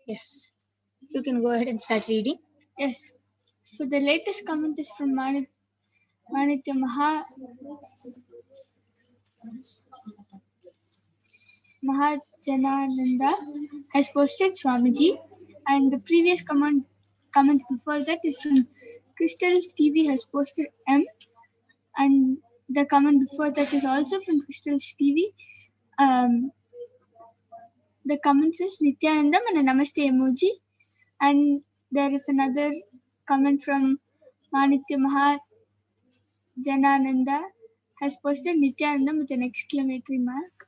Yes. You can go ahead and start reading. Yes. So the latest comment is from Manitya Mahajanananda has posted Swamiji, and the previous comment before that is from Crystal's TV has posted M, and the comment before that is also from Crystal's TV. Um, the comment says Nithyanandam and a Namaste emoji, and there is another comment from Manitya Mahajanananda has posted Nithyanandam with an exclamatory mark.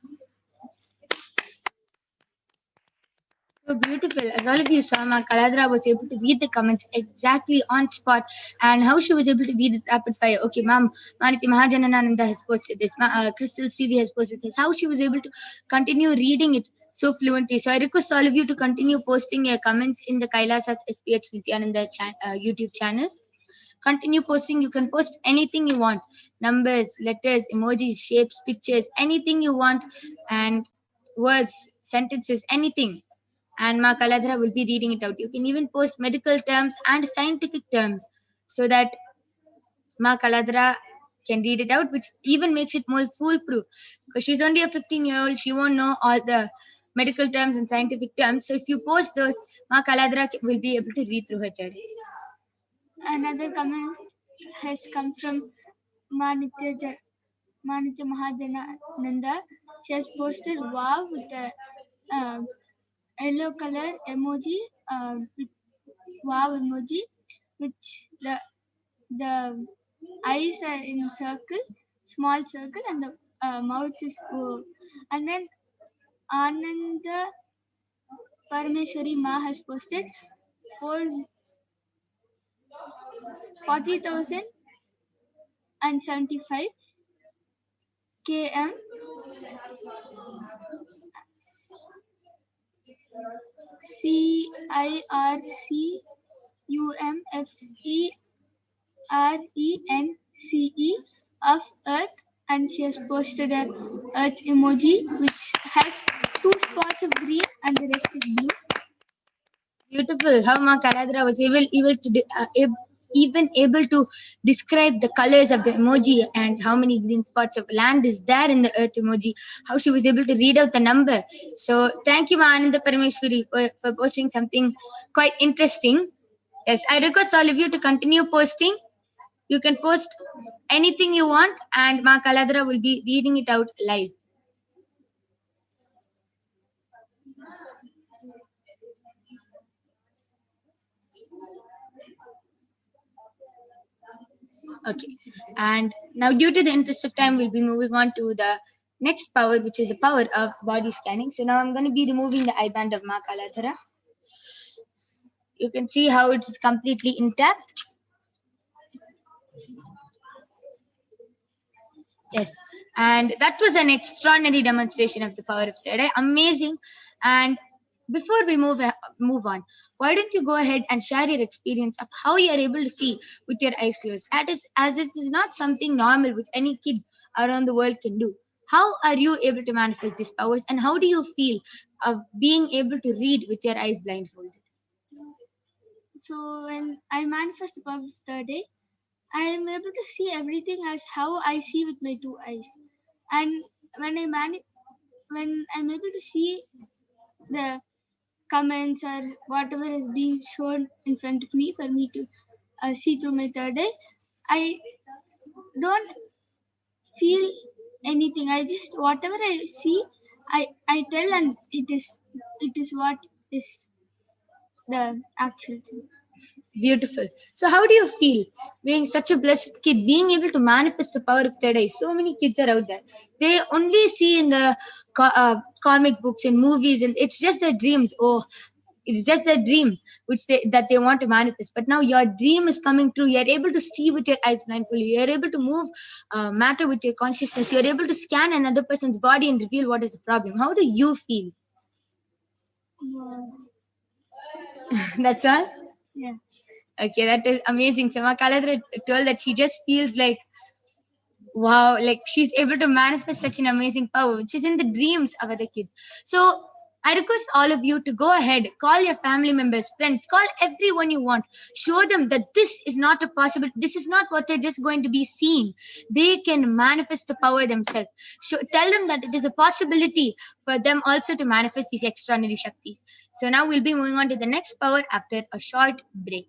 So beautiful. As all of you saw, Ma Kaladra was able to read the comments exactly on spot, and how she was able to read it rapid fire. Okay, ma'am, Maniti Mahajanananda has posted this. Crystal CV has posted this. How she was able to continue reading it so fluently. So I request all of you to continue posting your comments in the Kailasa's HDH Nithyananda YouTube channel. Continue posting. You can post anything you want: numbers, letters, emojis, shapes, pictures, anything you want, and words, sentences, anything. And Ma Kaladhara will be reading it out. You can even post medical terms and scientific terms so that Ma Kaladhara can read it out, which even makes it more foolproof. Because she's only a 15-year-old, she won't know all the medical terms and scientific terms. So if you post those, Ma Kaladhara will be able to read through her child. Another comment has come from Manitya Mahajanananda. She has posted wow with a yellow color emoji, with wow emoji, which the eyes are in circle, small circle, and the mouth is O. And then Ananda Parameshwari Ma has posted 40,075 km CIRCUMFERENCE of Earth, and she has posted a Earth emoji which has 2 spots of green and the rest is blue. Beautiful. How Ma Kaladhara was even able to describe the colors of the emoji and how many green spots of land is there in the earth emoji. How she was able to read out the number. So thank you, Ma Ananda Parameshwari, for posting something quite interesting. Yes, I request all of you to continue posting. You can post anything you want, and Ma Kaladhara will be reading it out live. Okay, and now due to the interest of time, we'll be moving on to the next power, which is the power of body scanning. So now I'm going to be removing the eye band of Ma Kaladhara. You can see how it is completely intact. Yes, and that was an extraordinary demonstration of the power of third eye. Amazing. And before we move on, why don't you go ahead and share your experience of how you are able to see with your eyes closed? As it is not something normal which any kid around the world can do. How are you able to manifest these powers, and how do you feel of being able to read with your eyes blindfolded? So when I manifest the power of third eye, I am able to see everything as how I see with my 2 eyes. And when when I'm able to see the comments or whatever is being shown in front of me for me to see through my third eye, I don't feel anything. I just whatever I see, I tell, and it is what is the actual thing. Beautiful. So how do you feel being such a blessed kid, being able to manifest the power of third eye? So many kids are out there. They only see in the comic books and movies, and it's just their dreams. Oh, it's just a dream that they want to manifest. But now your dream is coming true. You're able to see with your eyes blindfolded. You're able to move matter with your consciousness. You're able to scan another person's body and reveal what is the problem. How do you feel? That's all? Yeah. Okay, that is amazing. So Ma Kaladhara told that she just feels like, wow, like she's able to manifest such an amazing power, which is in the dreams of other kids. So I request all of you to go ahead, call your family members, friends, call everyone you want. Show them that this is not a possible, this is not what they're just going to be seeing. They can manifest the power themselves. Tell them that it is a possibility for them also to manifest these extraordinary Shaktis. So now we'll be moving on to the next power after a short break.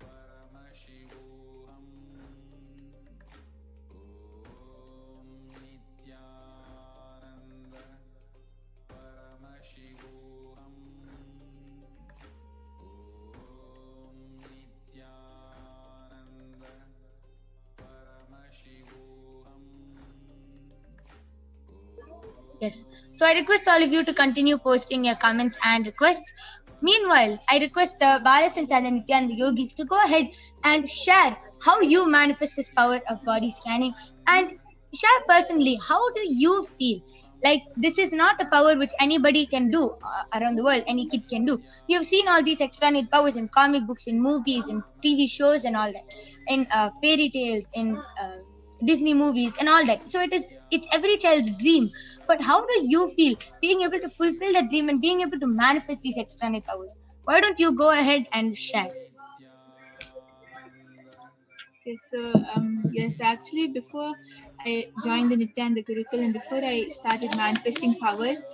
Paramashivoham. Om Nithyananda Yes. So I request all of you to continue posting your comments and requests. Meanwhile, I request the Balasans and the Nithyananda Yogis to go ahead and share how you manifest this power of body scanning, and share personally how do you feel. Like, this is not a power which anybody can do around the world, any kid can do. You have seen all these external powers in comic books, in movies, in TV shows, and all that, in fairy tales, in Disney movies, and all that. So it's every child's dream. But how do you feel being able to fulfill that dream and being able to manifest these external powers? Why don't you go ahead and share? Okay, so yes, actually, before I joined the Nithyananda Gurukul and before I started manifesting powers,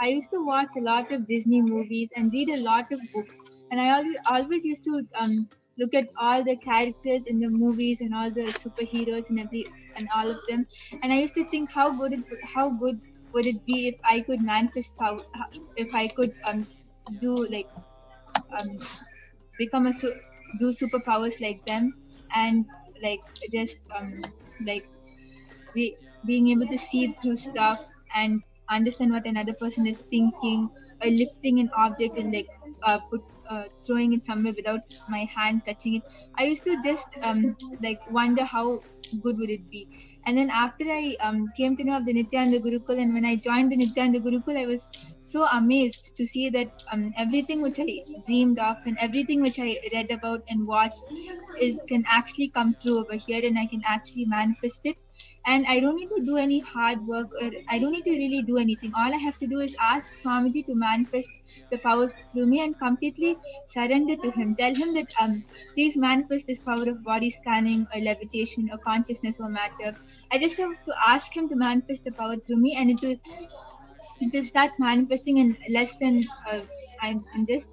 I used to watch a lot of Disney movies and read a lot of books. And I always used to look at all the characters in the movies and all the superheroes and all of them. And I used to think how good would it be if I could manifest power, if I could do like um, become do superpowers like them, and like just like being able to see through stuff and understand what another person is thinking, or lifting an object and like throwing it somewhere without my hand touching it. I used to just like wonder how good would it be. And then after I came to know of the Nithyananda Gurukul, and when I joined the Nithyananda Gurukul, I was so amazed to see that everything which I dreamed of and everything which I read about and watched can actually come true over here, and I can actually manifest it. And I don't need to do any hard work, or I don't need to really do anything. All I have to do is ask Swamiji to manifest the powers through me and completely surrender to him. Tell him that please manifest this power of body scanning or levitation or consciousness or matter. I just have to ask him to manifest the power through me, and it will start manifesting in less than I'm just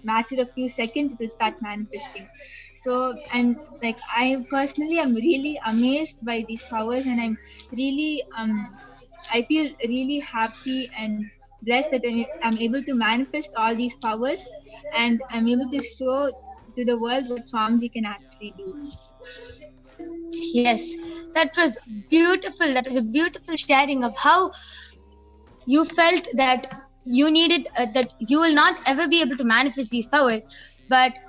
matter of few seconds. It will start manifesting. So I personally am really amazed by these powers, and I'm really I feel really happy and blessed that I'm able to manifest all these powers, and I'm able to show to the world what Swamiji can actually do. Yes, that was beautiful. That was a beautiful sharing of how you felt that you needed, that you will not ever be able to manifest these powers, but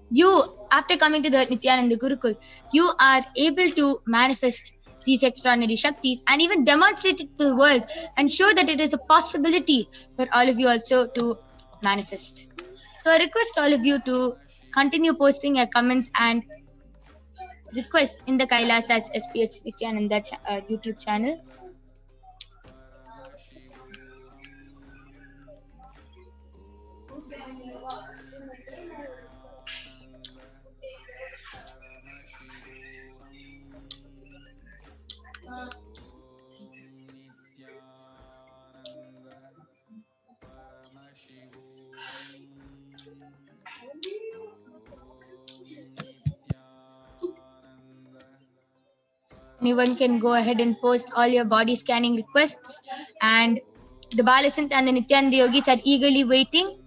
you, after coming to the Nithyananda Gurukul, you are able to manifest these extraordinary Shaktis and even demonstrate it to the world and show that it is a possibility for all of you also to manifest. So I request all of you to continue posting your comments and requests in the Kailasa's SPH Nithyananda YouTube channel. Anyone can go ahead and post all your body scanning requests, and the Balasans and the Nithyananda Yogis are eagerly waiting.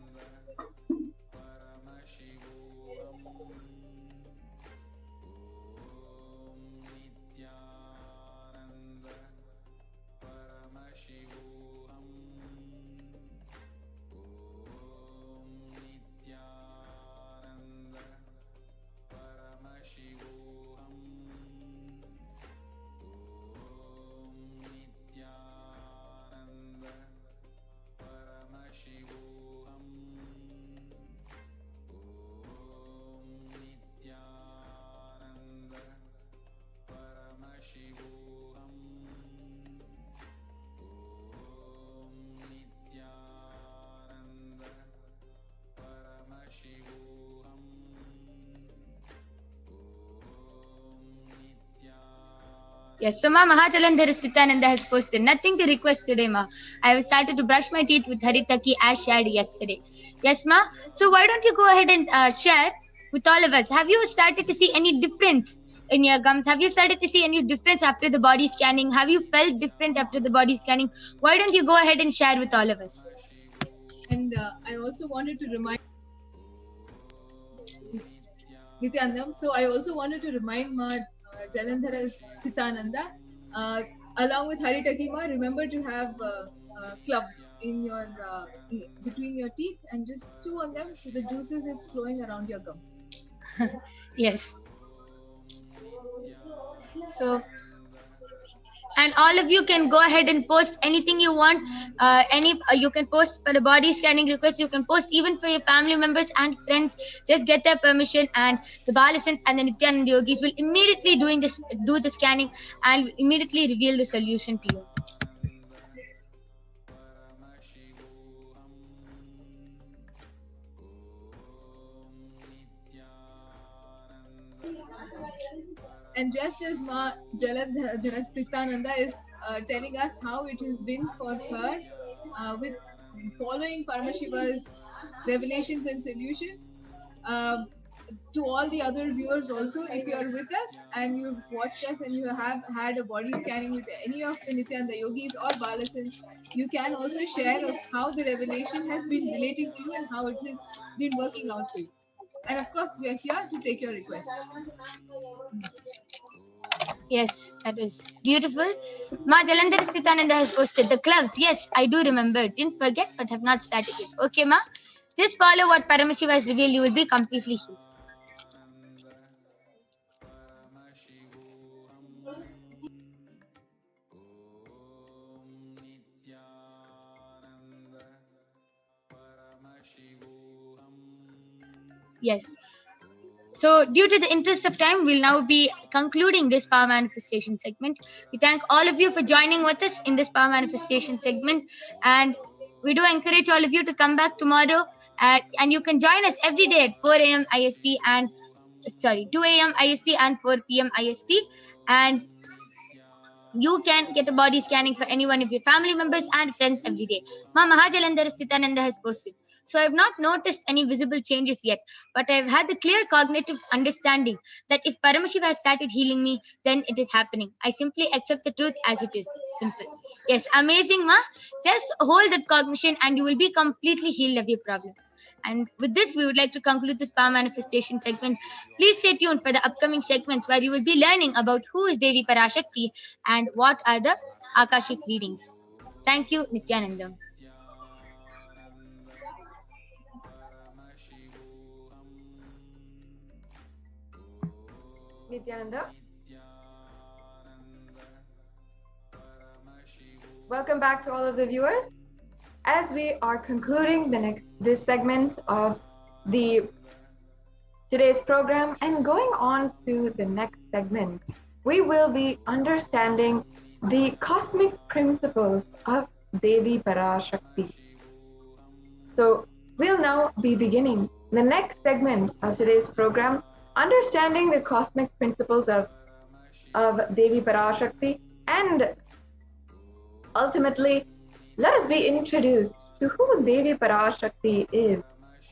Paramashivoham. Nithyananda Paramashivoham. Nithyananda Paramashivoham. Nithyananda Paramashivoham. Nithyananda Paramashivoham. Yes, so Ma Mahajalandhara Nithyananda has posted nothing to request today, Ma. I have started to brush my teeth with Haritaki as shared yesterday. Yes, Ma. So why don't you go ahead and share with all of us? Have you started to see any difference in your gums? Have you started to see any difference after the body scanning? Have you felt different after the body scanning? Why don't you go ahead and share with all of us? And I also wanted to remind Nithyanandam. So I also wanted to remind Ma Jalandhara Sthitananda Along with Haritakima, remember to have clubs in your between your teeth and just chew on them so the juices is flowing around your gums. Yes. So, and all of you can go ahead and post anything you want. You can post for the body scanning request. You can post even for your family members and friends. Just get their permission, and the Balasants and the Nithyananda Yogis will immediately do the scanning and will immediately reveal the solution to you. And just as Ma Jalandhara Nithyananda is telling us how it has been for her with following Paramashiva's revelations and solutions, to all the other viewers also, if you are with us and you've watched us and you have had a body scanning with any of the Nithyananda Yogis or Balasants, you can also share of how the revelation has been relating to you and how it has been working out for you. And of course, we are here to take your requests. Yes, that is beautiful. Ma Jalandhara Nithyananda has posted the gloves. Yes, I do remember. Didn't forget, but have not started it. Okay, Ma. Just follow what Paramashiva has revealed. You will be completely healed. Yes. So, due to the interest of time, we'll now be concluding this power manifestation segment. We thank all of you for joining with us in this power manifestation segment, and we do encourage all of you to come back tomorrow, and you can join us every day at 4 a.m. IST and 2 a.m. IST and 4 p.m. IST, and you can get a body scanning for any one of your family members and friends every day. Ma Mahajalandhara Nithyananda has posted. So I have not noticed any visible changes yet, but I have had the clear cognitive understanding that if Paramashiva has started healing me, then it is happening. I simply accept the truth as it is. Simple. Yes, amazing, Ma. Just hold that cognition and you will be completely healed of your problem. And with this, we would like to conclude this power manifestation segment. Please stay tuned for the upcoming segments where you will be learning about who is Devi Parashakti and what are the Akashic readings. Thank you, Nithyananda. Nithyananda. Welcome back to all of the viewers. As we are concluding this segment of today's program and going on to the next segment, we will be understanding the cosmic principles of Devi Parashakti. So we'll now be beginning the next segment of today's program, understanding the cosmic principles of Devi Parashakti, and ultimately let us be introduced to who Devi Parashakti is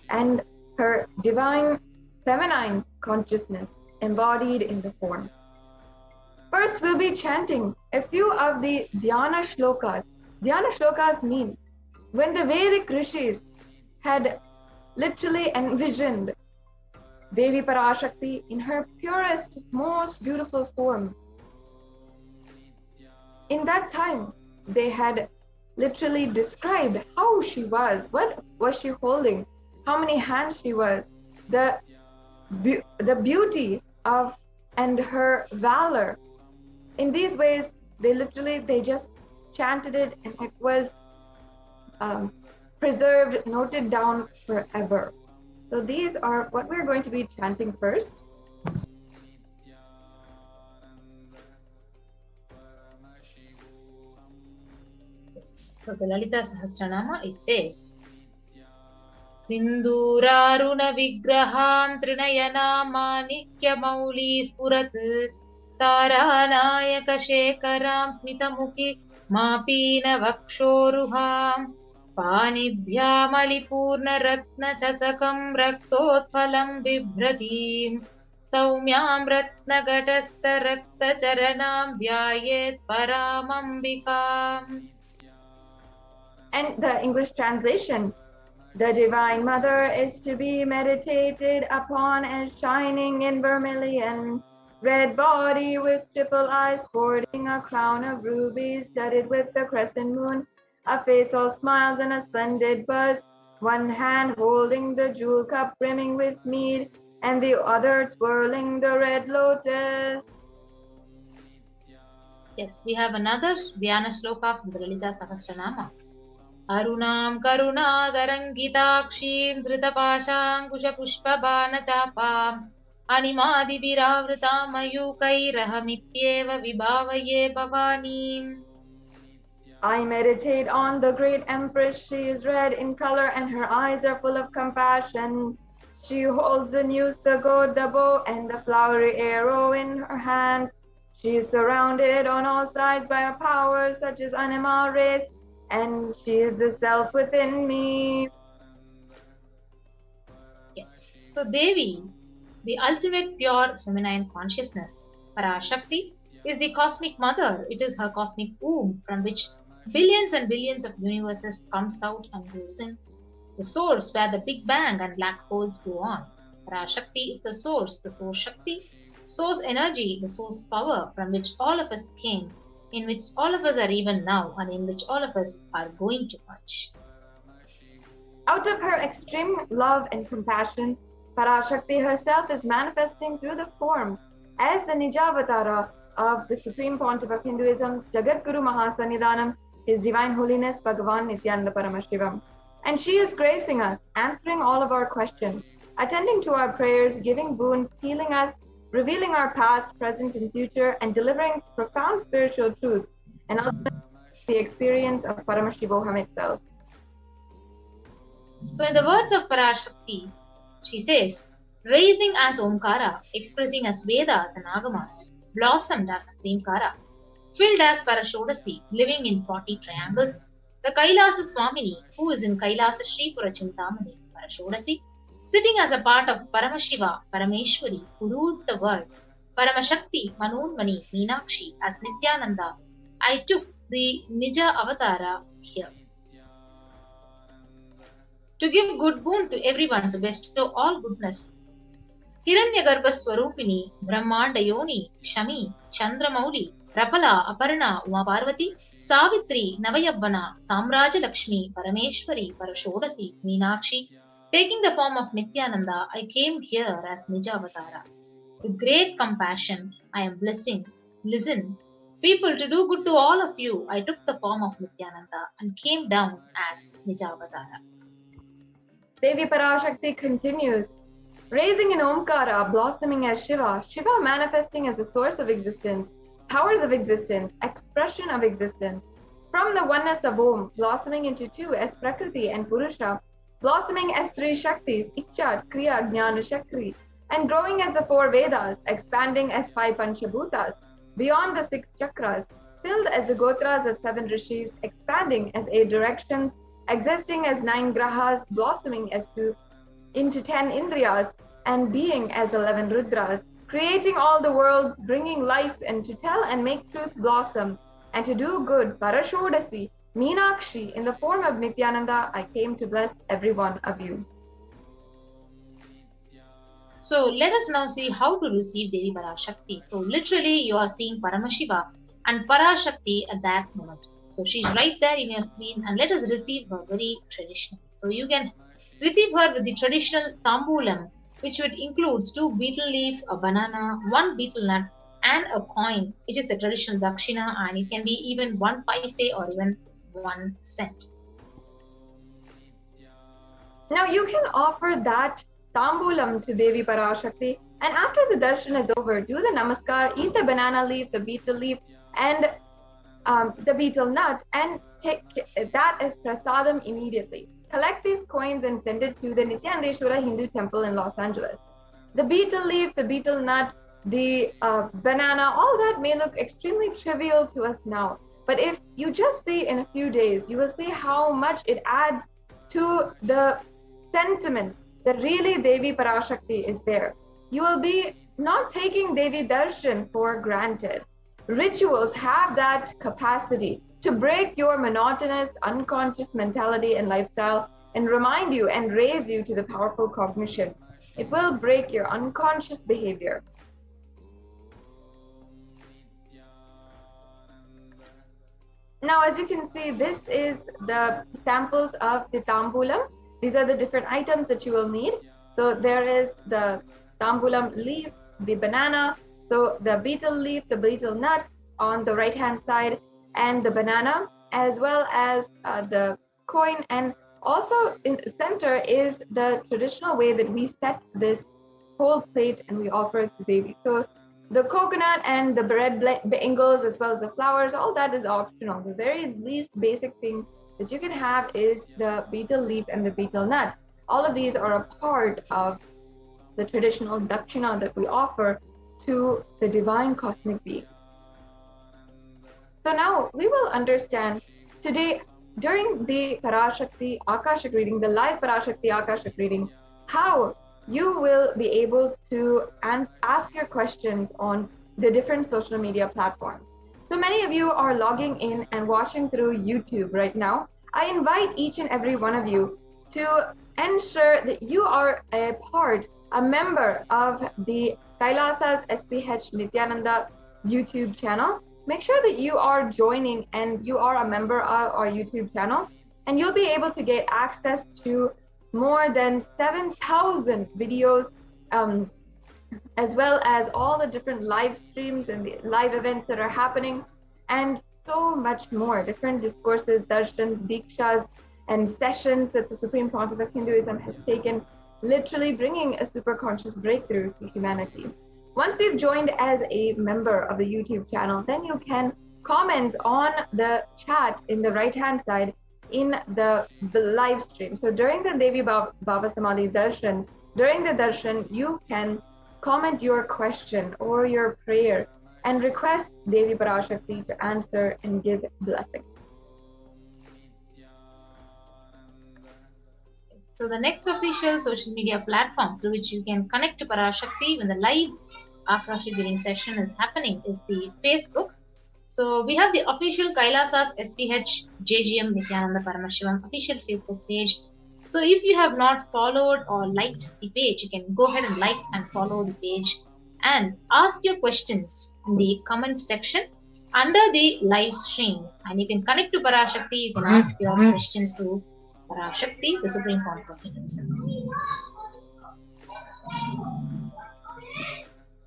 and her divine feminine consciousness embodied in the form. First, we'll be chanting a few of the Dhyana Shlokas. Dhyana Shlokas mean when the Vedic rishis had literally envisioned Devi Parashakti in her purest, most beautiful form. In that time, they had literally described how she was, what was she holding, how many hands she was, the beauty of and her valor. In these ways, they just chanted it, and it was preserved, noted down forever. So these are what we're going to be chanting first. So the Lalita Sahasranama, it says, Sinduraruna Vigraham Trinayana Manikya Mauli Spurat Taranayaka Shekaram Smitamuki Mapina Vakshoruham Panibhya Malipurna Ratna Chasakam Raktotphalam Vibhratim Saumyam Ratna Gatastha Rakta Charanam Vyayet Paramambikam. And the English translation, the Divine Mother is to be meditated upon as shining in vermilion, Red body with triple eyes, sporting a crown of rubies, studded with the crescent moon, a face all smiles and a splendid buzz, one hand holding the jewel cup brimming with mead, and the other twirling the red lotus. Yes, we have another Dhyana Shloka from the Lalita Sahasranama. Arunam Karuna Darangitakshim Dhrutapashankusha Pushpabana Chapam Animadi Viravritam Mayukairahamityeva Vibhavaye Bhavanim. I meditate on the great empress. She is red in color and her eyes are full of compassion. She holds the noose, the goad, the bow, and the flowery arrow in her hands. She is surrounded on all sides by a power such as animal race, and she is the self within me. Yes. So Devi, the ultimate pure feminine consciousness, Parashakti, is the cosmic mother. It is her cosmic womb from which billions and billions of universes comes out and goes in. The source where the Big Bang and black holes go on. Parashakti is the source Shakti, source energy, the source power from which all of us came, in which all of us are even now, and in which all of us are going to merge. Out of her extreme love and compassion, Parashakti herself is manifesting through the form as the Nijavatara of the Supreme Pontiff of Hinduism, Jagadguru Mahasannidhanam, His Divine Holiness Bhagavan Nithyananda Paramashivam. And she is gracing us, answering all of our questions, attending to our prayers, giving boons, healing us, revealing our past, present, and future, and delivering profound spiritual truths, and ultimately the experience of Paramashivoham itself. So in the words of Parashakti, she says, raising as Omkara, expressing as Vedas and Agamas, blossomed as Premkara, filled as Parashodasi, living in 40 triangles, the Kailasa Swamini, who is in Kailasa Shripura Chintamani, Parashodasi, sitting as a part of Paramashiva, Parameshwari, who rules the world, Paramashakti, Manurmani, Meenakshi, as Nithyananda, I took the Nija Avatara here. To give good boon to everyone, to bestow all goodness. Hiranyagarbha Swarupini, Brahmanda Yoni, Shami, Chandramauli, Rapala, Aparna, Uma Parvati, Savitri, Navayabbana, Samraja Lakshmi, Parameshwari, Parashodasi, Meenakshi. Taking the form of Nithyananda, I came here as Nijavatara. With great compassion, I am blessing. Listen, people, to do good to all of you, I took the form of Nithyananda and came down as Nijavatara. Devi Parashakti continues, raising in Omkara, blossoming as Shiva, Shiva manifesting as the source of existence, powers of existence, expression of existence. From the oneness of Om, blossoming into two as Prakriti and Purusha, blossoming as three Shaktis, Icha, Kriya, Jnana, Shakti, and growing as the four Vedas, expanding as 5 Panchabhutas, beyond the 6 chakras, filled as the Gotras of 7 Rishis, expanding as 8 directions, existing as 9 Grahas, blossoming as 2 into 10 Indriyas, and being as 11 Rudras, creating all the worlds, bringing life, and to tell and make truth blossom, and to do good, Parashodasi, Meenakshi, in the form of Nithyananda, I came to bless every one of you. So let us now see how to receive Devi Parashakti. So literally you are seeing Paramashiva and Parashakti at that moment. So she's right there in your screen, and let us receive her very traditionally. So you can receive her with the traditional tambulam, which would include 2 betel leaf, a banana, 1 betel nut, and a coin, which is the traditional dakshina, and it can be even 1 paise or even 1 cent. Now you can offer that tambulam to Devi Parashakti, and after the darshan is over, do the namaskar, eat the banana leaf, the betel leaf, and the betel nut, and take that as prasadam immediately. Collect these coins and send it to the Nityanandeshwara Hindu Temple in Los Angeles. The betel leaf, the betel nut, the banana, all that may look extremely trivial to us now. But if you just see in a few days, you will see how much it adds to the sentiment that really Devi Parashakti is there. You will be not taking Devi Darshan for granted. Rituals have that capacity to break your monotonous, unconscious mentality and lifestyle and remind you and raise you to the powerful cognition. It will break your unconscious behavior. Now, as you can see, this is the samples of the tambulam. These are the different items that you will need. So there is the tambulam leaf, the banana, so the betel leaf, the betel nut on the right hand side, and the banana, as well as the coin. And also in the center is the traditional way that we set this whole plate and we offer it to Devi. So the coconut and the bread bangles, as well as the flowers, all that is optional. The very least basic thing that you can have is the betel leaf and the betel nut. All of these are a part of the traditional dakshina that we offer to the divine cosmic being. So now we will understand today during the Parashakti Akashik reading, the live Parashakti Akashik reading, how you will be able to ask your questions on the different social media platforms. So many of you are logging in and watching through YouTube right now. I invite each and every one of you to ensure that you are a member of the Kailasa's SPH Nithyananda YouTube channel. Make sure that you are joining and you are a member of our YouTube channel, and you'll be able to get access to more than 7,000 videos, as well as all the different live streams and the live events that are happening, and so much more, different discourses, darshans, dikshas, and sessions that the Supreme Pontiff of Hinduism has taken, literally bringing a super conscious breakthrough to humanity. Once you've joined as a member of the YouTube channel, then you can comment on the chat in the right-hand side in the live stream. So during the Devi Bhava Samadhi Darshan, during the Darshan, you can comment your question or your prayer and request Devi Parashakti to answer and give blessing. So the next official social media platform through which you can connect to Parashakti when the live Akashik reading session is happening is the Facebook. So we have the official Kailasa's SPH JGM Nithyananda Paramashivam official Facebook page. So if you have not followed or liked the page, you can go ahead and like and follow the page and ask your questions in the comment section under the live stream. And you can connect to Parashakti, you can ask your questions to Parashakti, the Supreme Pontiff of Hinduism.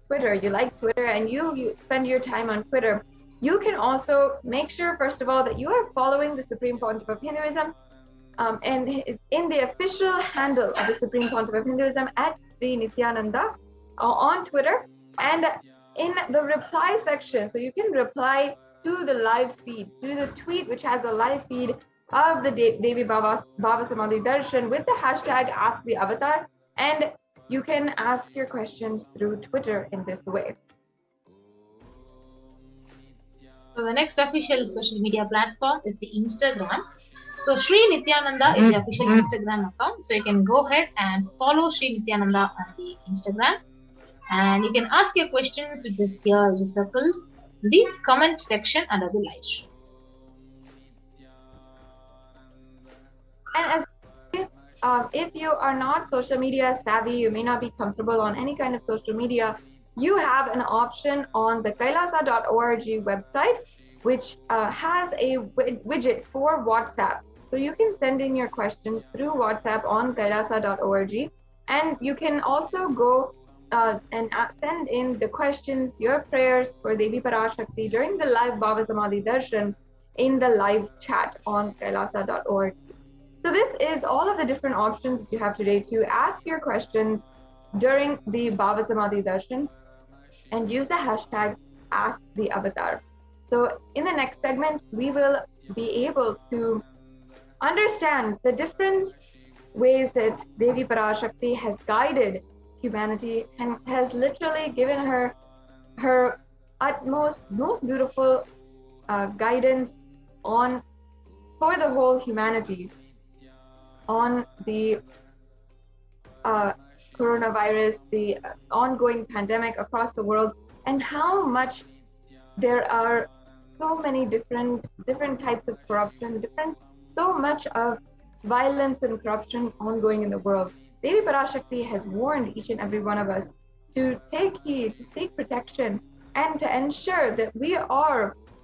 Twitter, you like Twitter and you spend your time on Twitter. You can also make sure, first of all, that you are following the Supreme Pontiff of Hinduism and in the official handle of the Supreme Pontiff of Hinduism at Sri Nithyananda on Twitter, and in the reply section. So you can reply to the live feed, to the tweet which has a live feed of the Devi Bhava Samadhi Darshan with the hashtag Ask the Avatar, and you can ask your questions through Twitter in this way. So the next official social media platform is the Instagram. So Sri Nithyananda is the official Instagram account. So you can go ahead and follow Sri Nithyananda on the Instagram. And you can ask your questions, which is here, which is circled, in the comment section under the live stream. And as if you are not social media savvy, you may not be comfortable on any kind of social media, you have an option on the kailasa.org website, which has a widget for WhatsApp. So you can send in your questions through WhatsApp on kailasa.org, and you can also go and send in the questions, your prayers for Devi Parashakti during the live Bhava Samadhi Darshan in the live chat on kailasa.org. So this is all of the different options that you have today to ask your questions during the Bhava Samadhi Darshan, and use the hashtag Ask the Avatar. So in the next segment, we will be able to understand the different ways that Devi Parashakti has guided humanity and has literally given her utmost, most beautiful guidance for the whole humanity on the coronavirus, the ongoing pandemic across the world, and how much there are so many different types of corruption, so much of violence and corruption ongoing in the world. Devi Parashakti has warned each and every one of us to take heed, to seek protection, and to ensure that we are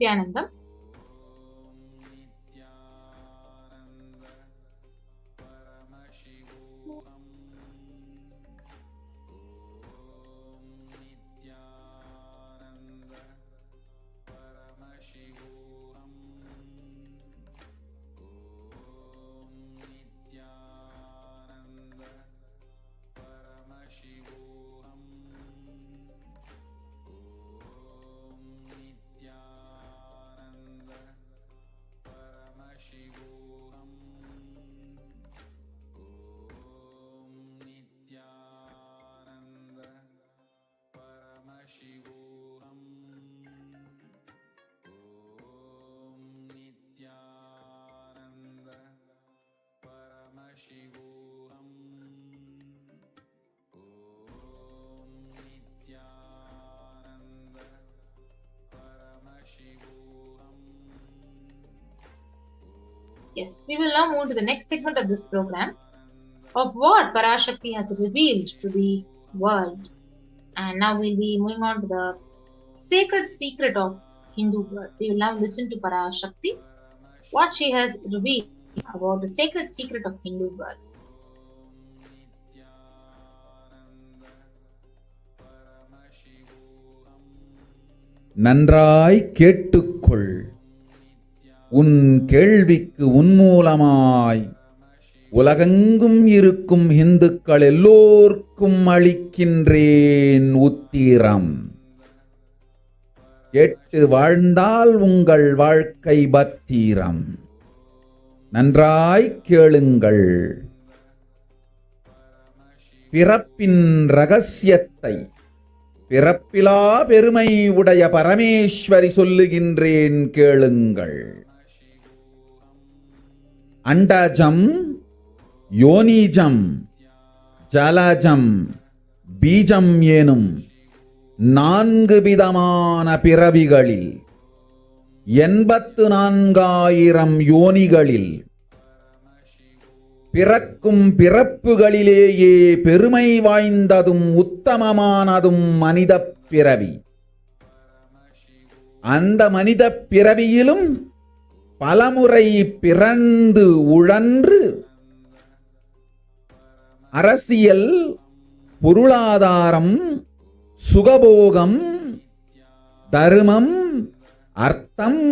Nithyanandam. Yes, we will now move to the next segment of this program of what Parashakti has revealed to the world. And now we'll be moving on to the sacred secret of Hindu birth. We will now listen to Parashakti, what she has revealed about the sacred secret of Hindu birth. நன்றாய் கேட்டுக்கொள். உன் கேள்விக்கு உன்மூலமாய் உலகெங்கும் இருக்கும் இந்துக்கள் எல்லோர்க்கும் அளிக்கின்றேன் உத்திரம். கேட்டு வாழ்ந்தால் உங்கள் வாழ்க்கை பத்திரம். நன்றாய் கேளுங்கள். பிறப்பின் ரகசியத்தை பிறப்பிலா பெருமை உடைய பரமேஸ்வரி சொல்லுகின்றேன் கேளுங்கள். அண்டஜம், யோனிஜம், ஜலஜம், பீஜம் எனும் 4 விதமான பிறவிகளில் 84,000 யோனிகளில் பிறக்கும் பிறப்புகளிலேயே பெருமை வாய்ந்ததும் உத்தமமானதும் மனிதப் பிறவி. அந்த மனிதப் பிறவியிலும் பலமுறை பிறந்து உழன்று அரசியல், பொருளாதாரம், சுகபோகம், தர்மம், அர்த்தம்,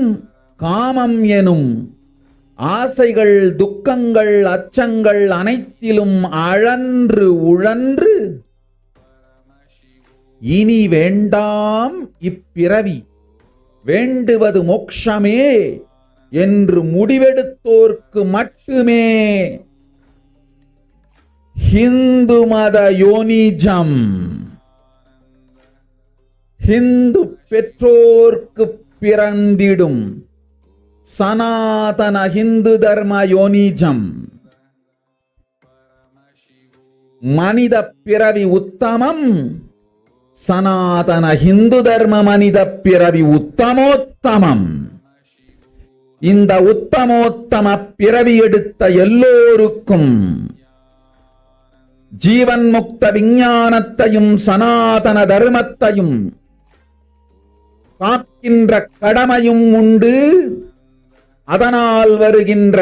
காமம் எனும் ஆசைகள், துக்கங்கள், அச்சங்கள் அனைத்திலும் அழன்று உழன்று இனி வேண்டாம் இப்பிறவி, வேண்டுவது மோட்சமே என்று முடிவெடுத்தோர்க்கு மட்டுமே ஹிந்து மத யோனிஜம், ஹிந்து பெற்றோர்க்கு பிறந்திடும் சனாதன ஹிந்து தர்ம யோனிஜம், மனித பிறவி உத்தமம், சனாதன ஹிந்து தர்ம மனித பிறவி உத்தமோத்தமம். இந்த உத்தமோத்தம பிறவி எடுத்த எல்லோருக்கும் ஜீவன் முக்த விஞ்ஞானத்தையும் சனாதன தர்மத்தையும் காக்கின்ற கடமையும் உண்டு. அதனால் வருகின்ற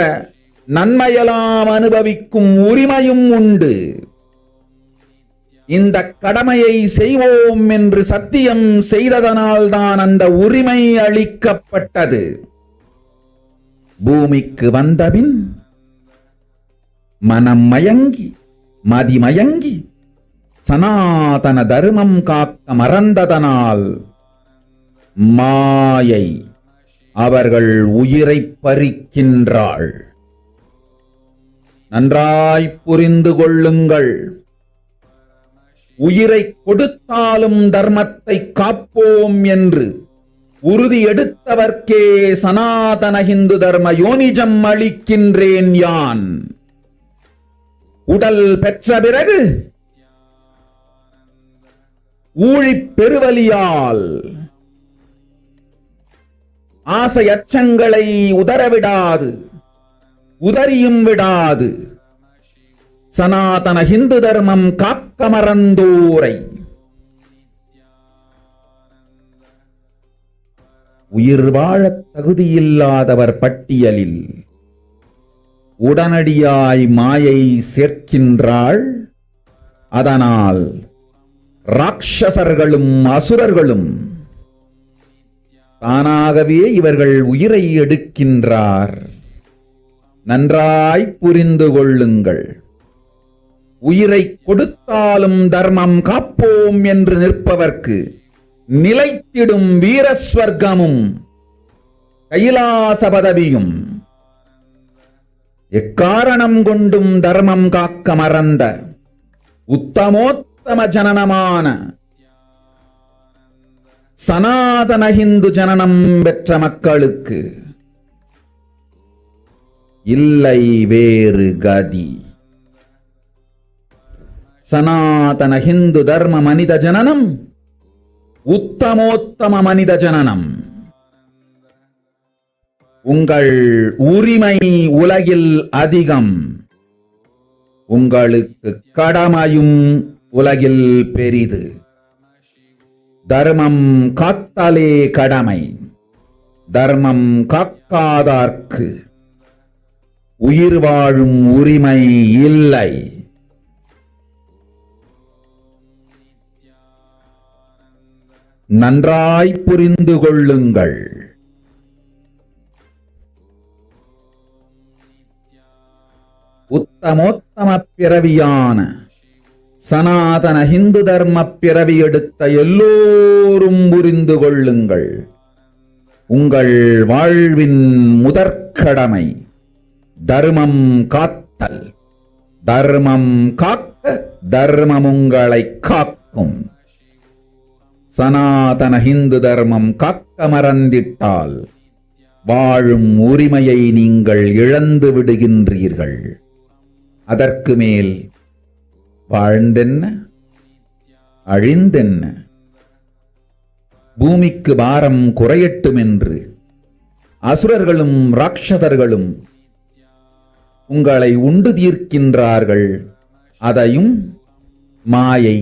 நன்மையெல்லாம் அனுபவிக்கும் உரிமையும் உண்டு. இந்த கடமையை செய்வோம் என்று சத்தியம் செய்ததனால்தான் அந்த உரிமை அளிக்கப்பட்டது. பூமிக்கு வந்தபின் மனம் மயங்கி மதிமயங்கி சனாதன தர்மம் காக்க மறந்ததனால் மாயை அவர்கள் உயிரை பறிக்கின்றாள். நன்றாய் புரிந்து கொள்ளுங்கள். உயிரை கொடுத்தாலும் தர்மத்தை காப்போம் என்று உறுதி எடுத்தவர்க்கே சனாதன ஹிந்து தர்ம யோனிஜம் அளிக்கின்றேன் யான். உடல் பெற்ற பிறகு ஊழிப் பெருவலியால் ஆசை அச்சங்களை உதறவிடாது, உதறியும் விடாது சனாதன ஹிந்து தர்மம் காக்க மறந்தோரை உயிர் வாழத் தகுதியில்லாதவர் பட்டியலில் உடனடியாய் மாயை சேர்க்கின்றாள். அதனால் ராட்சசர்களும் அசுரர்களும் தானாகவே இவர்கள் உயிரை எடுக்கின்றார். நன்றாய் புரிந்து கொள்ளுங்கள். உயிரை கொடுத்தாலும் தர்மம் காப்போம் என்று நிற்பவர்க்கு நிலைத்திடும் வீரஸ்வர்க்கமும் கைலாச பதவியும், எக்காரணம் கொண்டும் தர்மம் காக்க மறந்த உத்தமோத்தம ஜனனமான சனாதன ஹிந்து ஜனனம் பெற்ற மக்களுக்கு இல்லை வேறு கதி. சனாதன ஹிந்து தர்ம மனித ஜனனம் உத்தமோத்தம மனித ஜனனம். உங்கள் உரிமை உலகில் அதிகம், உங்களுக்கு கடமையும் உலகில் பெரிது. தர்மம் காத்தாலே கடமை, தர்மம் காக்காதார்க்கு உயிர் வாழும் உரிமை இல்லை. நன்றாய் புரிந்து கொள்ளுங்கள். உத்தமோத்தம பிறவியான சனாதன ஹிந்து தர்ம பிறவி எடுத்த எல்லோரும் புரிந்து கொள்ளுங்கள். உங்கள் வாழ்வின் முதற்கடமை தர்மம் காத்தல். தர்மம் காக்க தர்மம் உங்களை காக்கும். சனாதன ஹிந்து தர்மம் காக்க மறந்திட்டால் வாழும் உரிமையை நீங்கள் இழந்து விடுகின்றீர்கள். அதற்கு மேல் வாழ்ந்தென்ன அழிந்தென்ன? பூமிக்கு பாரம் குறையட்டும் என்று அசுரர்களும் ராட்சதர்களும் உங்களை உண்டு தீர்க்கின்றார்கள். அதையும் மாயை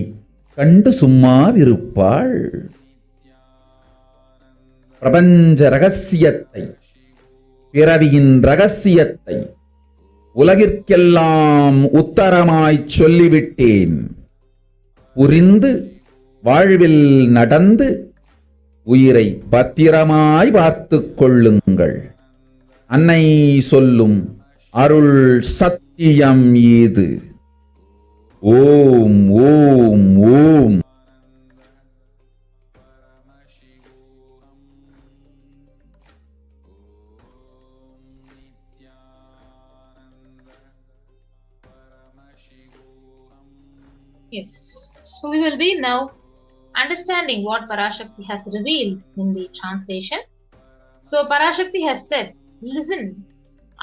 கண்டு சும்மாவிருப்பாள். பிரபஞ்ச ரகசியத்தை, பிறவியின் ரகசியத்தை உலகிற்கெல்லாம் உத்தரமாய்ச் சொல்லிவிட்டேன். புரிந்து வாழ்வில் நடந்து உயிரை பத்திரமாய் பார்த்துக் கொள்ளுங்கள். அன்னை சொல்லும் அருள் சத்தியம் இது. ஓம் ஓம் ஓம். Yes. So we will be now understanding what Parashakti has revealed in the translation. So Parashakti has said, listen,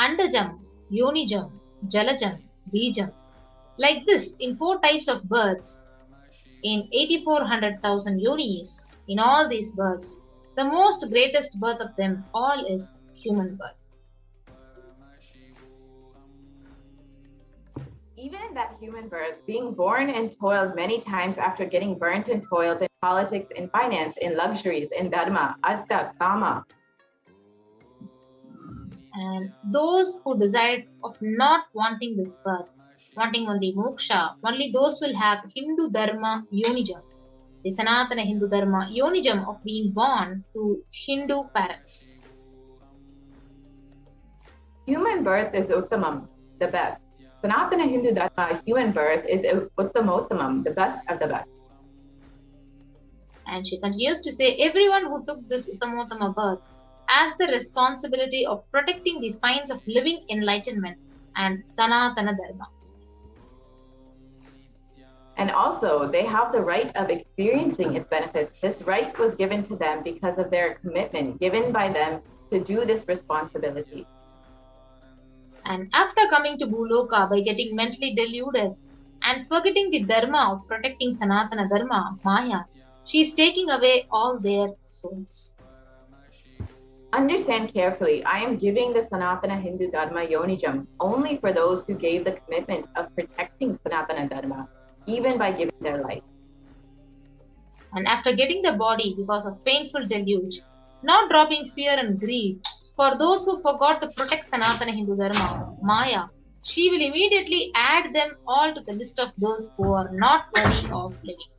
Andajam, Yonijam, Jalajam, Bijam. Like this, in 4 types of birds, in 8400,000 yonis, in all these birds, the most greatest birth of them all is human birth. Even in that human birth, being born and toiled many times after getting burnt and toiled in politics, in finance, in luxuries, in dharma, artha, kama. And those who decide of not wanting this birth, wanting only moksha, only those will have Hindu dharma yonijam, the Sanatana Hindu dharma yonijam of being born to Hindu parents. Human birth is uttamam, the best. Sanatana Hindu Dharma human birth is Uttamottamam, the best of the best. And she continues to say, everyone who took this Uttamottama birth has the responsibility of protecting the signs of living enlightenment and Sanatana Dharma. And also, they have the right of experiencing its benefits. This right was given to them because of their commitment given by them to do this responsibility. And after coming to Bhuloka by getting mentally deluded and forgetting the dharma of protecting Sanatana Dharma, Maya, she is taking away all their souls. Understand carefully, I am giving the Sanatana Hindu Dharma Yonijam only for those who gave the commitment of protecting Sanatana Dharma, even by giving their life. And after getting the body because of painful deluge, not dropping fear and greed. For those who forgot to protect Sanatana Hindu Dharma, Maya, she will immediately add them all to the list of those who are not worthy of living.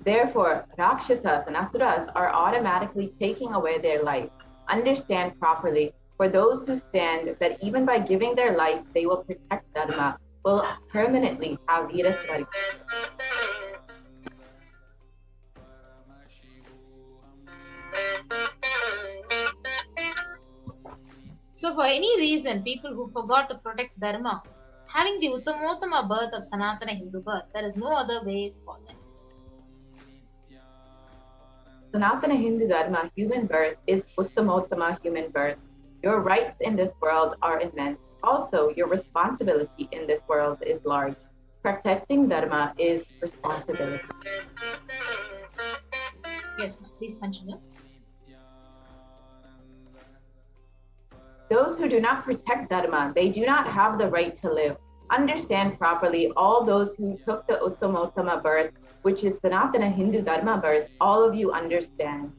Therefore, Rakshasas and Asuras are automatically taking away their life. Understand properly, for those who stand that even by giving their life, they will protect Dharma, will permanently have Virasvari. So for any reason, people who forgot to protect Dharma, having the Uttamottama birth of Sanatana Hindu birth, there is no other way for them. Sanatana Hindu Dharma human birth is Uttamottama human birth. Your rights in this world are immense. Also, your responsibility in this world is large. Protecting Dharma is responsibility. Yes, ma'am. Please continue. Those who do not protect Dharma, they do not have the right to live. Understand properly, all those who took the Uttamottama birth, which is Sanatana Hindu Dharma birth, all of you understand.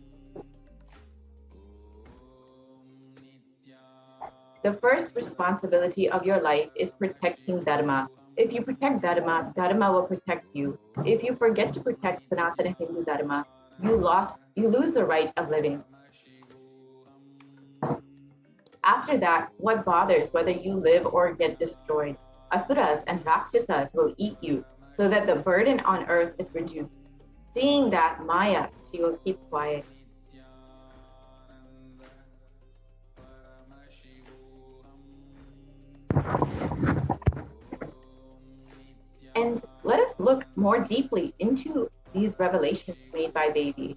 The first responsibility of your life is protecting Dharma. If you protect Dharma, Dharma will protect you. If you forget to protect Sanatana Hindu Dharma, you lose the right of living. After that, what bothers whether you live or get destroyed? Asuras and Rakshasas will eat you, so that the burden on earth is reduced. Seeing that, Maya, she will keep quiet. And let us look more deeply into these revelations made by Devi.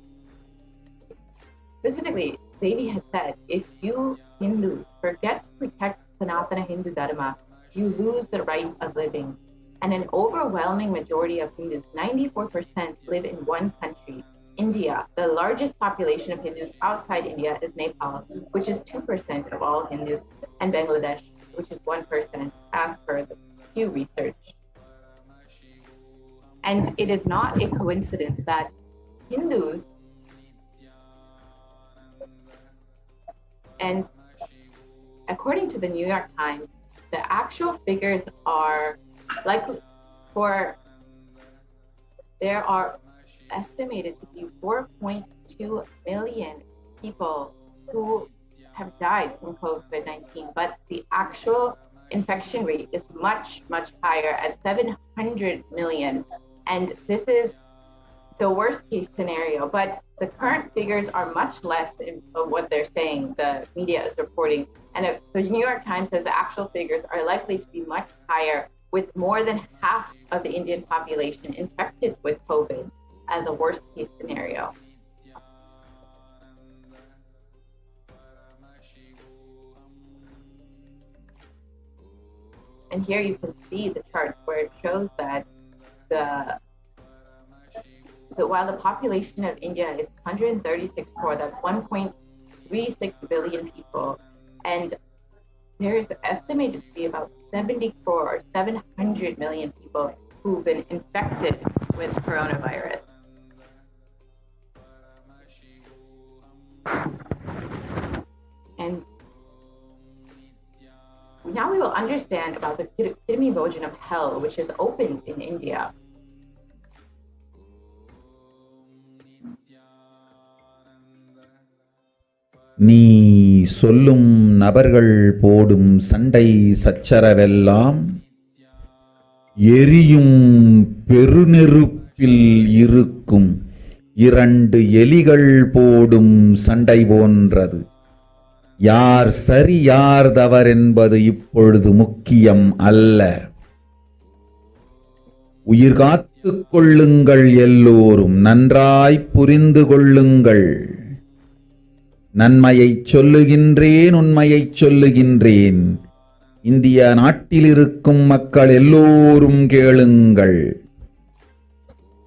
Specifically, Devi has said, if you Hindus forget to protect Sanatana Hindu Dharma, you lose the right of living. And an overwhelming majority of Hindus, 94%, live in one country, India. The largest population of Hindus outside India is Nepal, which is 2% of all Hindus, and Bangladesh, which is 1%, as per the Pew Research. And it is not a coincidence that Hindus and according to the New York Times, the actual figures are likely there are estimated to be 4.2 million people who have died from COVID-19, but the actual infection rate is much, much higher at 700 million. And this is the worst case scenario, but the current figures are much less of what they're saying, the media is reporting. And the New York Times says the actual figures are likely to be much higher, with more than half of the Indian population infected with COVID as a worst case scenario. And here you can see the chart where it shows that while the population of India is 136 crore, that's 1.36 billion people, and there is estimated to be about 70 crore or 700 million people who've been infected with coronavirus. And now we will understand about the Kirmi Bhojan of hell, which is opened in India. நீ சொல்லும் நபர்கள் போடும் சண்டை சச்சரவெல்லாம் எரியும் பெருநெருப்பில் இருக்கும் இரண்டு எலிகள் போடும் சண்டை போன்றது. யார் சரி யார் தவறென்பது இப்பொழுது முக்கியம் அல்ல. உயிர் காத்துக் கொள்ளுங்கள், எல்லோரும் நன்றாய் புரிந்து கொள்ளுங்கள். நன்மையைச் சொல்லுகின்றேன், உண்மையைச் சொல்லுகின்றேன். இந்திய நாட்டில் இருக்கும் மக்கள் எல்லோரும் கேளுங்கள்.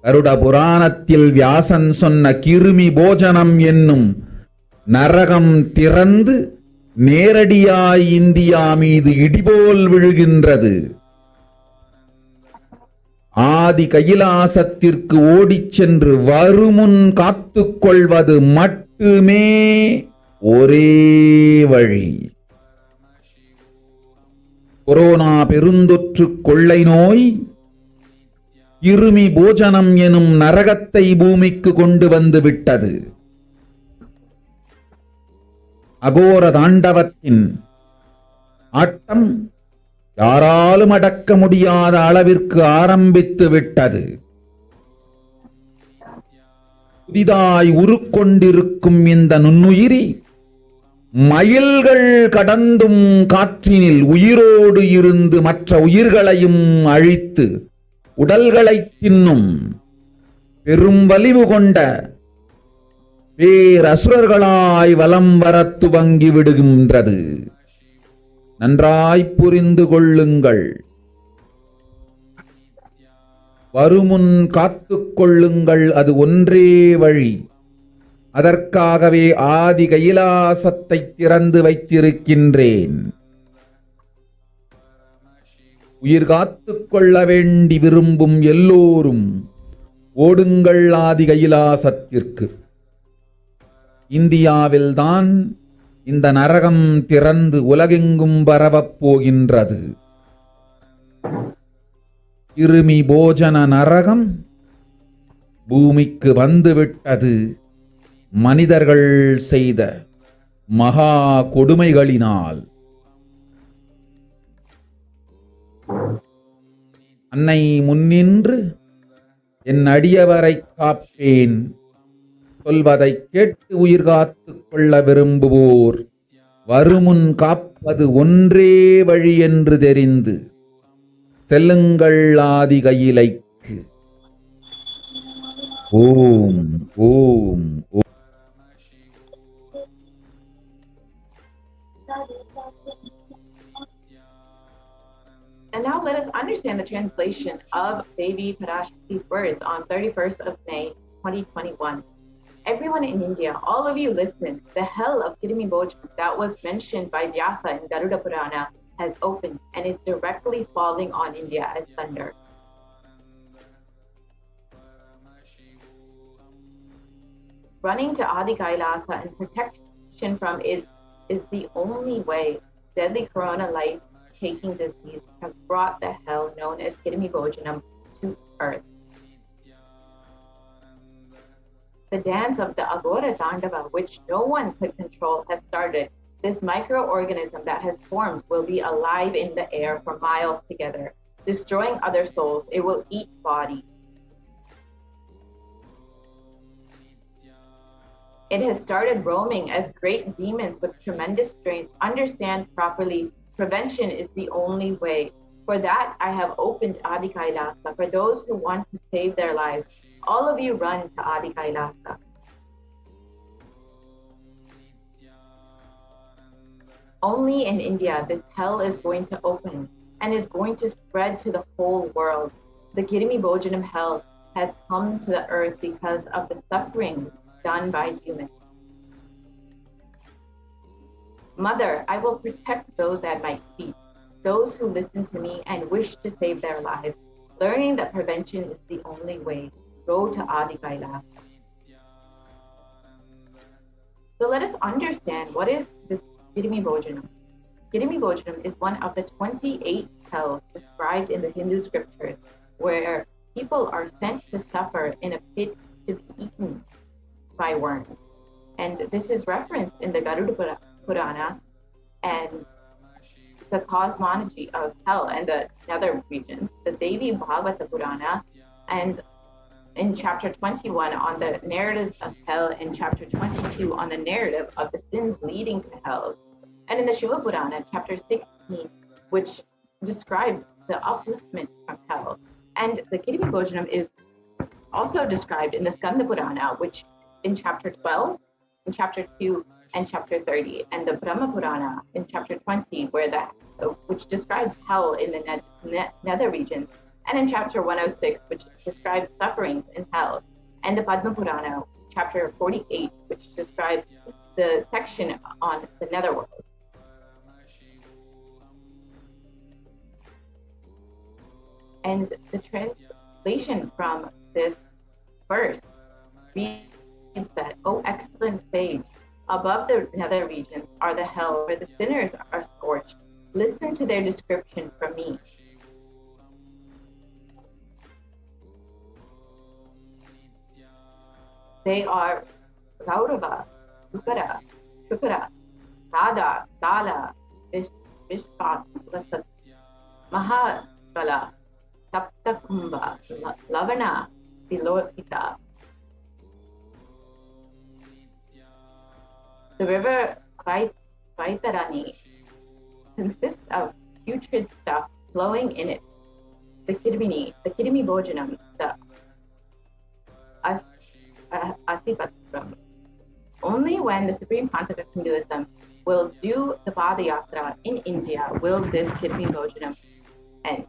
கருட புராணத்தில் வியாசன் சொன்ன கிருமி போஜனம் என்னும் நரகம் திறந்து நேரடியாய் இந்தியா மீது இடிபோல் விழுகின்றது. ஆதி கைலாசத்திற்கு ஓடிச் சென்று வருமுன் காத்துக் கொள்வது மட்டுமே ஒரே வழி. கொரோனா பெருந்தொற்று கொள்ளை நோய் இருமி போஜனம் எனும் நரகத்தை பூமிக்கு கொண்டு வந்து விட்டது. அகோர தாண்டவத்தின் ஆட்டம் யாராலும் அடக்க முடியாத அளவிற்கு ஆரம்பித்து விட்டது. புதிதாய் உருக்கொண்டிருக்கும் இந்த நுண்ணுயிரி மைல்கள் கடந்தும் காற்றினில் உயிரோடு இருந்து மற்ற உயிர்களையும் அழித்து உடல்களை தின்னும் பெரும் வலிவு கொண்ட பேரசுரர்களாய் வலம் வர துவங்கி விடுகின்றது. நன்றாய் புரிந்து கொள்ளுங்கள். வருமுன் காத்துக் கொள்ளுங்கள், அது ஒன்றே வழி. அதற்காகவே ஆதி கைலாசத்தை திறந்து வைத்திருக்கின்றேன். உயிர் காத்துக் கொள்ள வேண்டி விரும்பும் எல்லோரும் ஓடுங்கள் ஆதி கைலாசத்திற்கு. இந்தியாவில்தான் இந்த நரகம் திறந்து உலகெங்கும் பரவப் போகின்றது. இருமி போஜன நரகம் பூமிக்கு வந்துவிட்டது. மனிதர்கள் செய்த மகா கொடுமைகளினால். அன்னை முன்னின்று என் அடியவரை காப்பேன் சொல்வதை கேட்டு உயிர் காத்துக் கொள்ள விரும்புவோர் வருமுன் காப்பது ஒன்றே வழி என்று தெரிந்து செல்லுங்கள் ஆதி கையிலைக்கு. ஓம் ஓம் ஓம். And now let us understand the translation of Devi Parashakti's words on 31st of May 2021. Everyone in India, all of you listen. The hell of Kirimi Bojam that was mentioned by Vyasa in Garuda Purana has opened and is directly falling on India as thunder. Running to Adi Kailasa and protection from it is the only way. Deadly corona life-taking disease has brought the hell known as Kirimi Bojanam to earth. The dance of the Agora Tandava, which no one could control, has started. This microorganism that has formed will be alive in the air for miles together, destroying other souls. It will eat bodies. It has started roaming as great demons with tremendous strength. Understand properly, prevention is the only way. For that, I have opened Adi Kailasa for those who want to save their lives. All of you run to Adi Kailasa. Only in India, this hell is going to open and is going to spread to the whole world. The Kirimi Bojanam hell has come to the earth because of the sufferings done by humans. Mother, I will protect those at my feet, those who listen to me and wish to save their lives, learning that prevention is the only way. Go to Adi Kailasa. So let us understand what is this Kirimi Bojanam. Kirimi Bojanam is one of the 28 hells described in the Hindu scriptures, where people are sent to suffer in a pit to be eaten by worms. And this is referenced in the Garuda Purana and the cosmology of hell and the nether regions, the Devi Bhagavata Purana, and in chapter 21 on the narratives of hell, and chapter 22 on the narrative of the sins leading to hell, and in the Shiva Purana, chapter 16, which describes the upliftment from hell. And the Kirimi Bojanam is also described in the Skanda Purana, which in chapter 12, in chapter 2, and chapter 30, and the Brahma Purana in chapter 20, which describes hell in the nether regions, and in chapter 106, which describes sufferings in hell, and the Padma Purana, chapter 48, which describes the section on the netherworld. And translation from this verse reads that, "O excellent sage, above the nether regions are the hell where the sinners are scorched. Listen to their description from me." They are Gaurava, Shukara, Radha, Dala, Vishvat, Vasat, Mahakala, Taptakumbha, Lavana, Vilopita. The river Vaitarani consists of putrid stuff flowing in it. The Kidimi Bojanam, the Asipatram. Only when the Supreme Pontiff of Hinduism will do the Padayatra in India will this Kidimi Bojanam end.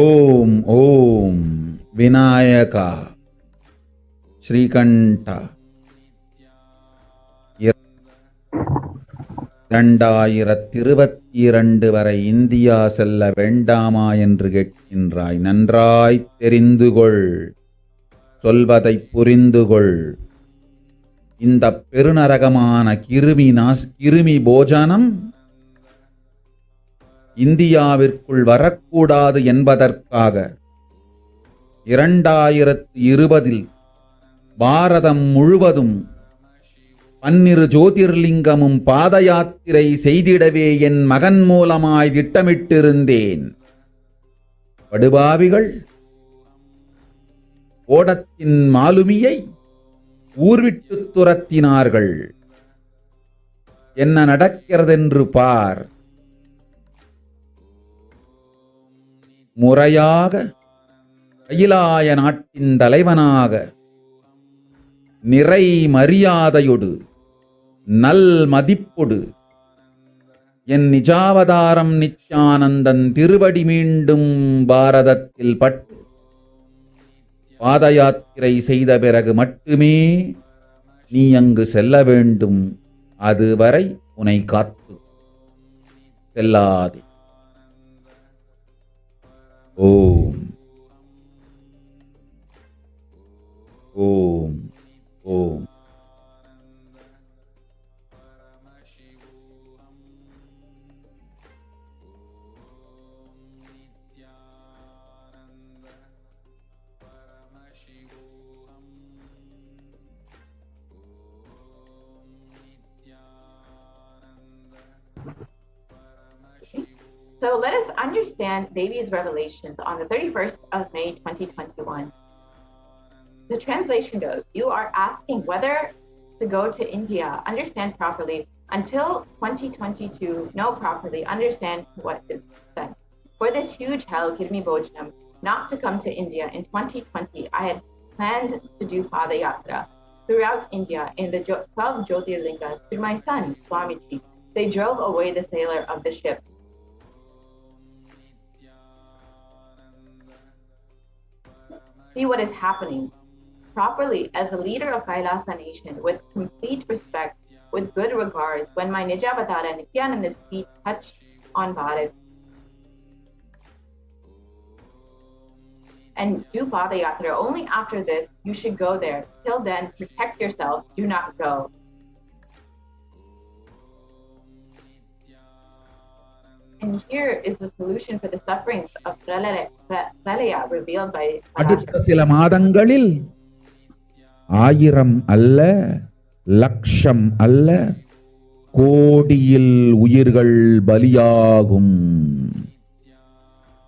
Om Om Vinayaka Shrikanta 2022 வரை India செல்ல வேண்டாமா என்று கேட்கின்றாய். நன்றாய் தெரிந்து கொள், சொல்வதை புரிந்து கொள். இந்த பெருநரகமான கிருமி போஜனம் இந்தியாவிற்குள் வரக்கூடாது என்பதற்காக 2020 பாரதம் முழுவதும் 12 ஜோதிர்லிங்கமும் பாத யாத்திரை செய்திடவே என் மகன் மூலமாய் திட்டமிட்டிருந்தேன். படுபாவிகள் ஓடத்தின் மாலுமியை ஊர்விட்டு துரத்தினார்கள். என்ன நடக்கிறதென்று பார். முறையாக கைலாய நாட்டின் தலைவனாக நிறை மரியாதையொடு நல் மதிப்பொடு என் நிஜாவதாரம் நித்யானந்தன் திருவடி மீண்டும் பாரதத்தில் பட்டு பாத யாத்திரை செய்த பிறகு மட்டுமே நீ அங்கு செல்ல வேண்டும். அதுவரை உன்னை காத்து செல்லாதே. ஓம் ஓம் ஓம். So let us understand Devi's revelations on the 31st of May 2021. The translation goes, you are asking whether to go to India, understand properly. Until 2022, know properly, understand what is said. For this huge hell, Kidmi Bojanam, not to come to India in 2020, I had planned to do Padayatra throughout India in the 12 Jyotirlingas through my son, Swamiji. They drove away the sailor of the ship. See what is happening. Properly, as a leader of Kailasa nation, with complete respect, with good regard, when my Nijavatara Nithyananda's feet touched on Bharat and do Padayatra, only after this, you should go there. Till then, protect yourself, do not go. And here is the solution for the sufferings of Pralaya revealed by அடுத்த சில மாதங்களில் 1000 அல்ல, லட்சம் அல்ல, கோடியில் உயிர்கள் பலியாகும்.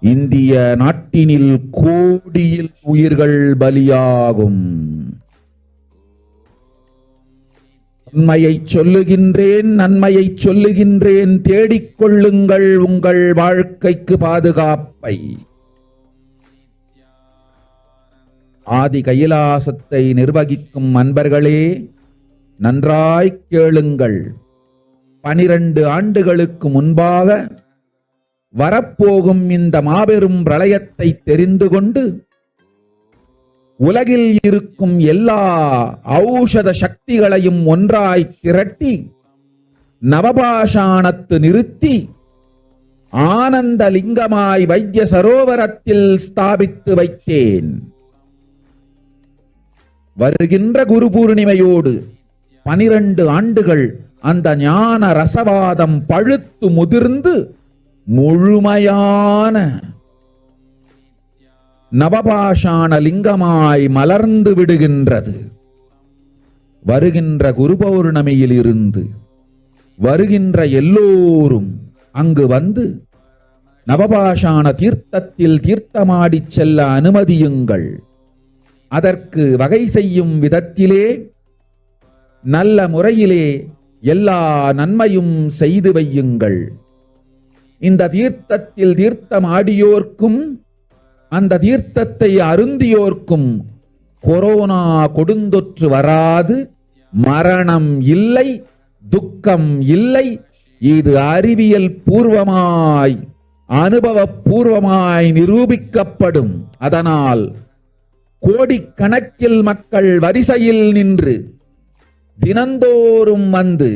இந்திய நாட்டினில் கோடியில் உயிர்கள் பலியாகும். உண்மையை சொல்லுகின்றேன், நன்மையை சொல்லுகின்றேன். தேடிக்கொள்ளுங்கள் உங்கள் வாழ்க்கைக்கு பாதுகாப்பை. ஆதி கைலாசத்தை நிர்வகிக்கும் அன்பர்களே, நன்றாய் கேளுங்கள். 12 ஆண்டுகளுக்கு முன்பாக வரப்போகும் இந்த மாபெரும் பிரளயத்தை தெரிந்து கொண்டு உலகில் இருக்கும் எல்லா ஔஷத சக்திகளையும் ஒன்றாய் திரட்டி நவபாஷாணத்து நிறுத்தி ஆனந்த லிங்கமாய் வைத்திய சரோவரத்தில் ஸ்தாபித்து வைத்தேன். வருகின்ற குரு பூர்ணிமையோடு 12 ஆண்டுகள் அந்த ஞான ரசவாதம் பழுத்து முதிர்ந்து முழுமையான நவபாஷாண லிங்கமாய் மலர்ந்து விடுகின்றது. வருகின்ற குரு பௌர்ணமியில் இருந்து வருகின்ற எல்லோரும் அங்கு வந்து நவபாஷாண தீர்த்தத்தில் தீர்த்தமாடிச் செல்ல அனுமதியுங்கள். அதற்கு வகை செய்யும் விதத்திலே நல்ல முறையிலே எல்லா நன்மையும் செய்து வையுங்கள். இந்த தீர்த்தத்தில் தீர்த்தமாடியோர்க்கும் அந்த தீர்த்தத்தை அருந்தியோர்க்கும் கொரோனா கொடுந்தொற்று வராது, மரணம் இல்லை, துக்கம் இல்லை. இது அறிவியல் பூர்வமாய் அனுபவபூர்வமாய் நிரூபிக்கப்படும். அதனால் கோடிக்கணக்கில் மக்கள் வரிசையில் நின்று தினந்தோறும் வந்து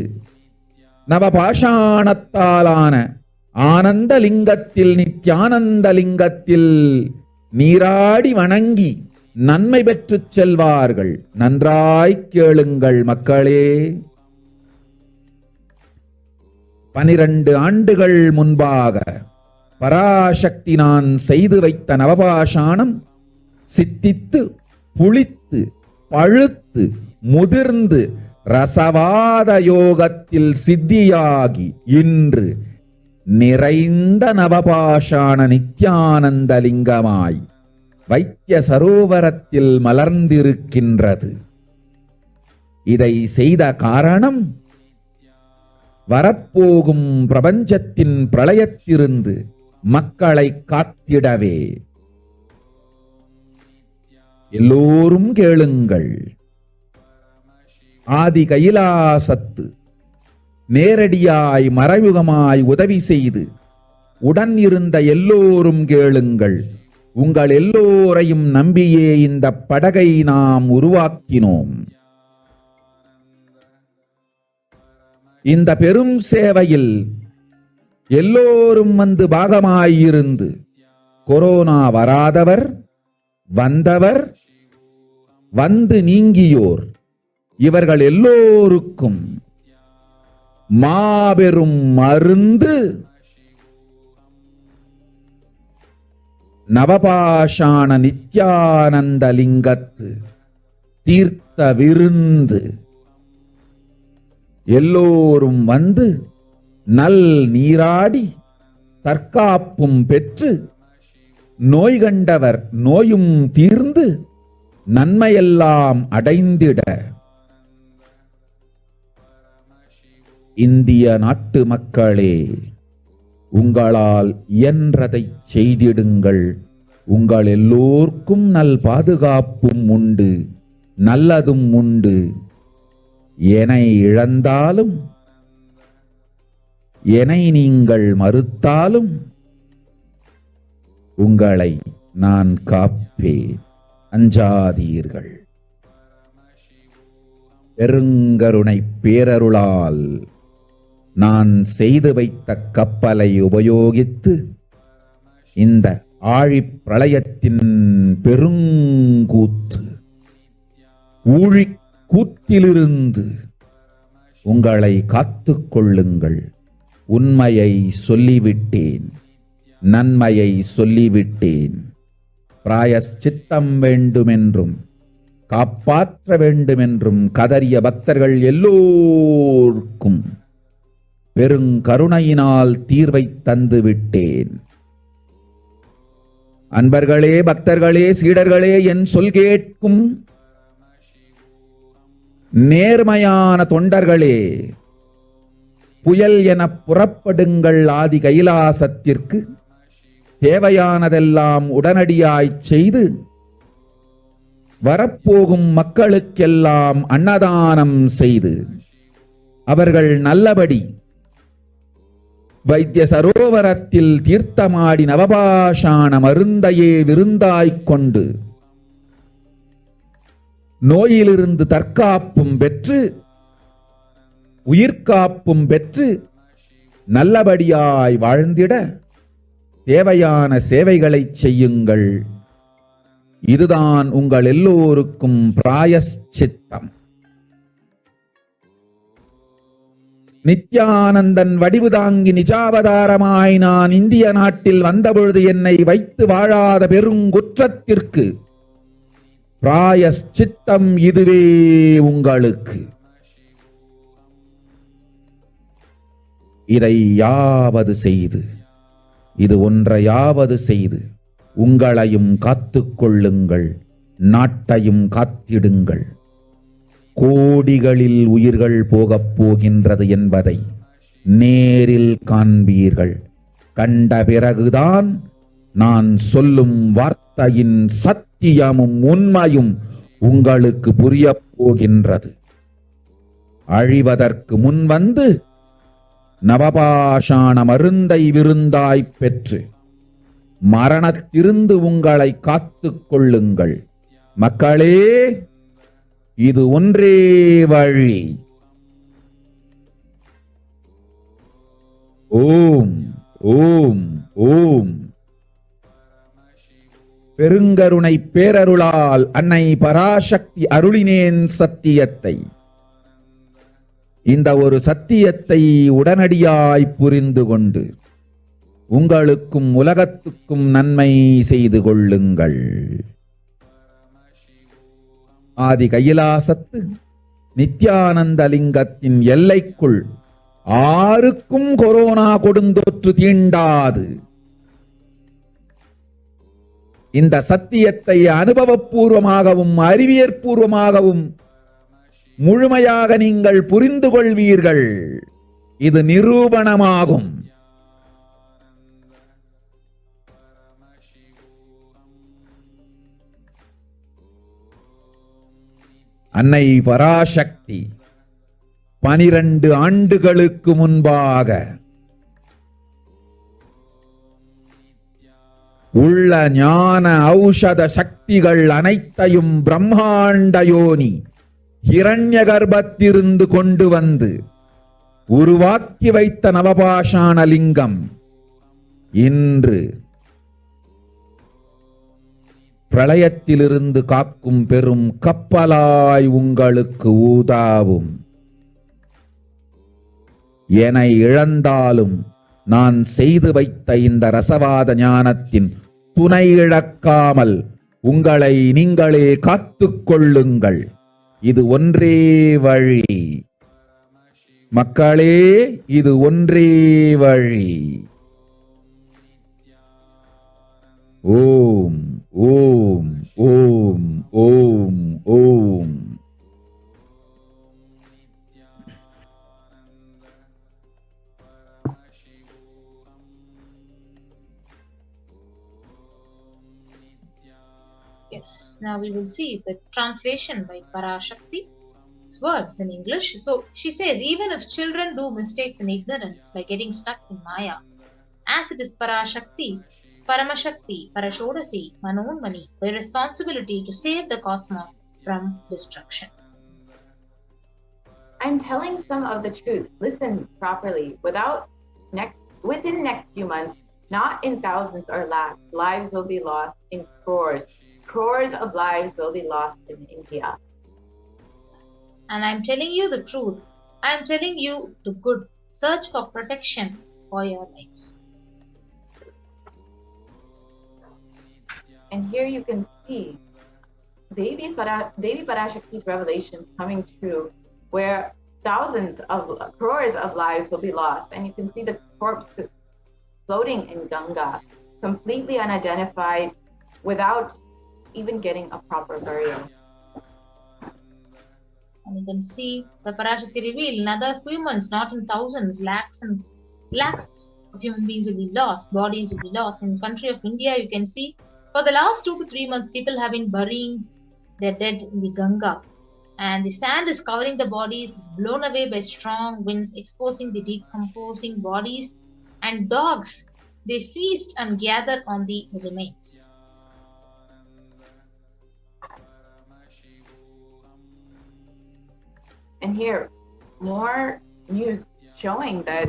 நவபாஷாணத்தாலான ஆனந்த லிங்கத்தில் நித்யானந்த லிங்கத்தில் நீராடி வணங்கி நன்மை பெற்றுச் செல்வார்கள். நன்றாய் கேளுங்கள் மக்களே. 12 ஆண்டுகள் முன்பாக பராசக்தி நான் செய்து வைத்த நவபாஷாணம் சித்தித்து புளித்து பழுத்து முதிர்ந்து ரசவாத யோகத்தில் சித்தியாகி இன்று நிறைந்த நவபாஷாண நித்யானந்த லிங்கமாய் வைத்திய சரோவரத்தில் மலர்ந்திருக்கின்றது. இதை செய்த காரணம் வரப்போகும் பிரபஞ்சத்தின் பிரளயத்திலிருந்து மக்களை காத்திடவே. எல்லோரும் கேளுங்கள். ஆதி கைலாசத்து நேரடியாய் மறைமுகமாய் உதவி செய்து உடன் இருந்த எல்லோரும் கேளுங்கள். உங்கள் எல்லோரையும் நம்பியே இந்த படகை நாம் உருவாக்கினோம். இந்த பெரும் சேவையில் எல்லோரும் வந்து பாகமாயிருந்து கொரோனா வராதவர், வந்தவர், வந்து நீங்கியோர் இவர்கள் எல்லோருக்கும் மாபெரும் மருந்து நவபாஷாண நித்யானந்த லிங்கத்து தீர்த்த விருந்து. எல்லோரும் வந்து நல் நீராடி தற்காப்பும் பெற்று நோய் கண்டவர் நோயும் தீர்ந்து நன்மையெல்லாம் அடைந்திட இந்திய நாட்டு மக்களே, உங்களால் இயன்றதை செய்திடுங்கள். உங்கள் எல்லோர்க்கும் நல் பாதுகாப்பும் உண்டு, நல்லதும் உண்டு. என்னை இழந்தாலும் என்னை நீங்கள் மறுத்தாலும் உங்களை நான் காப்பேன். அஞ்சாதீர்கள். பெருங்கருணை பேரருளால் நான் செய்து வைத்த கப்பலை உபயோகித்து இந்த ஆழிப் பிரளயத்தின் பெருங்கூத்து ஊழிக் கூத்திலிருந்து உங்களை காத்துக் கொள்ளுங்கள். உண்மையை சொல்லிவிட்டேன், நன்மையை சொல்லிவிட்டேன். பிராயச்சித்தம் வேண்டுமென்றும் காப்பாற்ற வேண்டுமென்றும் கதறிய பக்தர்கள் எல்லோருக்கும் பெருங்கருணையினால் தீர்வை தந்து விட்டேன். அன்பர்களே, பக்தர்களே, சீடர்களே, என் சொல் கேட்கும் நேர்மையான தொண்டர்களே, புயல் என புறப்படுங்கள். ஆதி கைலாசத்திற்கு தேவையானதெல்லாம் உடனடியாய் செய்து வரப்போகும் மக்களுக்கெல்லாம் அன்னதானம் செய்து அவர்கள் நல்லபடி வைத்திய சரோவரத்தில் தீர்த்தமாடி நவபாஷாண மருந்தையே விருந்தாய்க் கொண்டு நோயிலிருந்து தற்காப்பும் பெற்று உயிர்காப்பும் பெற்று நல்லபடியாய் வாழ்ந்திட தேவையான சேவைகளை செய்யுங்கள். இதுதான் உங்கள் எல்லோருக்கும் பிராயஷ்சித்தம். நித்யானந்தன் வடிவு தாங்கி நிஜாவதாரமாய் நான் இந்திய நாட்டில் வந்தபொழுது என்னை வைத்து வாழாத பெருங்குற்றத்திற்கு பிராயஷ்சித்தம் இதுவே உங்களுக்கு. இதை யாவது செய்து, இது ஒன்றையாவது செய்து உங்களையும் காத்துக்கொள்ளுங்கள், நாட்டையும் காத்திடுங்கள். கோடிகளில் உயிர்கள் போகப் போகின்றது என்பதை நேரில் காண்பீர்கள். கண்ட பிறகுதான் நான் சொல்லும் வார்த்தையின் சத்தியமும் உண்மையும் உங்களுக்கு புரியப் போகின்றது. அழிவதற்கு முன் வந்து நவபாஷாண மருந்தை விருந்தாய்ப் பெற்று மரணத்திலிருந்து உங்களை காத்துக் கொள்ளுங்கள். மக்களே, இது ஒன்றே வழி. ஓம் ஓம் ஓம். பெருங்கருணை பேரருளால் அன்னை பராசக்தி அருளினேன் சத்தியத்தை. இந்த ஒரு சத்தியத்தை உடனடியாய் புரிந்து கொண்டு உங்களுக்கும் உலகத்துக்கும் நன்மை செய்து கொள்ளுங்கள். ஆதி கைலாசத்து நித்யானந்த லிங்கத்தின் எல்லைக்குள் ஆருக்கும் கொரோனா கொடுந்தொற்று தீண்டாது. இந்த சத்தியத்தை அனுபவபூர்வமாகவும் அறிவியற்பூர்வமாகவும் முழுமையாக நீங்கள் புரிந்து கொள்வீர்கள். இது நிரூபணமாகும். அன்னை பராசக்தி 12 ஆண்டுகளுக்கு முன்பாக உள்ள ஞான ஔஷத சக்திகள் அனைத்தையும் பிரம்மாண்ட யோனி ஹிரண்ய கர்ப்பத்திலிருந்து கொண்டு வந்து உருவாக்கி வைத்த நவபாஷாண லிங்கம் இன்று பிரளயத்திலிருந்து காக்கும் பெரும் கப்பலாய் உங்களுக்கு ஊதாவும். என இழந்தாலும் நான் செய்து வைத்த இந்த ரசவாத ஞானத்தின் துணை இழக்காமல் உங்களை நீங்களே காத்துக் கொள்ளுங்கள். இது ஒன்றே வழி. மக்களே, இது ஒன்றே வழி. ஓம் ஓம் ஓம் ஓம் ஓம். Yes, now we will see the translation by Parashakti's words in English. So she says, even if children do mistakes in ignorance by getting stuck in Maya, as it is Parashakti, Paramashakti, Parashodasi, Manonmani, by responsibility to save the cosmos from destruction. I'm telling some of the truth. Listen properly. Within next few months, not in thousands or lakhs, lives will be lost in crores. Crores of lives will be lost in India. And I'm telling you the truth. I'm telling you the good. Search for protection for your life. And here you can see Devi Parashakti's revelations coming true, where crores of lives will be lost. And you can see the corpse floating in Ganga, completely unidentified, without even getting a proper burial. And you can see the Parashakti reveal in another few months, not in thousands, lakhs and lakhs of human beings will be lost, bodies will be lost. In the country of India, you can see for the last 2 to 3 months, people have been burying their dead in the Ganga. And the sand is covering the bodies, is blown away by strong winds, exposing the decomposing bodies. And dogs, they feast and gather on the remains. And here, more news showing that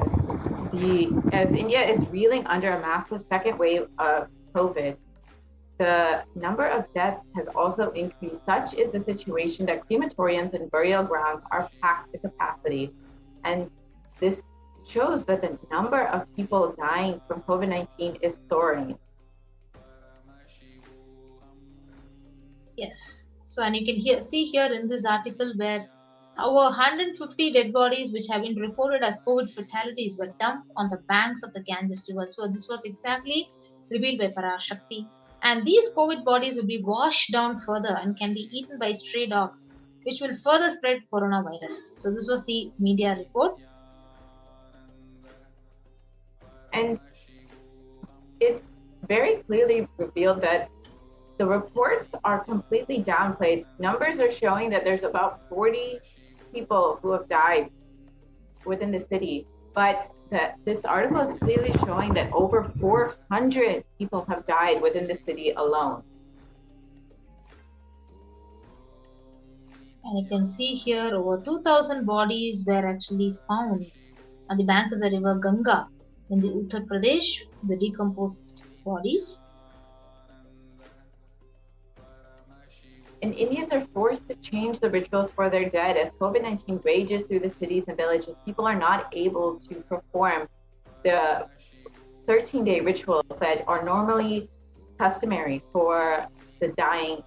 as India is reeling under a massive second wave of COVID, the number of deaths has also increased. Such is the situation that crematoriums and burial grounds are packed to capacity. And this shows that the number of people dying from COVID-19 is soaring. Yes. So, and you can see here in this article where over 150 dead bodies which have been reported as COVID fatalities were dumped on the banks of the Ganges River. So, this was exactly revealed by Parashakti. And these COVID bodies will be washed down further and can be eaten by stray dogs, which will further spread coronavirus. So, this was the media report. And it's very clearly revealed that the reports are completely downplayed. Numbers are showing that there's about 40 people who have died within the city, but this article is clearly showing that over 400 people have died within the city alone. And you can see here over 2,000 bodies were actually found on the bank of the river Ganga in the Uttar Pradesh, the decomposed bodies. And Indians are forced to change the rituals for their dead as COVID-19 rages through the cities and villages. People are not able to perform the 13-day rituals that are normally customary for the dying,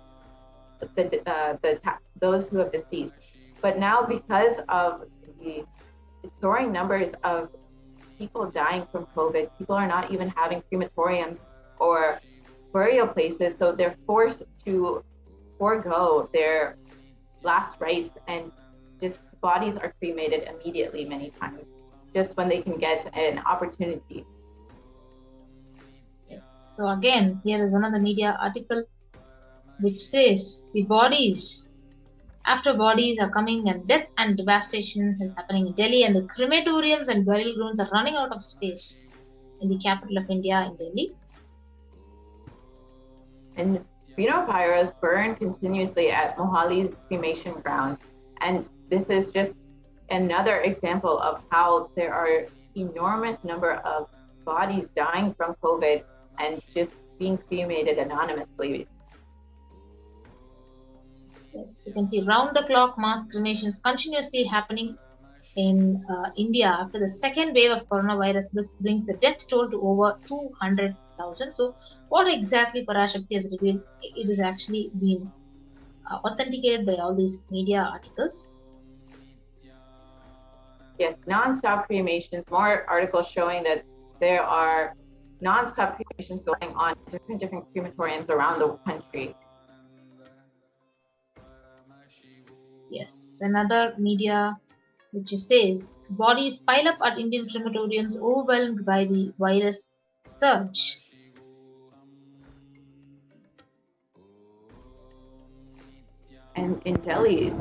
those who have deceased. But now, because of the soaring numbers of people dying from COVID, people are not even having crematoriums or burial places, so they're forced to forego their last rites, and just bodies are cremated immediately many times, just when they can get an opportunity. Yes. So again, here is another media article which says the bodies, after bodies are coming and death and devastation is happening in Delhi, and the crematoriums and burial grounds are running out of space in the capital of India, in Delhi. And funeral pyres burn continuously at Mohali's cremation ground. And this is just another example of how there are enormous number of bodies dying from COVID and just being cremated anonymously. Yes, you can see round-the-clock mass cremations continuously happening in India after the second wave of coronavirus brings the death toll to over 200,000. So, what exactly Parashakti has revealed? It has actually been authenticated by all these media articles. Yes, non-stop cremations. More articles showing that there are non-stop cremations going on in different crematoriums around the country. Yes, another media which says bodies pile up at Indian crematoriums overwhelmed by the virus surge. And in Delhi,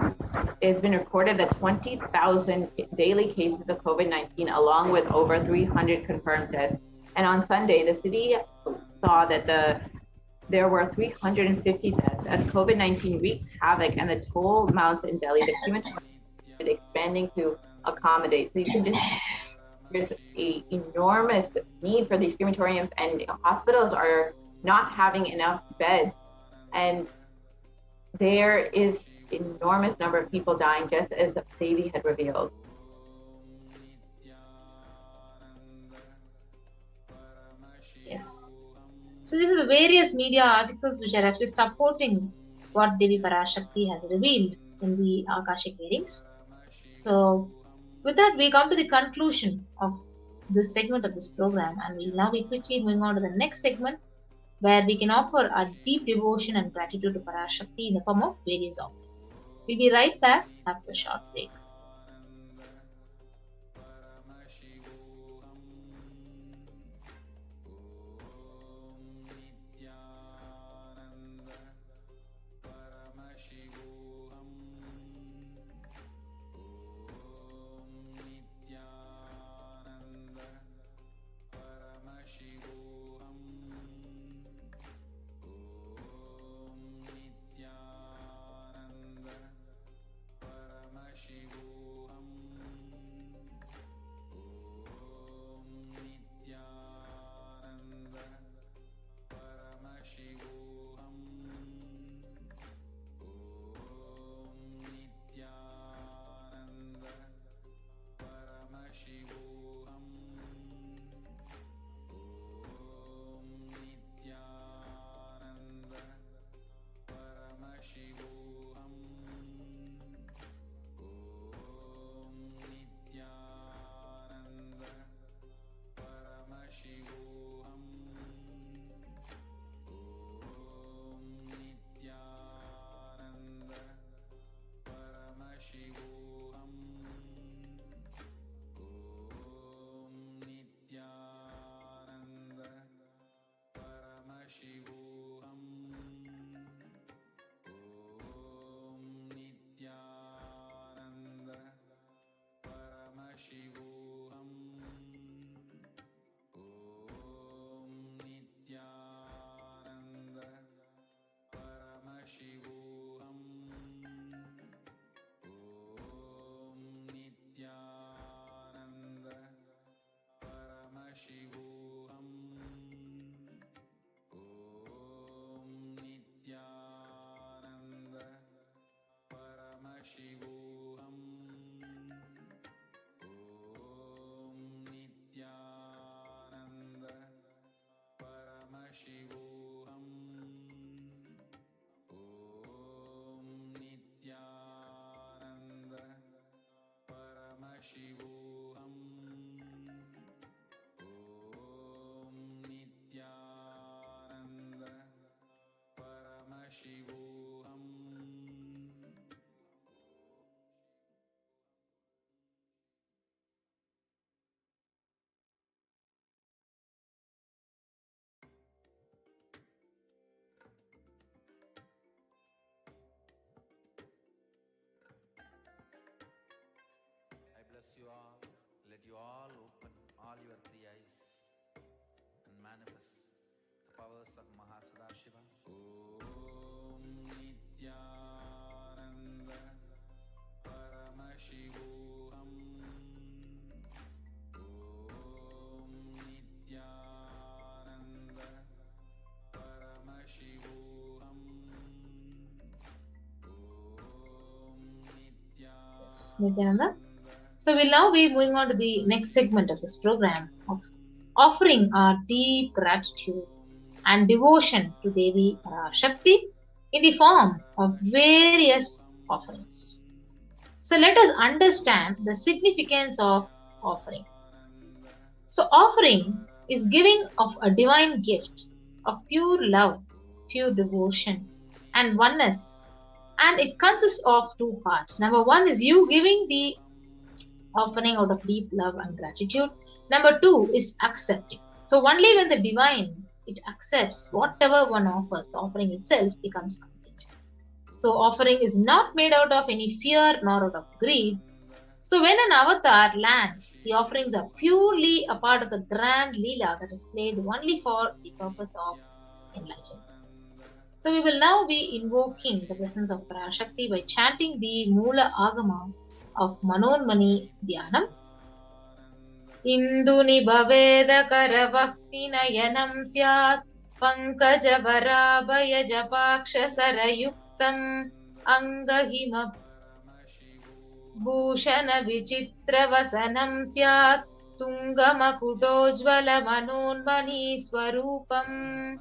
it's been recorded that 20,000 daily cases of COVID-19, along with over 300 confirmed deaths. And on Sunday, the city saw that there were 350 deaths as COVID-19 wreaks havoc and the toll mounts in Delhi. The crematorium is expanding to accommodate. So you can just, there's an enormous need for these crematoriums, and hospitals are not having enough beds. And there is enormous number of people dying, just as Devi had revealed. Yes. So these are the various media articles which are actually supporting what Devi Parashakti has revealed in the Akashic readings. So with that, we come to the conclusion of this segment of this program, and we'll now be quickly moving on to the next segment, where we can offer our deep devotion and gratitude to Parashakti in the form of various offerings. We'll be right back after a short break. Paramashivoham. you all. Let you all open all your three eyes and manifest the powers of Mahasudashiva. Om Nithyananda Paramashivoham. Om Nithyananda Paramashivoham. Om Nithyananda. Nithyananda. So we'll now be moving on to the next segment of this program of offering our deep gratitude and devotion to Devi Parashakti in the form of various offerings. So let us understand the significance of offering. So offering is giving of a divine gift of pure love, pure devotion and oneness, and it consists of two parts. Number one is you giving the offering out of deep love and gratitude. Number two is accepting. So only when the divine it accepts whatever one offers, the offering itself becomes complete. So offering is not made out of any fear nor out of greed. So when an avatar lands, the offerings are purely a part of the grand Leela that is played only for the purpose of enlightenment. So we will now be invoking the presence of Parashakti by chanting the Moola Agama of Manonmani Dhyanam. Induni Bhaveda Karavakti Nayanam Syat Pankaja Varabhaya Japaksha Sarayuktam Angahima Bhushana Vichitra Vasanam Syat Tungamakutojvala Manonmani Swarupam.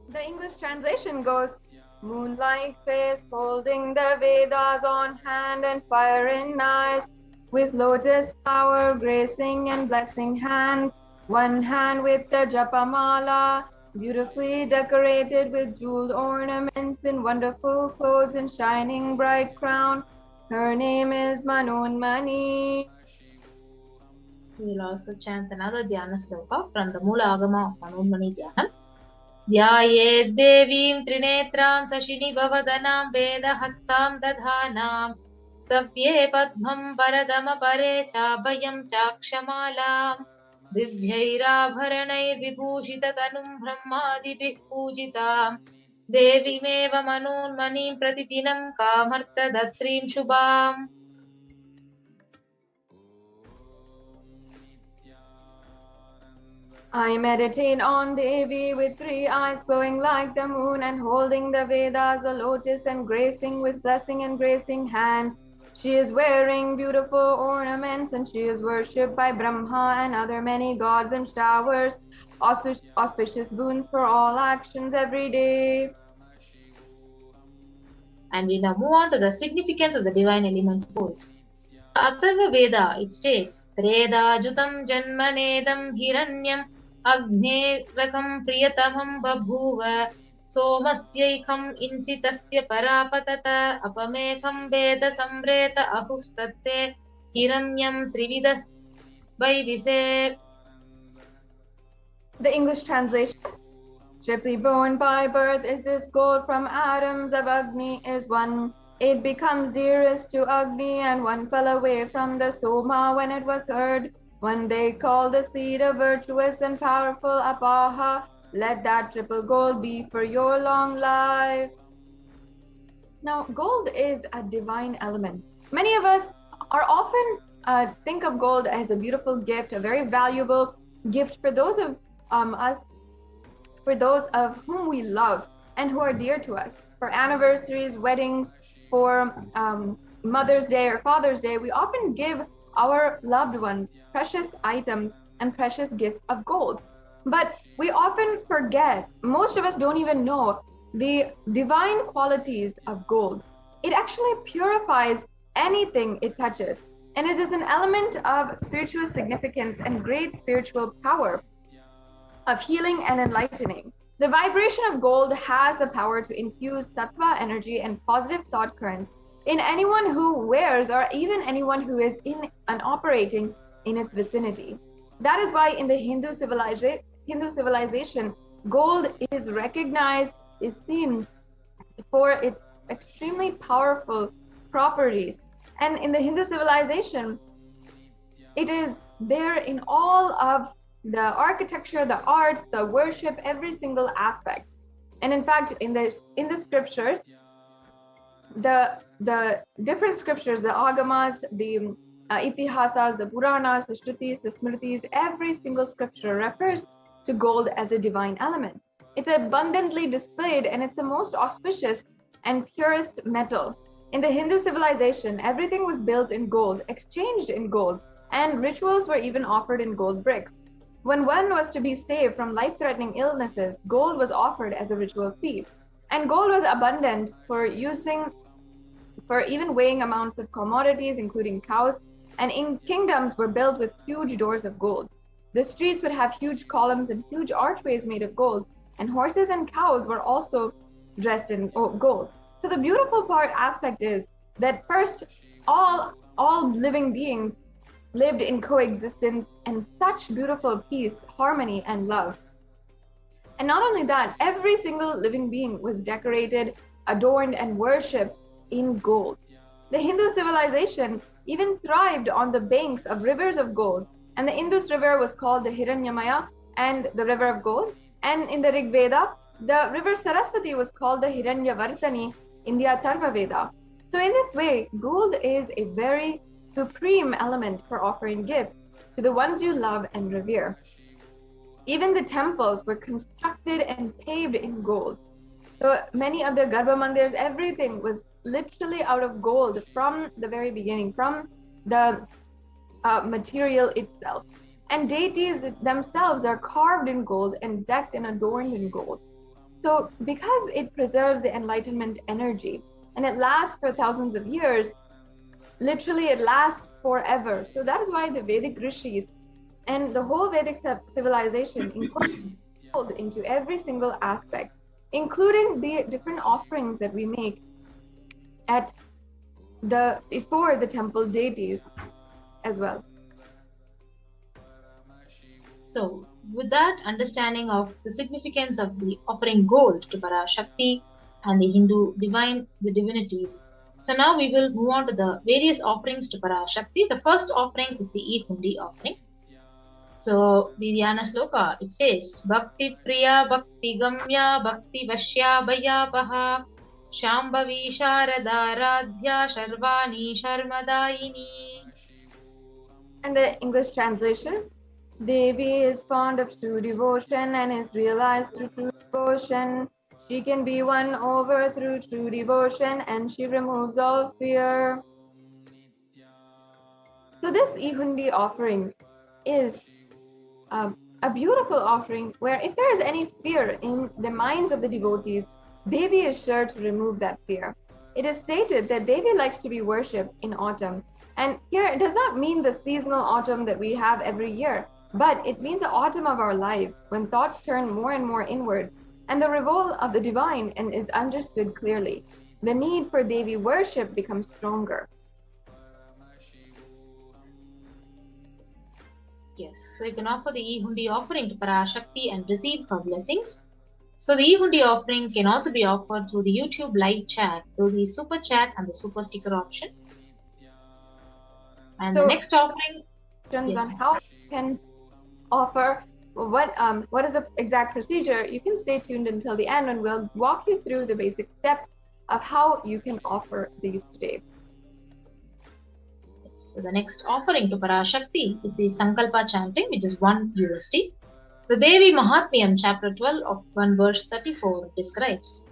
The English translation goes, moonlight face holding the Vedas on hand and fire in eyes, with lotus flower gracing and blessing hands, one hand with the Japamala, beautifully decorated with jeweled ornaments in wonderful clothes and shining bright crown. Her name is Manonmani. We will also chant another Dhyana sloka from the Moola Agama of Manonmani Dhyanam. Dhyayed Devim Trinetram Sashini Bhavadhanam Vedahastam Dadhanam Savye Padmam Paradama Pare Chabhayam Chakshamalam Divyairabharanair Vibhushita Tanum Brahmadibhih Pujitam Devimeva Manonmanim Pratidinam Kamarta Datrim Shubham. I meditate on Devi with three eyes glowing like the moon and holding the Vedas, a lotus and gracing with blessing and gracing hands. She is wearing beautiful ornaments and she is worshipped by Brahma and other many gods and showers auspicious boons for all actions every day. And we now move on to the significance of the divine element fold. Atharva Veda, it states, Treda Jutam Janmanedam Hiranyam Agne Rakam Priyatamam Babhuva Somasyaikam Insitasya Parapatata Apamekam Veda Samreta Ahustatte Hiranyam Trividas Vaivise. The English translation. Triply born by birth is this gold from atoms of Agni is one. It becomes dearest to Agni and one fell away from the Soma when it was heard. One they called the seed of virtuous and powerful Apaha. Let that triple gold be for your long life. Now, gold is a divine element. Many of us are often think of gold as a beautiful gift, a very valuable gift for those of us, for those of whom we love and who are dear to us. For anniversaries, weddings, for Mother's Day or Father's Day, we often give our loved ones precious items and precious gifts of gold. But we often forget, most of us don't even know the divine qualities of gold. It actually purifies anything it touches, and it is an element of spiritual significance and great spiritual power of healing and enlightening. The vibration of gold has the power to infuse tattva energy and positive thought currents in anyone who wears or even anyone who is in and operating in its vicinity. That is why in the Hindu civilization, gold is recognized, is seen for its extremely powerful properties. And in the Hindu civilization, it is there in all of the architecture, the arts, the worship, every single aspect. And in fact, in the scriptures, the different scriptures, the agamas, the itihasas, the puranas, the shrutis, the smritis, every single scripture refers to gold as a divine element. It's abundantly displayed, and it's the most auspicious and purest metal. In the Hindu civilization, everything was built in gold, exchanged in gold, and rituals were even offered in gold bricks. When one was to be saved from life-threatening illnesses, gold was offered as a ritual fee. And gold was abundant for even weighing amounts of commodities, including cows, and in kingdoms were built with huge doors of gold. The streets would have huge columns and huge archways made of gold, and horses and cows were also dressed in gold. So the beautiful aspect is that first, all living beings lived in coexistence and such beautiful peace, harmony, and love. And not only that, every single living being was decorated, adorned, and worshipped in gold. The Hindu civilization even thrived on the banks of rivers of gold, and the Indus River was called the Hiranyamaya and the river of gold. And in the Rig Veda, the river Saraswati was called the Hiranyavartani in the Atharva Veda. So in this way, gold is a very supreme element for offering gifts to the ones you love and revere. Even the temples were constructed and paved in gold. So many of the Garbha Mandirs, everything was literally out of gold from the very beginning, from the material itself. And deities themselves are carved in gold and decked and adorned in gold. So because it preserves the enlightenment energy and it lasts for thousands of years, literally it lasts forever. So that is why the Vedic rishis and the whole Vedic civilization incorporated gold into every single aspect, including the different offerings that we make for the temple deities as well. So, with that understanding of the significance of the offering gold to Parashakti and the Hindu divinities, so now we will move on to the various offerings to Parashakti. The first offering is the E-Hundi offering. So, the Dhyana Sloka, it says, Bhakti Priya Bhakti Gamya Bhakti Vashya Bhayapaha Shambhavi Sharada Radhya Sharvani Sharmadayini. And the English translation, Devi is fond of true devotion and is realized through true devotion. She can be won over through true devotion and she removes all fear. So this E-Hundi offering is a beautiful offering where if there is any fear in the minds of the devotees, Devi is sure to remove that fear. It is stated that Devi likes to be worshipped in autumn. And here it does not mean the seasonal autumn that we have every year, but it means the autumn of our life when thoughts turn more and more inward and the revolt of the divine and is understood clearly. The need for Devi worship becomes stronger. Yes, so you can offer the E-Hundi offering to Parashakti and receive her blessings. So the E-Hundi offering can also be offered through the YouTube live chat, through the super chat and the super sticker option. And the next offering is on how you can offer what is the exact procedure. You can stay tuned until the end and we'll walk you through the basic steps of how you can offer these today. So the next offering to Parashakti is the Sankalpa chanting, which is $1. The Devi Mahatmyam, chapter 12 of 1 verse 34 describes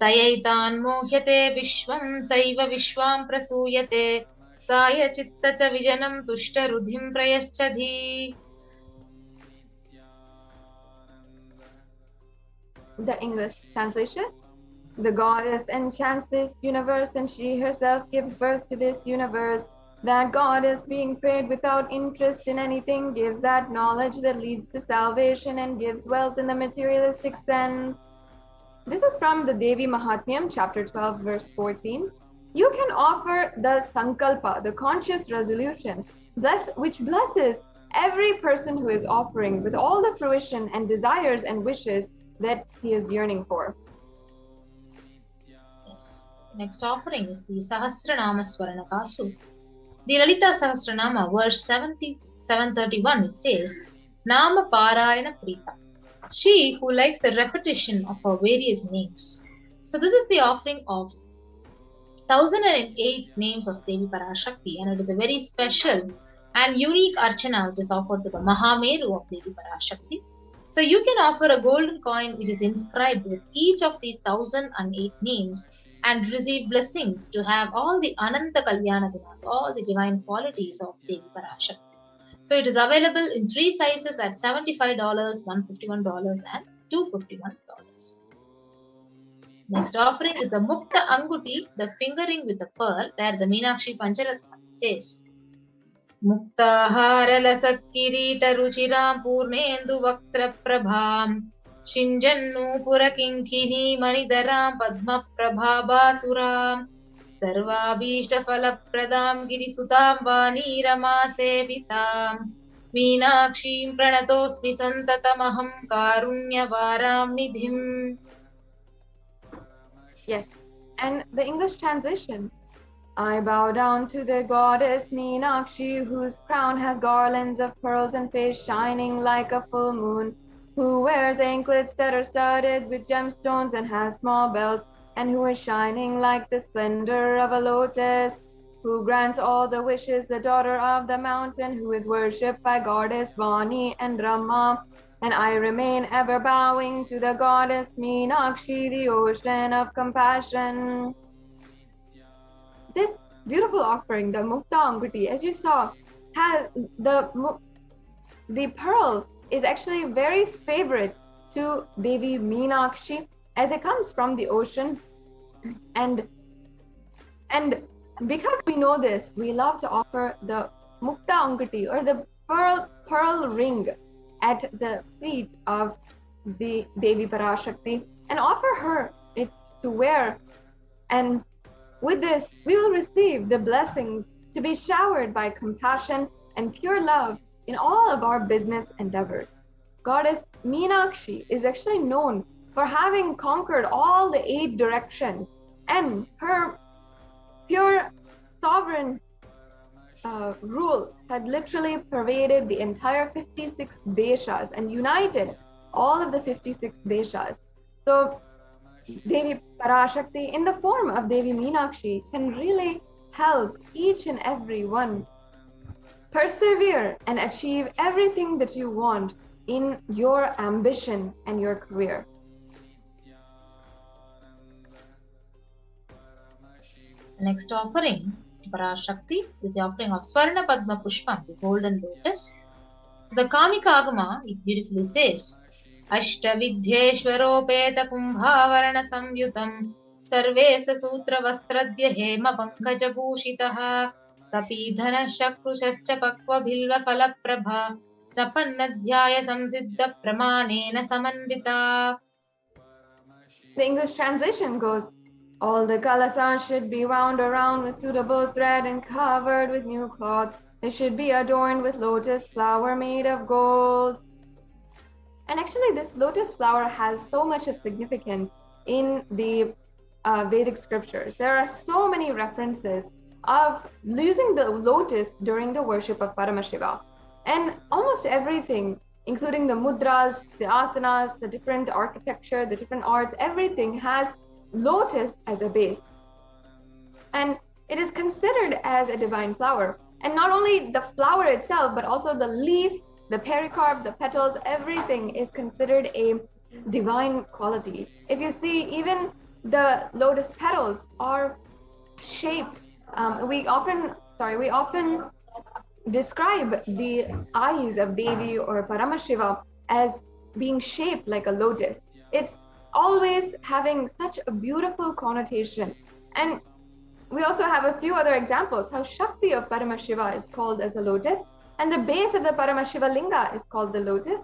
Tayaitan mohyate vishvam saiva vishvam prasuyate saya chitta cha vijanam tushta rudhim prayaschadhi. The English translation, the goddess enchants this universe and she herself gives birth to this universe. That goddess, being prayed without interest in anything, gives that knowledge that leads to salvation and gives wealth in the materialistic sense. This is from the Devi Mahatmyam, chapter 12, verse 14. You can offer the Sankalpa, the conscious resolution, which blesses every person who is offering with all the fruition and desires and wishes that he is yearning for. Yes. Next offering is the Sahasranama Swaranakasu. The Lalita Sahasranama, verse 731, it says, Nama Parayana Prita. She who likes the repetition of her various names. So this is the offering of 1008 names of Devi Parashakti, and it is a very special and unique archana which is offered to the Mahameru of Devi Parashakti. So you can offer a golden coin which is inscribed with each of these 1008 names and receive blessings to have all the Ananta Kalyana Gunas, all the divine qualities of Devi Parashakti. So it is available in 3 sizes at $75, $151 and $251. Next offering is the Mukta Anguti, the fingering with a pearl, where the Meenakshi Pancharatna says, Mukta Harala Kirita Ruchiram Purnendu Vaktra Prabham Shinjannu Purakinkini Manidaram Padma Prabhabasuram Sarvabhishta Falapradam Girisutam Vani Rama Sevitam Meenakshim Pranatosmi Santatamaham Karunyavaram Nidhim. Yes, and the English translation. I bow down to the goddess Meenakshi, whose crown has garlands of pearls and face shining like a full moon, who wears anklets that are studded with gemstones and has small bells, and who is shining like the splendor of a lotus, who grants all the wishes, the daughter of the mountain, who is worshipped by goddess Vani and Rama. And I remain ever bowing to the goddess Meenakshi, the ocean of compassion. This beautiful offering, the Mukta Anguti, as you saw, has the pearl is actually very favorite to Devi Meenakshi, as it comes from the ocean. And because we know this, we love to offer the Mukta Anguti, or the pearl ring, at the feet of the Devi Parashakti, and offer her it to wear. And with this, we will receive the blessings to be showered by compassion and pure love in all of our business endeavors. Goddess Meenakshi is actually known for having conquered all the 8 directions, and her pure sovereign rule had literally pervaded the entire 56 deshas and united all of the 56 deshas. So Devi Parashakti, in the form of Devi Meenakshi, can really help each and every one persevere and achieve everything that you want in your ambition and your career. Next offering to Parashakti is the offering of Swarna Padma Pushpam, the golden lotus. So the Kamika Agama, it beautifully says, Ashtavidhyeshwaropeta Kumbhavarana Samyutam Sarvesa Sutra Vastradya Hema Pankaja Bhushitaha Tapidhana Shakrushascha Pakva Bhilva Falaprabha Snapannadhyaya Samsiddha Pramanena Samandita. The English translation goes, all the Kailasa should be wound around with suitable thread and covered with new cloth. They should be adorned with lotus flower made of gold. And actually, this lotus flower has so much of significance in the Vedic scriptures. There are so many references of using the lotus during the worship of Paramashiva. And almost everything, including the mudras, the asanas, the different architecture, the different arts, everything has lotus as a base. And it is considered as a divine flower. And not only the flower itself, but also the leaf, the pericarp, the petals, everything is considered a divine quality. If you see, even the lotus petals are shaped. We often describe the eyes of Devi or Paramashiva as being shaped like a lotus. It's always having such a beautiful connotation. And we also have a few other examples how Shakti of Paramashiva is called as a lotus, and the base of the Paramashiva linga is called the lotus,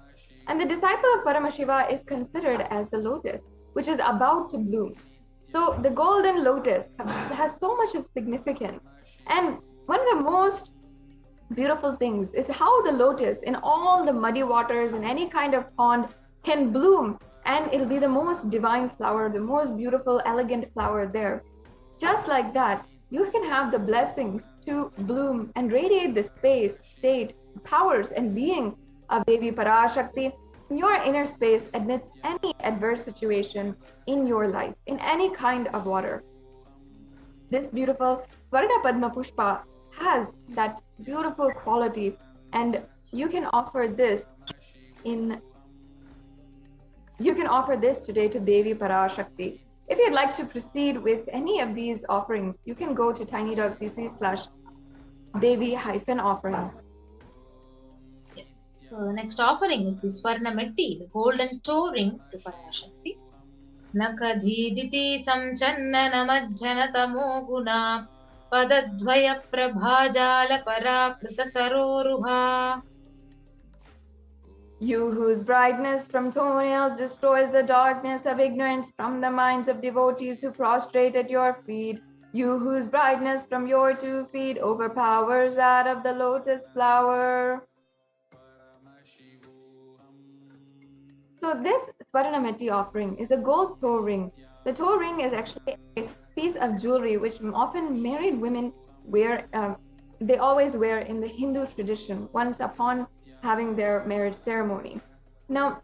and the disciple of Paramashiva is considered as the lotus, which is about to bloom. So the golden lotus has so much of significance. And one of the most beautiful things is how the lotus in all the muddy waters in any kind of pond can bloom, and it'll be the most divine flower, the most beautiful, elegant flower there. Just like that, you can have the blessings to bloom and radiate the space, state, powers, and being of Devi Parashakti in your inner space amidst any adverse situation in your life, in any kind of water. This beautiful Swarna Padma Pushpa has that beautiful quality, and you can offer this today to Devi Parashakti. If you'd like to proceed with any of these offerings, you can go to tiny.cc/Devi-offerings. Yes. So the next offering is the Swarna Metti, the golden toe ring to Parashakti. Nakadhiditi samchanna namajjanatamo guna padadvaya prabhajala parakrita saroruha. You whose brightness from toenails destroys the darkness of ignorance from the minds of devotees who prostrate at your feet. You whose brightness from your 2 feet overpowers that of the lotus flower. So this Swaranameti offering is a gold toe ring. The toe ring is actually a piece of jewelry which often married women wear. They always wear in the Hindu tradition once upon having their marriage ceremony. Now,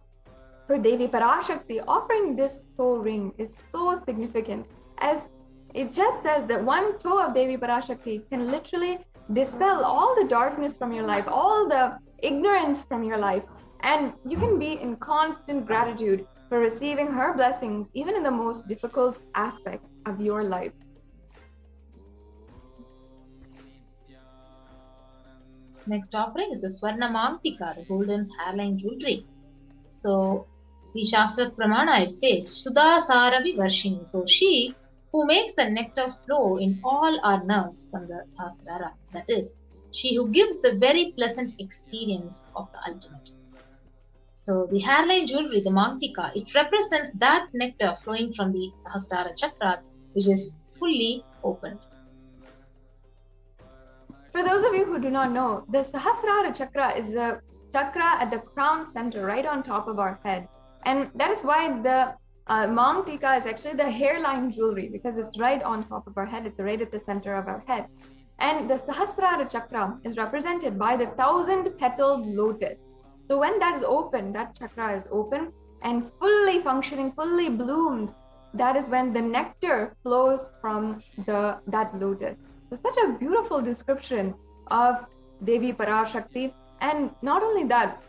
for Devi Parashakti, offering this toe ring is so significant, as it just says that one toe of Devi Parashakti can literally dispel all the darkness from your life, all the ignorance from your life, and you can be in constant gratitude for receiving her blessings even in the most difficult aspects of your life. Next offering is the Swarna Mangtika, the golden hairline jewelry. So the Shastra Pramana, it says Sudha Saravi Varshini. So she who makes the nectar flow in all our nerves from the Sahasrara, that is, she who gives the very pleasant experience of the ultimate. So the hairline jewelry, the Mangtika, it represents that nectar flowing from the Sahasrara Chakra, which is fully opened. For those of you who do not know, the Sahasrara Chakra is a chakra at the crown center, right on top of our head. And that is why the Mangtika is actually the hairline jewelry, because it's right on top of our head. It's right at the center of our head. And the Sahasrara Chakra is represented by the 1,000-petaled lotus. So when that is open, that chakra is open and fully functioning, fully bloomed, that is when the nectar flows from that lotus. So such a beautiful description of Devi Parashakti. And not only that,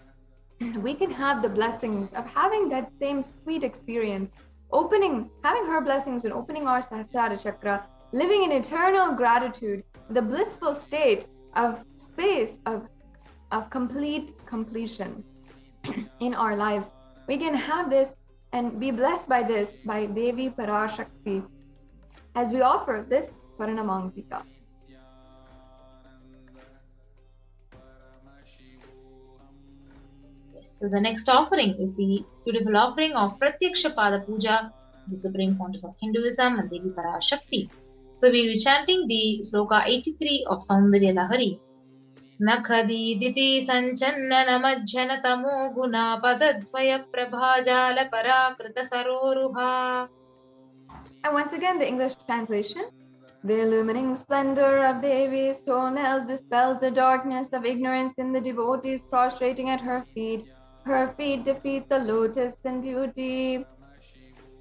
we can have the blessings of having that same sweet experience, having her blessings and opening our Sahasrara Chakra, living in eternal gratitude, the blissful state of space of complete completion in our lives. We can have this and be blessed by this, by Devi Parashakti, as we offer this Swarna Mangtika. So the next offering is the beautiful offering of Pratyaksha Pada Puja, the Supreme Pontiff of Hinduism and Devi Parashakti. So we'll be chanting the sloka 83 of Saundarya Lahari. Nakhadi diti sanchanna namajjana tamo guna padadvaya prabhajala parakrita saroruha. And once again, the English translation. The illumining splendor of Devi's toenails dispels the darkness of ignorance in the devotees prostrating at her feet. Her feet defeat the lotus in beauty.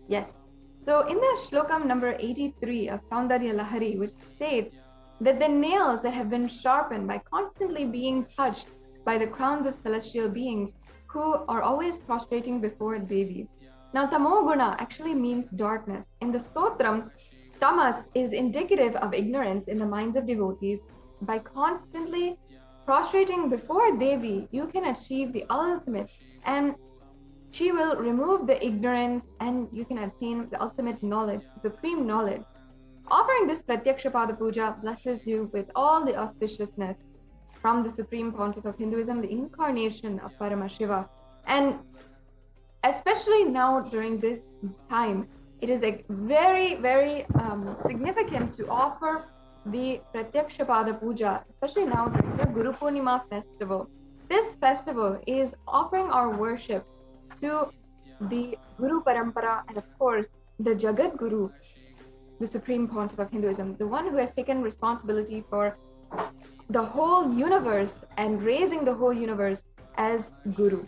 Yes. So in the shlokam number 83 of Saundarya Lahari, which states that the nails that have been sharpened by constantly being touched by the crowns of celestial beings who are always prostrating before Devi. Now, tamoguna actually means darkness. In the stotram, tamas is indicative of ignorance in the minds of devotees. By constantly prostrating before Devi, you can achieve the ultimate, and she will remove the ignorance and you can attain the ultimate knowledge, supreme knowledge. Offering this Pratyaksha Pada Puja blesses you with all the auspiciousness from the Supreme Pontiff of Hinduism, the incarnation of Paramashiva. And especially now during this time, it is very, very significant to offer the Pratyaksha Pada Puja, especially now during the Guru Purnima festival. This festival is offering our worship to the Guru Parampara and of course the Jagat Guru, the Supreme Pontiff of Hinduism, the one who has taken responsibility for the whole universe and raising the whole universe as Guru.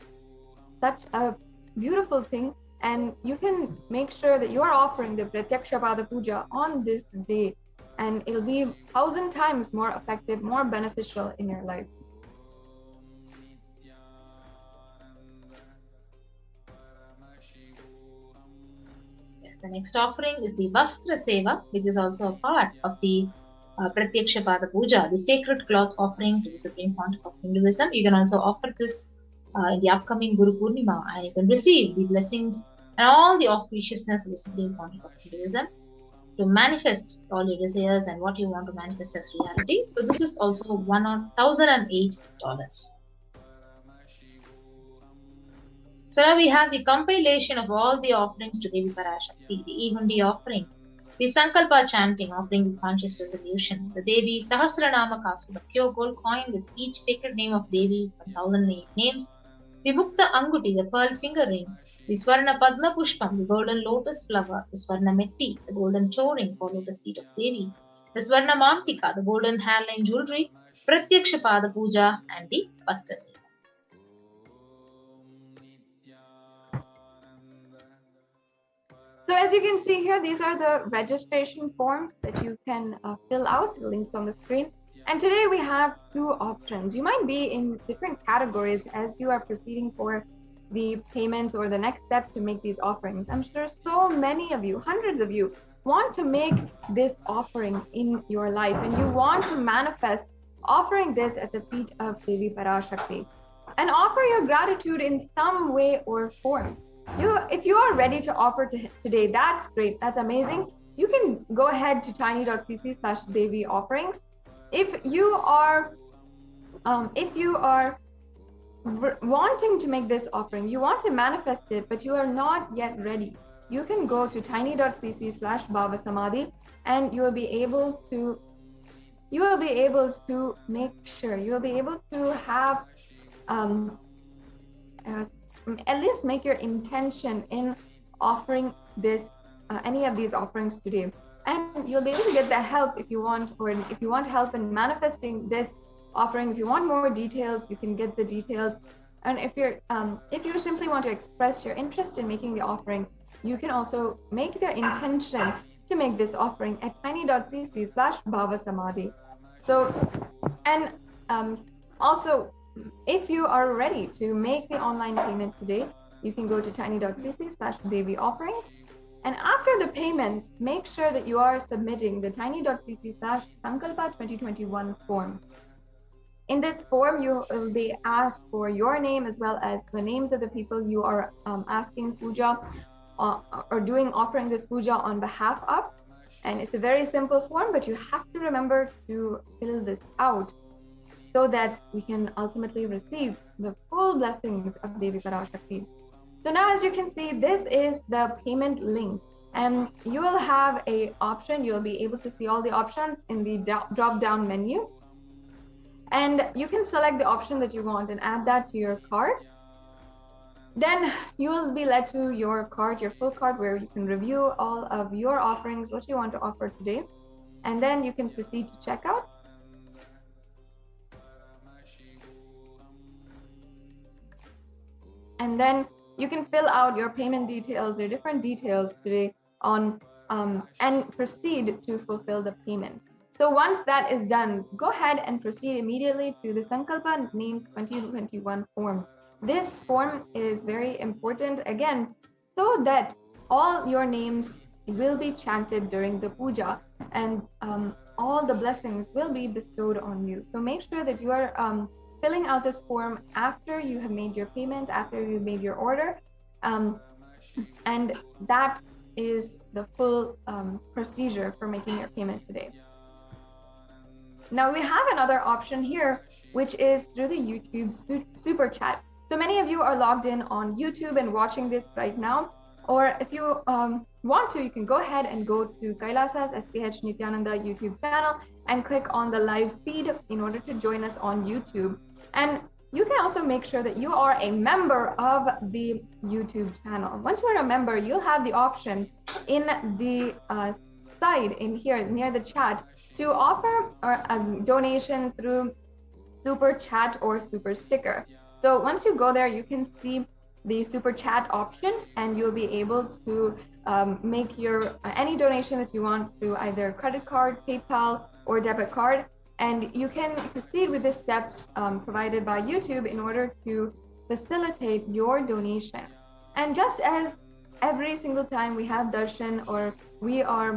Such a beautiful thing. And you can make sure that you are offering the Pratyaksha Pada Puja on this day, and it'll be 1,000 times more effective, more beneficial in your life. Yes, the next offering is the Vastra Seva, which is also a part of the Pratyaksha Pada Puja, the sacred cloth offering to the Supreme Pontiff of Hinduism. You can also offer this in the upcoming Guru Purnima, and you can receive the blessings and all the auspiciousness of the Supreme Pontiff of Hinduism to manifest all your desires and what you want to manifest as reality. So this is also $1,008. So now we have the compilation of all the offerings to Devi Parashakti, the Evendi offering, the Sankalpa chanting, offering the conscious resolution, the Devi Sahasranama Kasu, the pure gold coin with each sacred name of Devi, 1,000 names, the Mukta Anguti, the pearl finger ring, the Swarna Padma Pushpam, the golden lotus flower, the Swarna Metti, the golden choring for lotus feet of Devi, the Swarna Mantika, the golden hairline jewelry, Pratyaksha Pada Puja, and the Vastra Seva. So as you can see here, these are the registration forms that you can fill out, the links on the screen. And today we have 2 options. You might be in different categories as you are proceeding for the payments or the next steps to make these offerings. I'm sure so many of you, hundreds of you, want to make this offering in your life, and you want to manifest offering this at the feet of Devi Parashakti and offer your gratitude in some way or form. If you are ready to offer today, that's great, that's amazing. You can go ahead to tiny.cc/Devi offerings. If you are wanting to make this offering, you want to manifest it, but you are not yet ready, you can go to tiny.cc/Bhava Samadhi, and you will be able to make sure, you will be able to have at least make your intention in offering this any of these offerings today, and you'll be able to get the help if you want, or if you want help in manifesting this offering. If you want more details, you can get the details. And if you simply want to express your interest in making the offering, you can also make the intention to make this offering at tiny.cc/Bhava Samadhi. So, and also, if you are ready to make the online payment today, you can go to tiny.cc/Devi offerings. And after the payment, make sure that you are submitting the tiny.cc/Sankalpa 2021 form. In this form, you will be asked for your name as well as the names of the people you are asking puja or offering this puja on behalf of. And it's a very simple form, but you have to remember to fill this out so that we can ultimately receive the full blessings of Devi Parashakti. So now, as you can see, this is the payment link, and you will have a option. You'll be able to see all the options in the drop-down menu, and you can select the option that you want and add that to your cart. Then you will be led to your cart, your full cart, where you can review all of your offerings, what you want to offer today, and then you can proceed to checkout. And then you can fill out your payment details, your different details today on and proceed to fulfill the payment. So once that is done, go ahead and proceed immediately to the Sankalpa Names 2021 form. This form is very important, again, so that all your names will be chanted during the puja, and all the blessings will be bestowed on you. So make sure that you are filling out this form after you have made your payment, after you made your order, and that is the full procedure for making your payment today. Now we have another option here, which is through the YouTube super chat. So many of you are logged in on YouTube and watching this right now, or if you want to, you can go ahead and go to Kailasa's SATSANG Nithyananda YouTube channel and click on the live feed in order to join us on YouTube. And you can also make sure that you are a member of the YouTube channel. Once you're a member, you'll have the option in the side in here near the chat to offer a donation through super chat or super sticker. So once you go there, you can see the super chat option, and you'll be able to make your any donation that you want through either credit card, PayPal, or debit card. And you can proceed with the steps provided by YouTube in order to facilitate your donation. And just as every single time we have darshan, or we are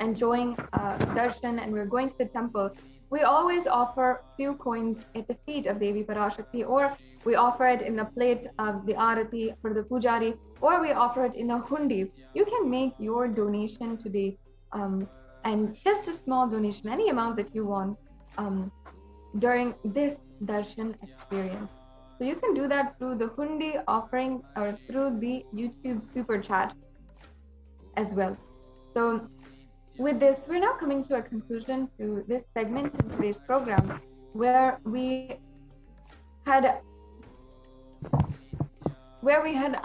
enjoying darshan and we're going to the temple, we always offer few coins at the feet of Devi Parashakti, or we offer it in the plate of the arati for the pujari, or we offer it in a hundi. You can make your donation today, and just a small donation, any amount that you want, during this darshan experience. So you can do that through the hundi offering or through the YouTube super chat as well. So with this, we're now coming to a conclusion to this segment in today's program, where we had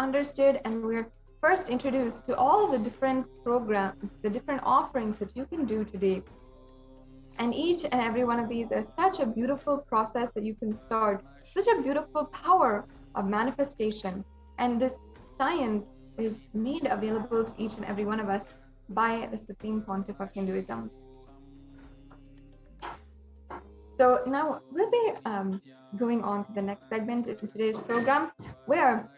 understood and we're first introduced to all the different programs, the different offerings that you can do today. And each and every one of these is such a beautiful process that you can start, such a beautiful power of manifestation. And this science is made available to each and every one of us by the Supreme Pontiff of Hinduism. So now we'll be going on to the next segment in today's program, where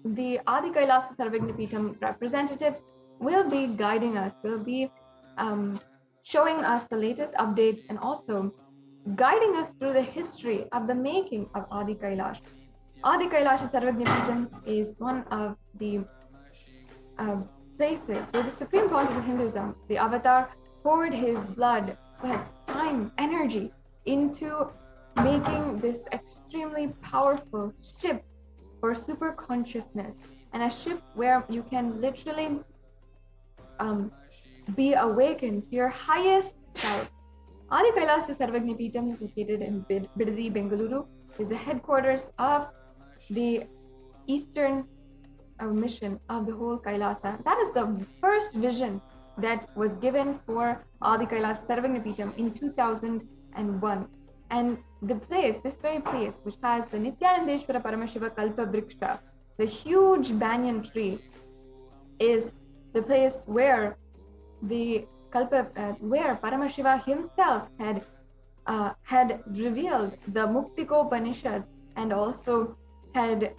the Adi Kailasa Sarvagnapeetham representatives will be guiding us, will be showing us the latest updates, and also guiding us through the history of the making of Adi Kailash. Adi Kailasa Sarvagnapeetham is one of the places where the Supreme Pontiff of Hinduism, the Avatar, poured his blood, sweat, time, energy into making this extremely powerful ship for super consciousness, and a ship where you can literally be awakened to your highest self. Adi Kailasa Sarvagnapeetham, located in Bidadi, Bengaluru, is the headquarters of the Eastern mission of the whole Kailasa. That is the first vision that was given for Adi Kailasa Sarvagnapeetham in 2001. And the place, this very place, which has the Nithyananda Paramashiva Kalpa Vriksha, the huge banyan tree, is the place where where Paramashiva himself had revealed the Muktikopanishad, and also had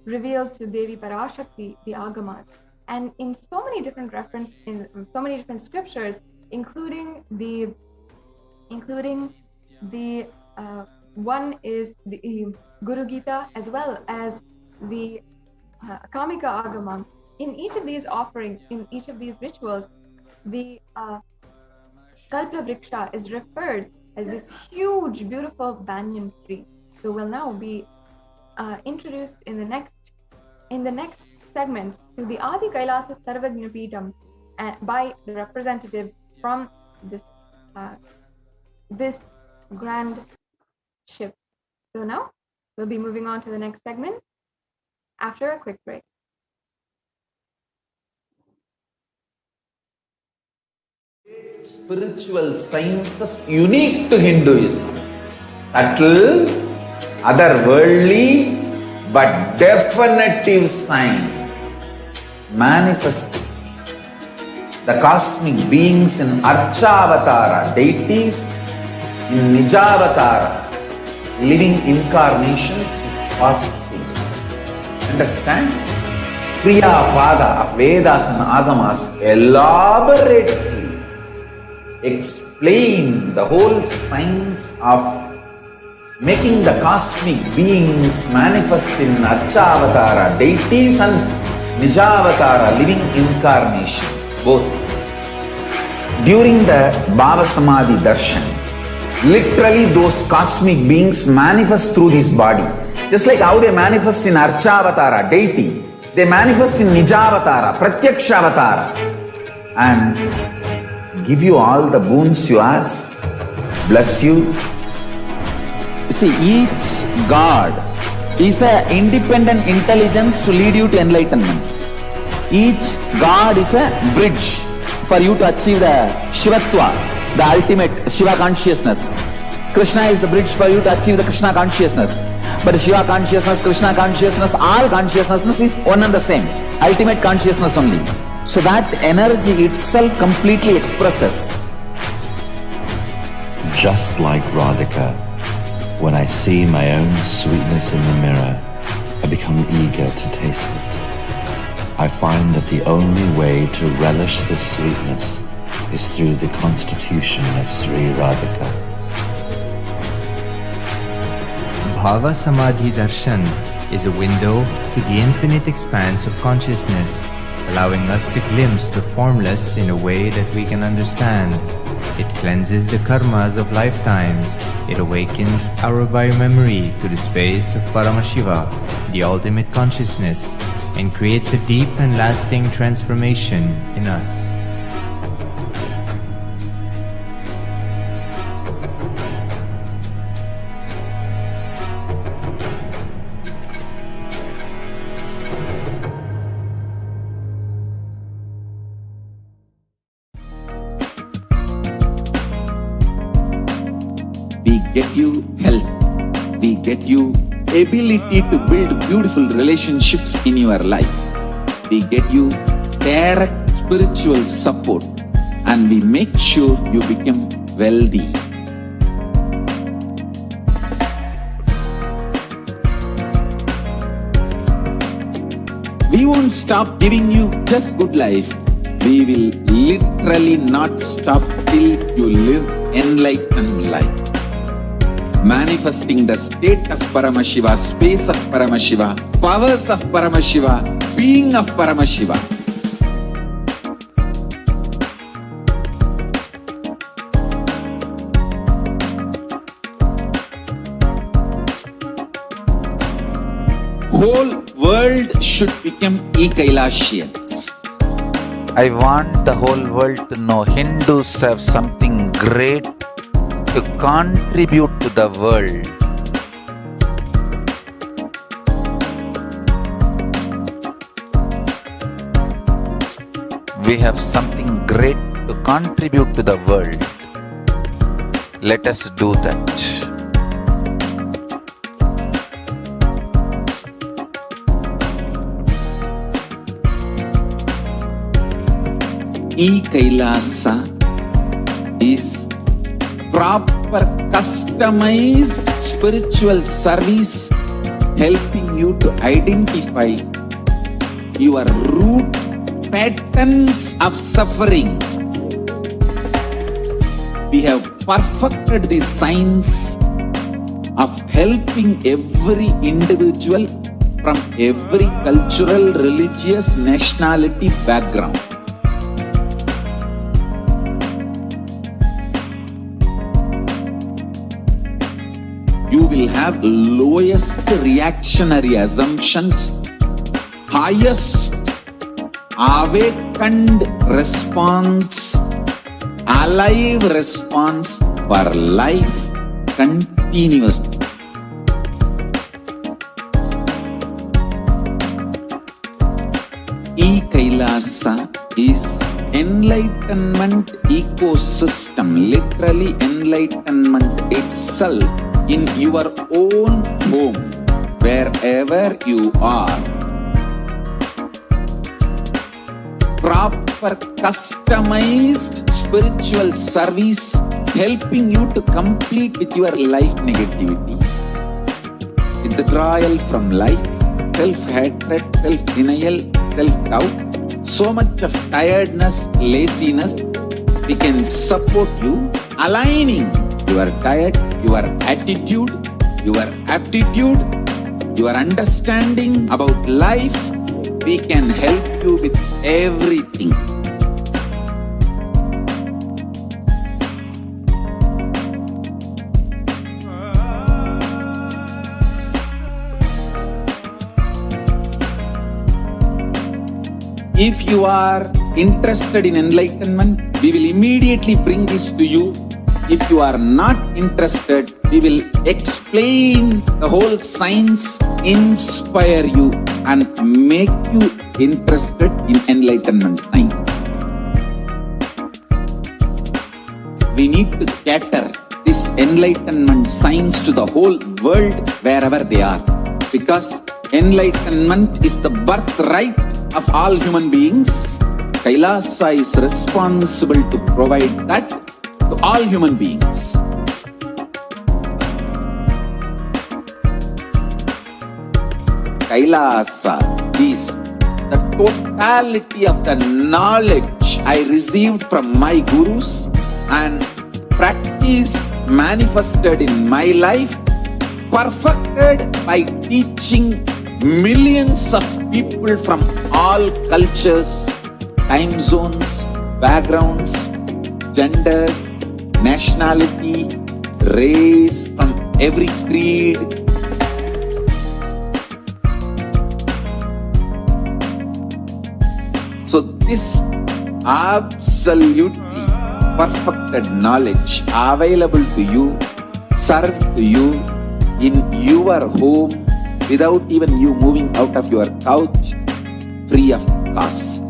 revealed to Devi Parashakti the Agamas. And in so many different references, in so many different scriptures, including the one is the Guru Gita, as well as the Kamika Agama. In each of these offerings, in each of these rituals, the Kalpa Vriksha is referred as this huge, beautiful banyan tree. So we'll now be introduced in the next segment to the Adi Kailasa Sarvagnapeetham by the representatives from this grand ship. So now we'll be moving on to the next segment after a quick break. Spiritual sciences unique to Hinduism. Subtle, otherworldly, but definitive sign. Manifesting the cosmic beings in Archavatara, deities in Nijavatara, living incarnations is possible. Understand? Kriya Pada of Vedas and Agamas elaborately explain the whole science of making the cosmic beings manifest in Archavatara, deities, and Nijavatara, living incarnations, both. During the BHAVA Samadhi Darshan, literally those cosmic beings manifest through his body. Just like how they manifest in Archavatara, deity, they manifest in Nijavatara, Pratyakshavatara, and give you all the boons you ask, bless you. You see, each God is an independent intelligence to lead you to enlightenment. Each God is a bridge for you to achieve the Shivatva, the ultimate Shiva consciousness. Krishna is the bridge for you to achieve the Krishna consciousness. But Shiva consciousness, Krishna consciousness, all consciousness is one and the same. Ultimate consciousness only. So that energy itself completely expresses. Just like Radhika, when I see my own sweetness in the mirror, I become eager to taste it. I find that the only way to relish the sweetness is through the constitution of Sri Radhika. Bhava Samadhi Darshan is a window to the infinite expanse of consciousness, allowing us to glimpse the formless in a way that we can understand. It cleanses the karmas of lifetimes. It awakens our biomemory to the space of Paramashiva, the ultimate consciousness, and creates a deep and lasting transformation in us. We get you health. We get you ability to build beautiful relationships in your life. We get you direct spiritual support, and we make sure you become wealthy. We won't stop giving you just good life. We will literally not stop till you live enlightened life. Manifesting the state of Paramashiva, space of Paramashiva, powers of Paramashiva, being of Paramashiva. Whole world should become Kailasians. I want the whole world to know Hindus have something great to contribute to the world. We have something great to contribute to the world. Let us do that. Kailasa is proper customized spiritual service helping you to identify your root patterns of suffering. We have perfected the science of helping every individual from every cultural, religious, nationality background. You will have lowest reactionary assumptions, highest awakened response, alive response for life continuously. Kailasa is enlightenment ecosystem, literally enlightenment itself in your own home, wherever you are. Proper customized spiritual service helping you to complete with your life negativity. Withdrawal from life, self-hatred, self-denial, self-doubt, so much of tiredness, laziness. We can support you aligning your diet, your attitude, your aptitude, your understanding about life. We can help you with everything. If you are interested in enlightenment, we will immediately bring this to you. If you are not interested, we will explain the whole science, inspire you and make you interested in enlightenment time. we need to cater this enlightenment science to the whole world wherever they are. Because enlightenment is the birthright of all human beings. Kailasa is responsible to provide that to all human beings. Kailasa is the totality of the knowledge I received from my gurus and practice manifested in my life, perfected by teaching millions of people from all cultures, time zones, backgrounds, genders, nationality, race, from every creed. So this absolutely perfected knowledge available to you, served to you in your home without even you moving out of your couch, free of cost.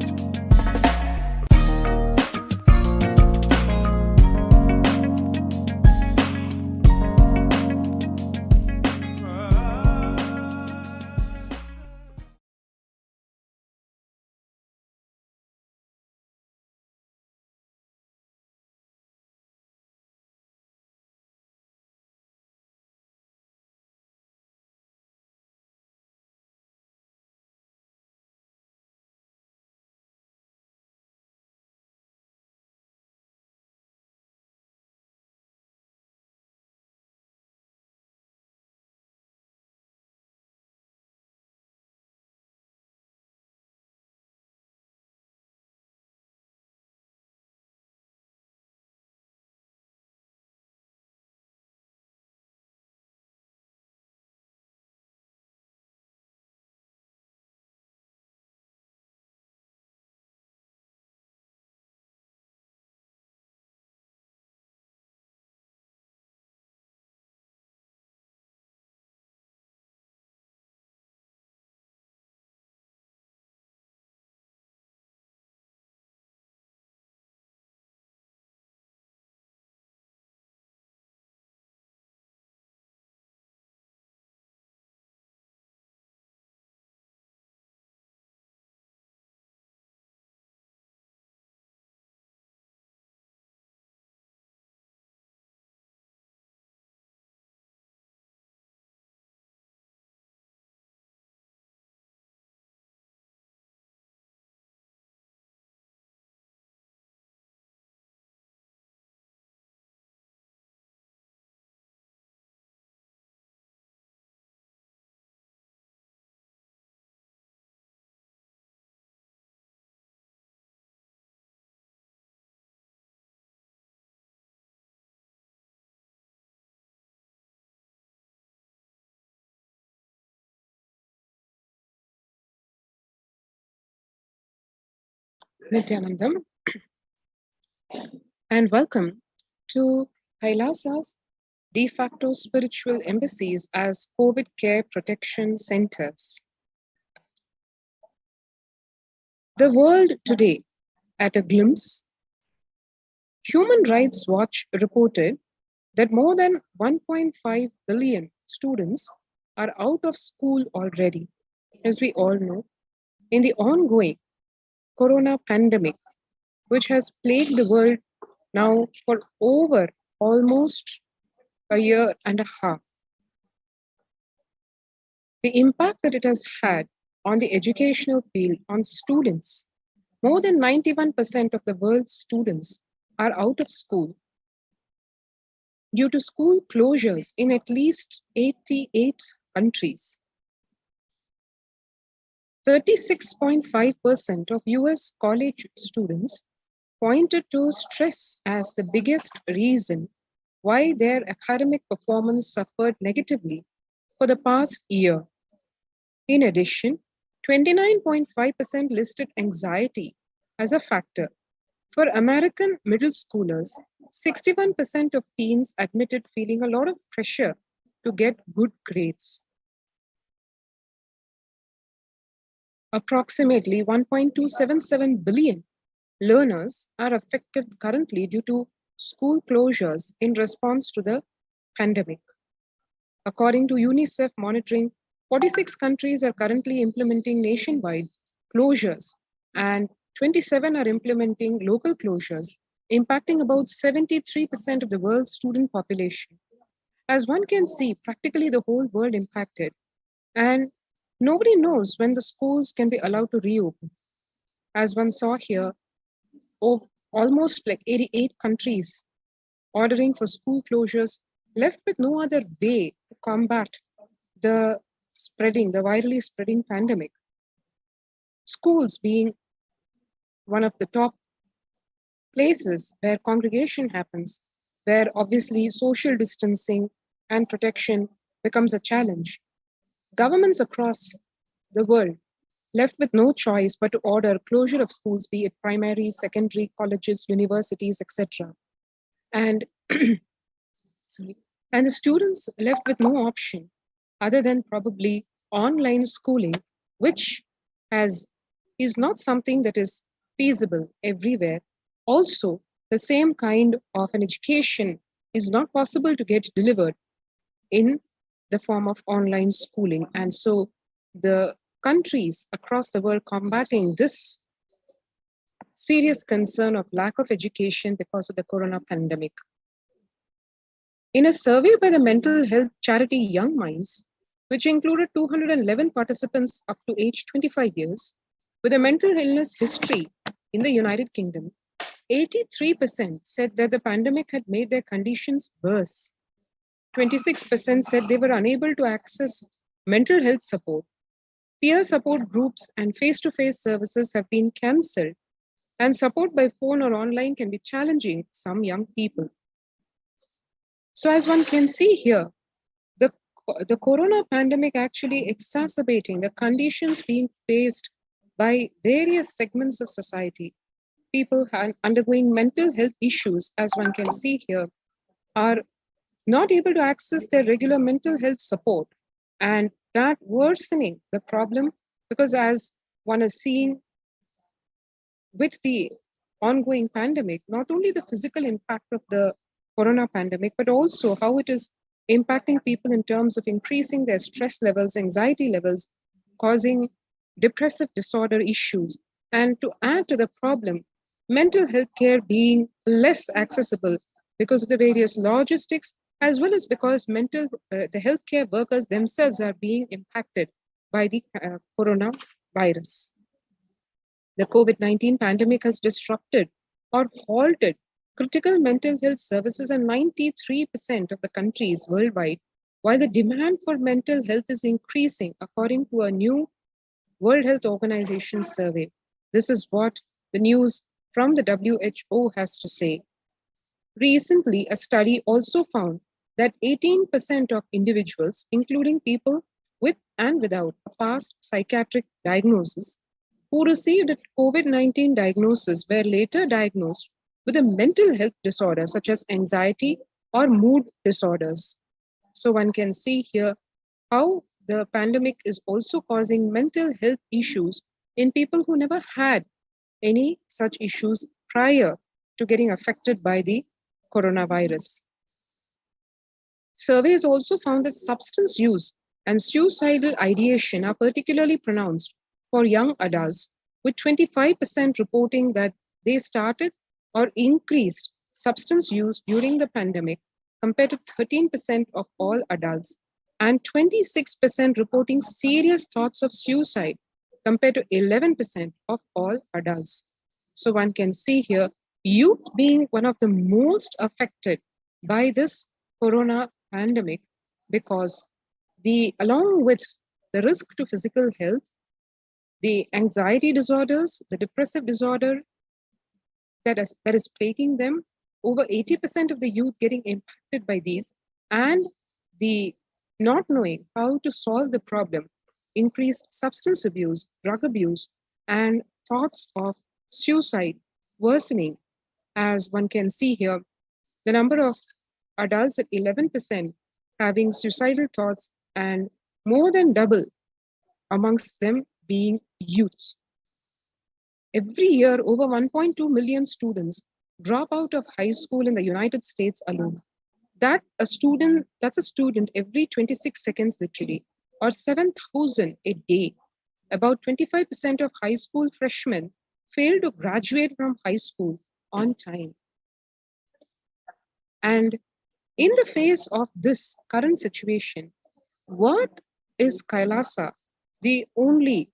Nithyanandam, and welcome to Kailasa's de facto spiritual embassies as COVID care protection centers. The world today at a glimpse. Human Rights Watch reported that more than 1.5 billion students are out of school already, as we all know, in the ongoing corona pandemic, which has plagued the world now for over almost a year and a half. The impact that it has had on the educational field, on students, more than 91% of the world's students are out of school due to school closures in at least 88 countries. 36.5% of US college students pointed to stress as the biggest reason why their academic performance suffered negatively for the past year. In addition, 29.5% listed anxiety as a factor. For American middle schoolers, 61% of teens admitted feeling a lot of pressure to get good grades. Approximately 1.277 billion learners are affected currently due to school closures in response to the pandemic. According to UNICEF monitoring, 46 countries are currently implementing nationwide closures, and 27 are implementing local closures, impacting about 73% of the world's student population. As one can see, practically the whole world impacted, and nobody knows when the schools can be allowed to reopen. As one saw here, almost like 88 countries ordering for school closures, left with no other way to combat the virally spreading pandemic. Schools being one of the top places where congregation happens, where obviously social distancing and protection becomes a challenge. Governments across the world left with no choice but to order closure of schools, be it primary, secondary, colleges, universities, etc. And and the students left with no option other than probably online schooling, which is not something that is feasible everywhere. Also, the same kind of an education is not possible to get delivered in the form of online schooling. And so the countries across the world combating this serious concern of lack of education because of the corona pandemic. In a survey by the mental health charity Young Minds, which included 211 participants up to age 25 years, with a mental illness history in the United Kingdom, 83% said that the pandemic had made their conditions worse. 26% said they were unable to access mental health support. Peer support groups and face-to-face services have been cancelled, and support by phone or online can be challenging for some young people. So as one can see here, the corona pandemic actually exacerbating the conditions being faced by various segments of society. People undergoing mental health issues, as one can see here, are not able to access their regular mental health support, and that worsening the problem, because as one is seeing with the ongoing pandemic, not only the physical impact of the corona pandemic, but also how it is impacting people in terms of increasing their stress levels, anxiety levels, causing depressive disorder issues. And to add to the problem, mental health care being less accessible because of the various logistics, as well as because the healthcare workers themselves are being impacted by the coronavirus. The COVID-19 pandemic has disrupted or halted critical mental health services in 93% of the countries worldwide, while the demand for mental health is increasing according to a new World Health Organization survey. This is what the news from the WHO has to say. Recently, a study also found that 18% of individuals, including people with and without a past psychiatric diagnosis, who received a COVID-19 diagnosis were later diagnosed with a mental health disorder such as anxiety or mood disorders. So one can see here how the pandemic is also causing mental health issues in people who never had any such issues prior to getting affected by the coronavirus. Surveys also found that substance use and suicidal ideation are particularly pronounced for young adults, with 25% reporting that they started or increased substance use during the pandemic compared to 13% of all adults, and 26% reporting serious thoughts of suicide compared to 11% of all adults. So one can see here, youth being one of the most affected by this corona pandemic, because along with the risk to physical health, the anxiety disorders, the depressive disorder that is plaguing them, over 80% of the youth getting impacted by these, and the not knowing how to solve the problem, increased substance abuse, drug abuse, and thoughts of suicide worsening. As one can see here, the number of adults at 11% having suicidal thoughts, and more than double amongst them being youth. Every year, over 1.2 million students drop out of high school in the United States alone. That's a student every 26 seconds literally, or 7,000 a day. About 25% of high school freshmen fail to graduate from high school on time. And in the face of this current situation, what is Kailasa, the only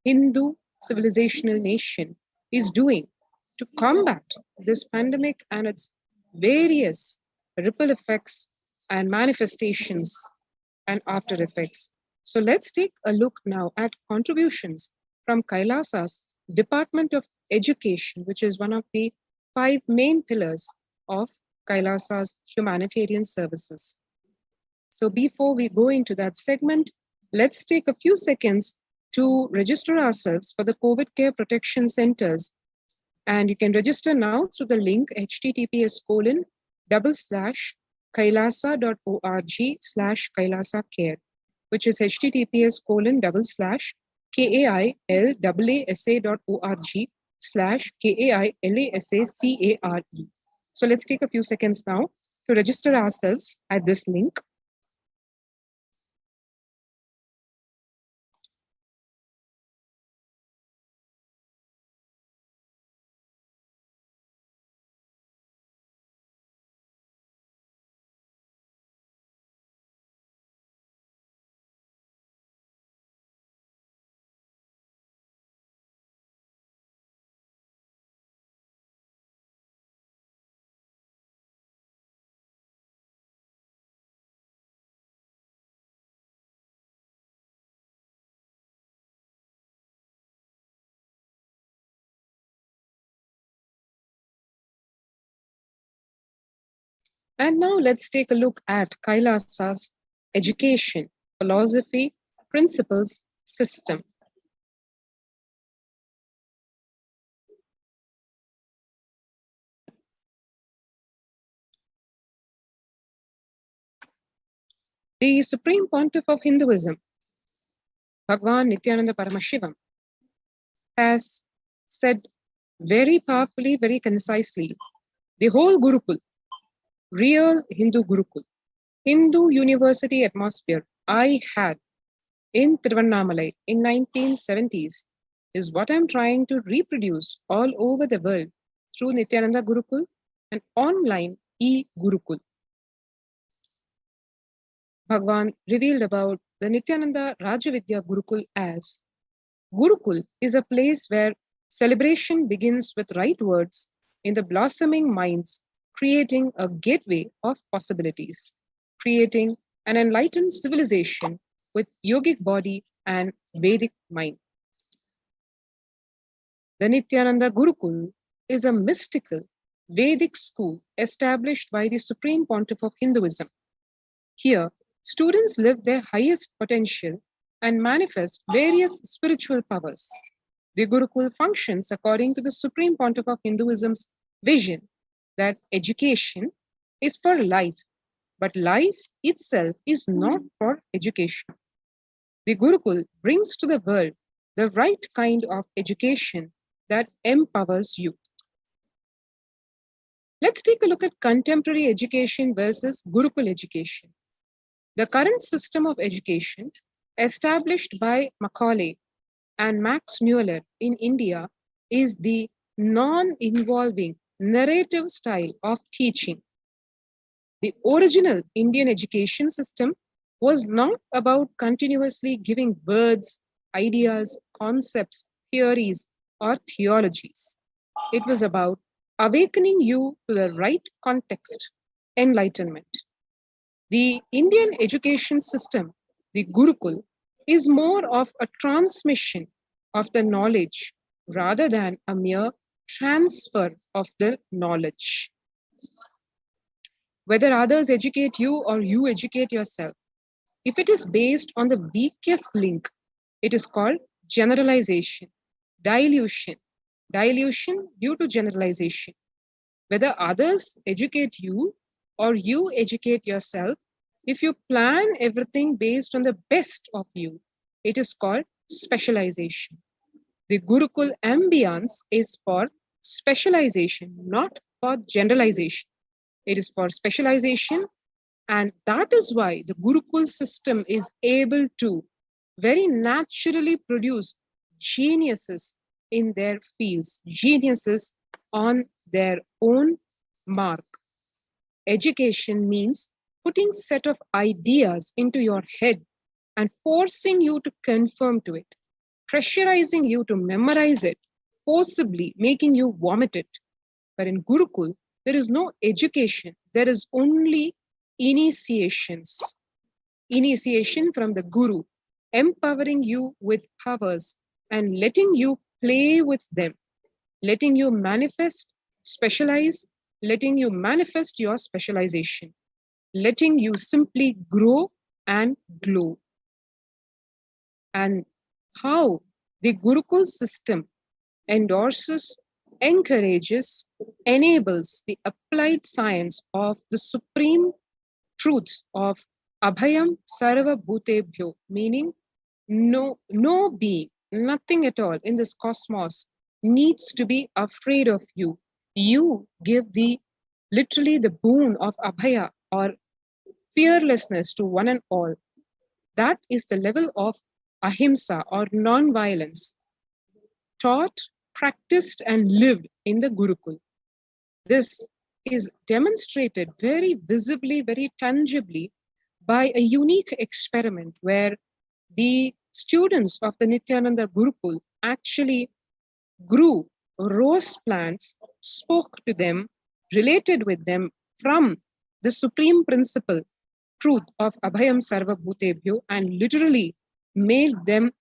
Hindu civilizational nation, is doing to combat this pandemic and its various ripple effects and manifestations and after effects? So let's take a look now at contributions from Kailasa's Department of Education, which is one of the 5 main pillars of Kailasa's humanitarian services. So before we go into that segment, let's take a few seconds to register ourselves for the COVID Care Protection Centers. And you can register now through the link https://kailasa.org/Kailasa which is https://kailasa.org/KAILASACARE. So let's take a few seconds now to register ourselves at this link. And now let's take a look at Kailasa's education, philosophy, principles, system. The Supreme Pontiff of Hinduism, Bhagavan Nithyananda Paramashivam, has said very powerfully, very concisely, the whole Gurukul, real Hindu Gurukul, Hindu university atmosphere I had in Tiruvannamalai in 1970s is what I'm trying to reproduce all over the world through Nithyananda Gurukul and online e-Gurukul. Bhagavan revealed about the Nithyananda Rajavidya Gurukul as Gurukul is a place where celebration begins with right words in the blossoming minds, creating a gateway of possibilities, creating an enlightened civilization with yogic body and Vedic mind. The Nithyananda Gurukul is a mystical Vedic school established by the Supreme Pontiff of Hinduism. Here, students live their highest potential and manifest various spiritual powers. The Gurukul functions according to the Supreme Pontiff of Hinduism's vision that education is for life, but life itself is not for education. The Gurukul brings to the world the right kind of education that empowers you. Let's take a look at contemporary education versus Gurukul education. The current system of education, established by Macaulay and Max Mueller in India, is the non-involving narrative style of teaching. The original Indian education system was not about continuously giving words, ideas, concepts, theories, or theologies. It was about awakening you to the right context, enlightenment. The Indian education system, the Gurukul, is more of a transmission of the knowledge rather than a mere transfer of the knowledge. Whether others educate you or you educate yourself, if it is based on the weakest link, it is called generalization, dilution due to generalization. Whether others educate you or you educate yourself, if you plan everything based on the best of you, it is called specialization. The Gurukul ambience is for specialization, not for generalization. It is for specialization. And that is why the Gurukul system is able to very naturally produce geniuses in their fields, geniuses on their own mark. Education means putting set of ideas into your head and forcing you to conform to it, pressurizing you to memorize it, forcibly making you vomit it. But in Gurukul, there is no education, there is only initiations. Initiation from the Guru, empowering you with powers and letting you play with them, letting you manifest, specialize, letting you manifest your specialization, letting you simply grow and glow. And how the Gurukul system endorses, encourages, enables the applied science of the supreme truth of Abhayam Sarva Bhutebhyo, meaning no being, nothing at all in this cosmos needs to be afraid of you. You give literally the boon of Abhaya or fearlessness to one and all. That is the level of ahimsa or non-violence taught, practiced and lived in the Gurukul. This is demonstrated very visibly, very tangibly by a unique experiment where the students of the Nithyananda Gurukul actually grew rose plants, spoke to them, related with them from the supreme principle, truth of Abhayam Sarva Bhutebhyo, and literally made them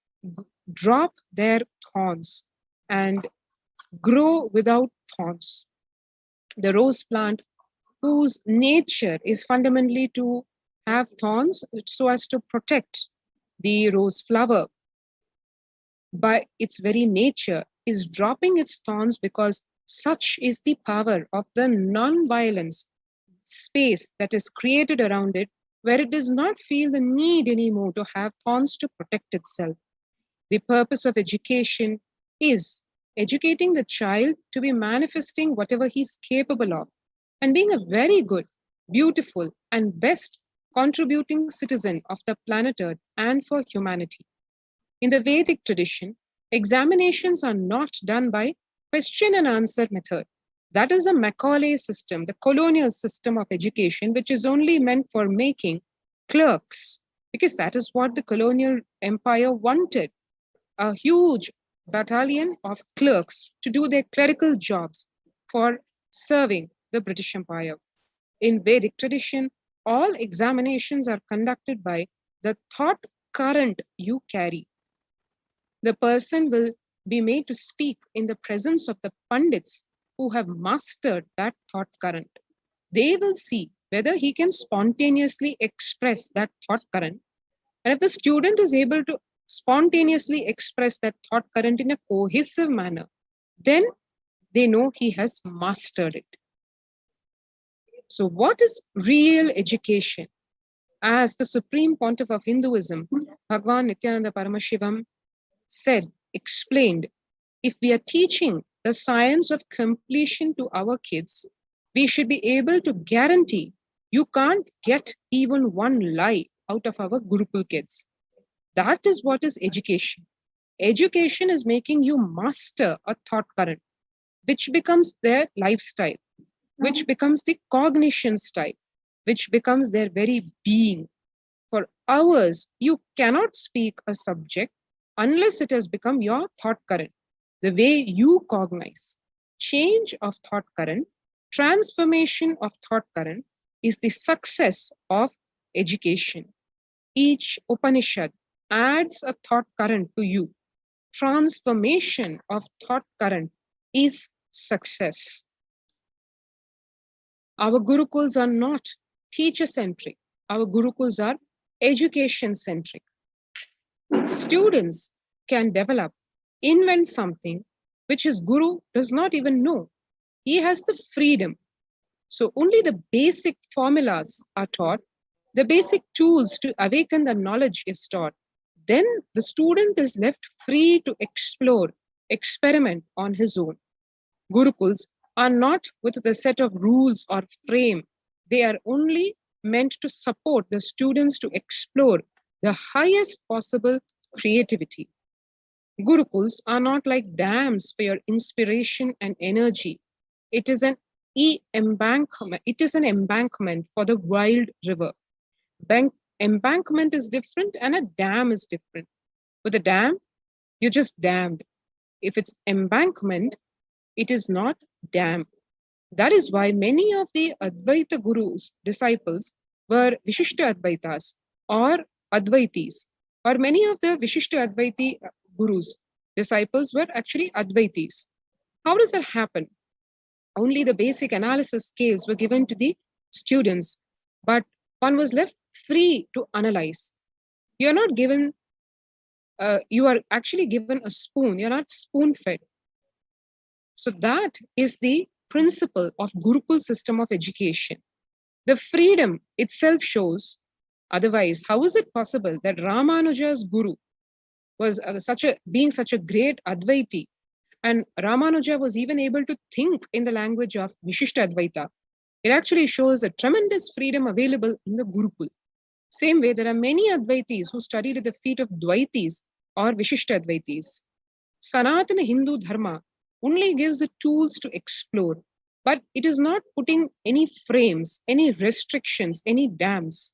drop their thorns and grow without thorns. The rose plant, whose nature is fundamentally to have thorns so as to protect the rose flower, by its very nature is dropping its thorns because such is the power of the non-violence space that is created around it, where it does not feel the need anymore to have thorns to protect itself. The purpose of education is educating the child to be manifesting whatever he's capable of and being a very good, beautiful, and best contributing citizen of the planet Earth and for humanity. In the Vedic tradition, examinations are not done by question and answer method. That is a Macaulay system, the colonial system of education, which is only meant for making clerks, because that is what the colonial empire wanted. A huge battalion of clerks to do their clerical jobs for serving the British Empire. In Vedic tradition, all examinations are conducted by the thought current you carry. The person will be made to speak in the presence of the Pandits who have mastered that thought current. They will see whether he can spontaneously express that thought current. And if the student is able to spontaneously express that thought current in a cohesive manner, then they know he has mastered it. So what is real education? As the Supreme Pontiff of Hinduism, Bhagavan Nithyananda Paramashivam, said, explained, if we are teaching the science of completion to our kids, we should be able to guarantee you can't get even one lie out of our Gurukul kids. That is what is education. Education is making you master a thought current, which becomes their lifestyle, which becomes the cognition style, which becomes their very being. For hours, you cannot speak a subject unless it has become your thought current, the way you cognize. Change of thought current, transformation of thought current is the success of education. Each Upanishad adds a thought current to you. Transformation of thought current is success. Our Gurukuls are not teacher-centric. Our Gurukuls are education-centric. Students can develop, invent something which his Guru does not even know. He has the freedom. So only the basic formulas are taught, the basic tools to awaken the knowledge is taught. Then the student is left free to explore, experiment on his own. Gurukuls are not with the set of rules or frame. They are only meant to support the students to explore the highest possible creativity. Gurukuls are not like dams for your inspiration and energy. It is an embankment. It is an embankment for the wild river. Embankment is different and a dam is different. With a dam, you're just dammed. If it's embankment, it is not dam. That is why many of the Advaita Gurus' disciples were Vishishta Advaitas or Advaitis, or many of the Vishishta Advaiti Gurus' disciples were actually Advaitis. How does that happen? Only the basic analysis scales were given to the students, but one was left free to analyze. You're not given, you are actually given a spoon, you're not spoon fed. So that is the principle of Gurukul system of education. The freedom itself shows. Otherwise, how is it possible that Ramanuja's guru was being such a great Advaiti, and Ramanuja was even able to think in the language of Vishishta Advaita? It actually shows a tremendous freedom available in the Gurukul. Same way, there are many Advaitis who studied at the feet of Dvaitis or Vishishta Advaitis. Sanatana Hindu Dharma only gives the tools to explore, but it is not putting any frames, any restrictions, any dams.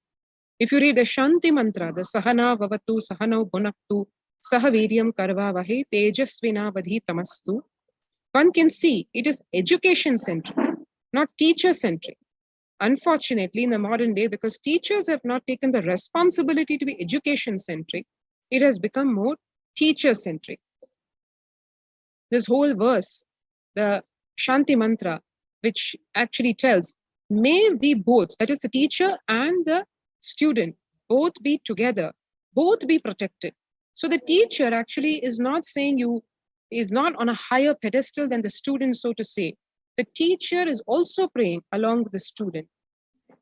If you read the Shanti mantra, the Sahana Vavatu, Sahano Bhunaktu, Sahaviryam Karvavahe, Tejasvina Vadhi Tamastu, one can see it is education-centric, not teacher-centric. Unfortunately, in the modern day, because teachers have not taken the responsibility to be education-centric, it has become more teacher-centric. This whole verse, the Shanti mantra, which actually tells, may we both, that is the teacher and the student, both be together, both be protected. So the teacher actually is not saying is not on a higher pedestal than the student, so to say. The teacher is also praying along with the student.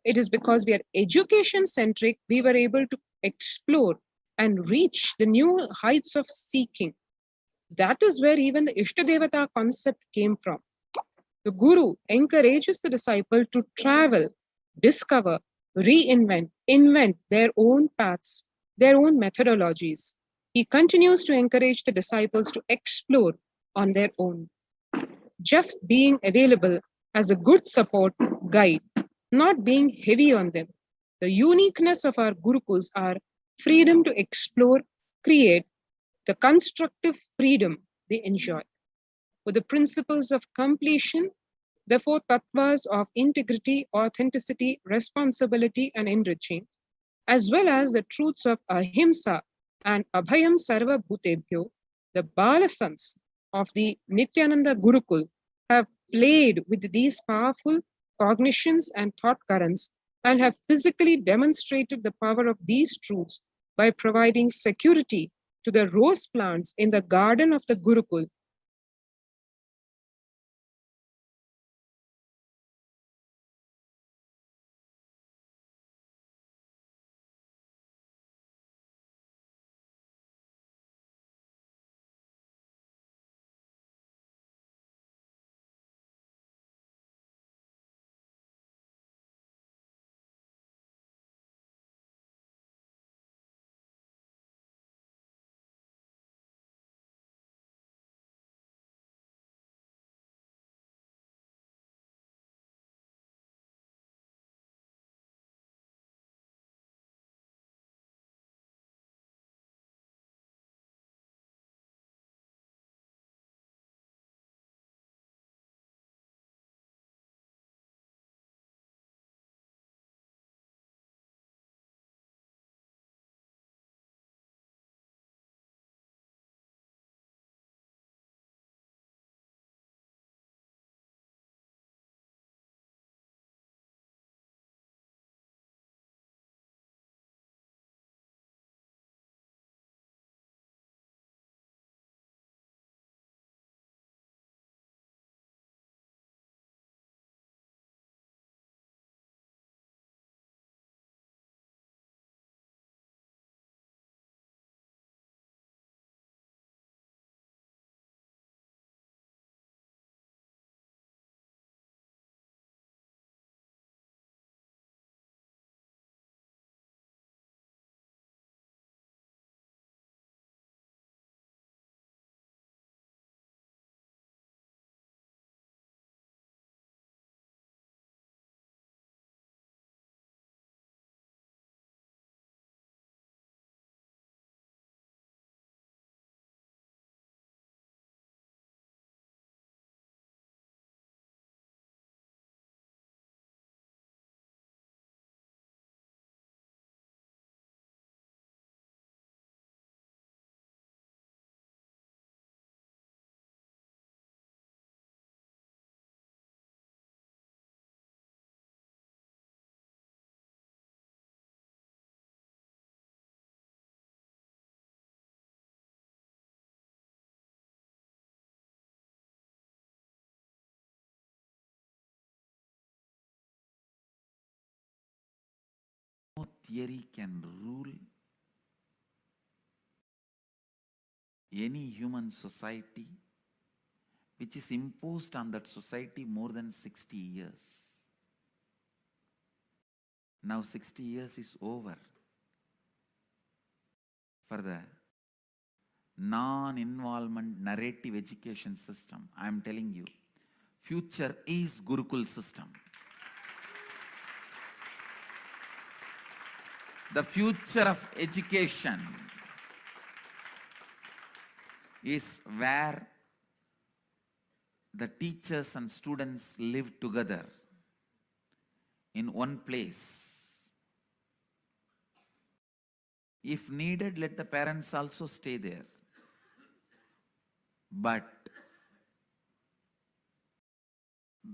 It is because we are education-centric, we were able to explore and reach the new heights of seeking. That is where even the Ishtadevata concept came from. The Guru encourages the disciple to travel, discover, reinvent, invent their own paths, their own methodologies. He continues to encourage the disciples to explore on their own. Just being available as a good support guide, not being heavy on them. The uniqueness of our Gurukuls are freedom to explore, create, the constructive freedom they enjoy. With the principles of completion, the four tattvas of integrity, authenticity, responsibility, and enriching, as well as the truths of ahimsa and abhayam sarva bhutebhyo, the balasans of the Nithyananda Gurukul have played with these powerful cognitions and thought currents and have physically demonstrated the power of these truths by providing security to the rose plants in the garden of the Gurukul theory can rule any human society which is imposed on that society more than 60 years. Now 60 years is over for the non-involvement narrative education system. I am telling you, future is Gurukul system. The future of education is where the teachers and students live together in one place. If needed, let the parents also stay there. But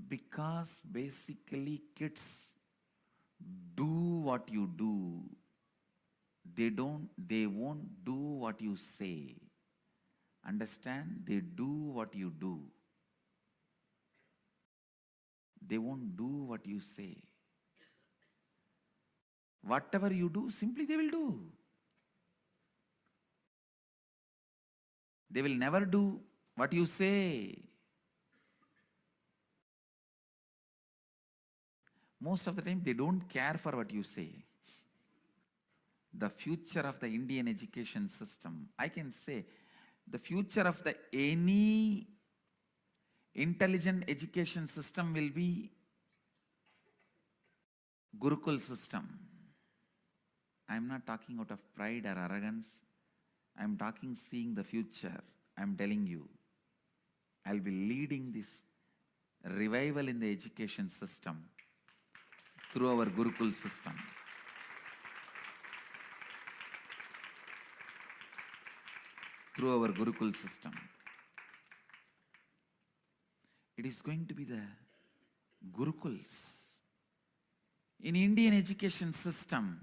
because basically kids do what you do, they won't do what you say. Understand? They do what you do. They won't do what you say. Whatever you do, simply they will do. They will never do what you say. Most of the time, they don't care for what you say. The future of the Indian education system, I can say, the future of any intelligent education system will be Gurukul system. I am not talking out of pride or arrogance. I am talking seeing the future. I am telling you, I will be leading this revival in the education system through our Gurukul system. Through our Gurukul system. It is going to be the Gurukuls. In Indian education system,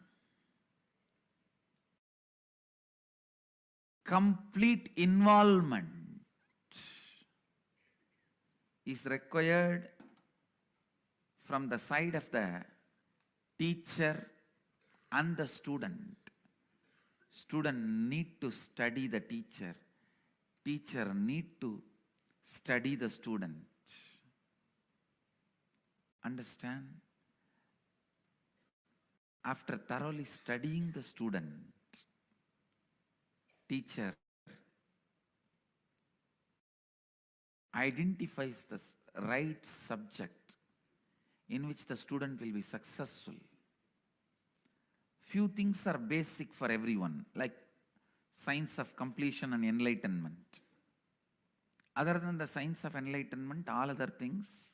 complete involvement is required from the side of the teacher and the student. Student need to study the teacher. Teacher need to study the student. Understand? After thoroughly studying the student, teacher identifies the right subject in which the student will be successful. Few things are basic for everyone, like science of completion and enlightenment. Other than the science of enlightenment, all other things,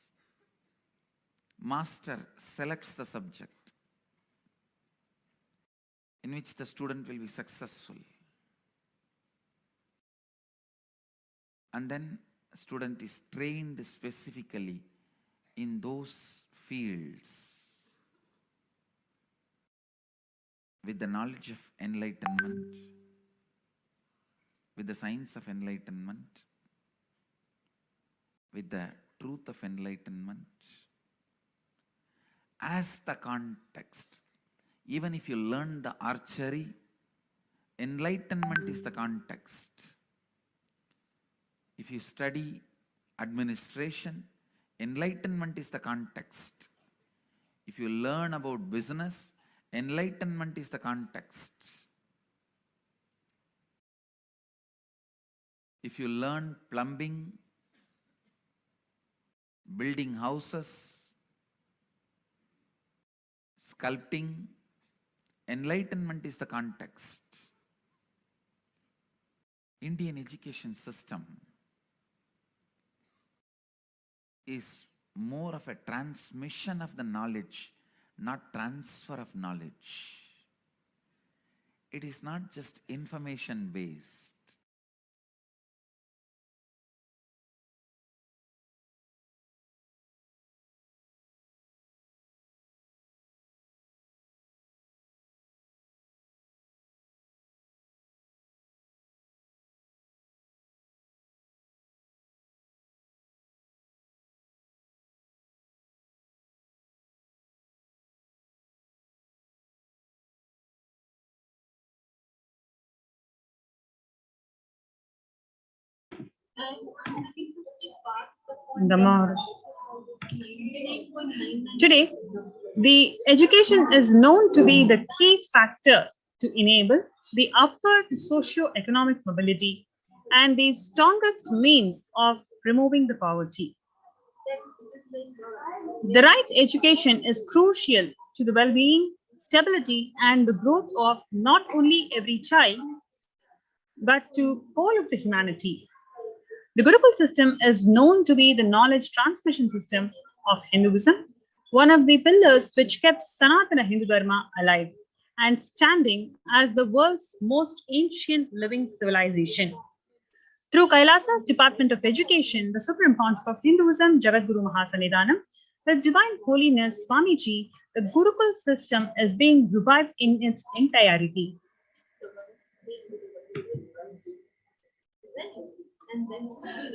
master selects the subject in which the student will be successful. And then student is trained specifically in those fields with the knowledge of enlightenment, with the science of enlightenment, with the truth of enlightenment as the context. Even if you learn the archery, enlightenment is the context. If you study administration, enlightenment is the context. If you learn about business, enlightenment is the context. If you learn plumbing, building houses, sculpting, enlightenment is the context. Indian education system is more of a transmission of the knowledge, not transfer of knowledge. It is not just information based. Today, the education is known to be the key factor to enable the upward socio-economic mobility and the strongest means of removing the poverty. The right education is crucial to the well-being, stability, and the growth of not only every child, but to whole of the humanity. The Gurukul system is known to be the knowledge transmission system of Hinduism, one of the pillars which kept Sanatana Hindu Dharma alive and standing as the world's most ancient living civilization. Through Kailasa's Department of Education, the Supreme Pontiff of Hinduism, Jagadguru Mahasannidhanam, His Divine Holiness Swamiji, the Gurukul system is being revived in its entirety.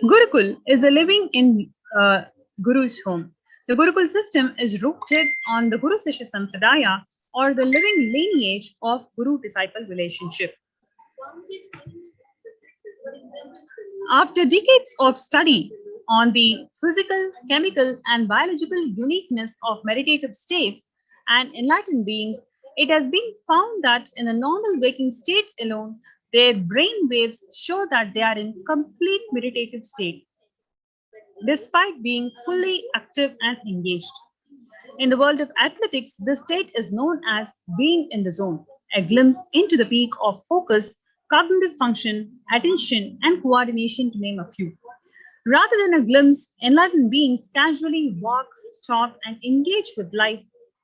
Gurukul is a living in Guru's home. The Gurukul system is rooted on the Guru Sishya Sampradaya, or the living lineage of Guru-disciple relationship. After decades of study on the physical, chemical, and biological uniqueness of meditative states and enlightened beings, it has been found that in a normal waking state alone, their brain waves show that they are in complete meditative state, despite being fully active and engaged. In the world of athletics, this state is known as being in the zone, a glimpse into the peak of focus, cognitive function, attention, and coordination, to name a few. Rather than a glimpse, enlightened beings casually walk, talk, and engage with life,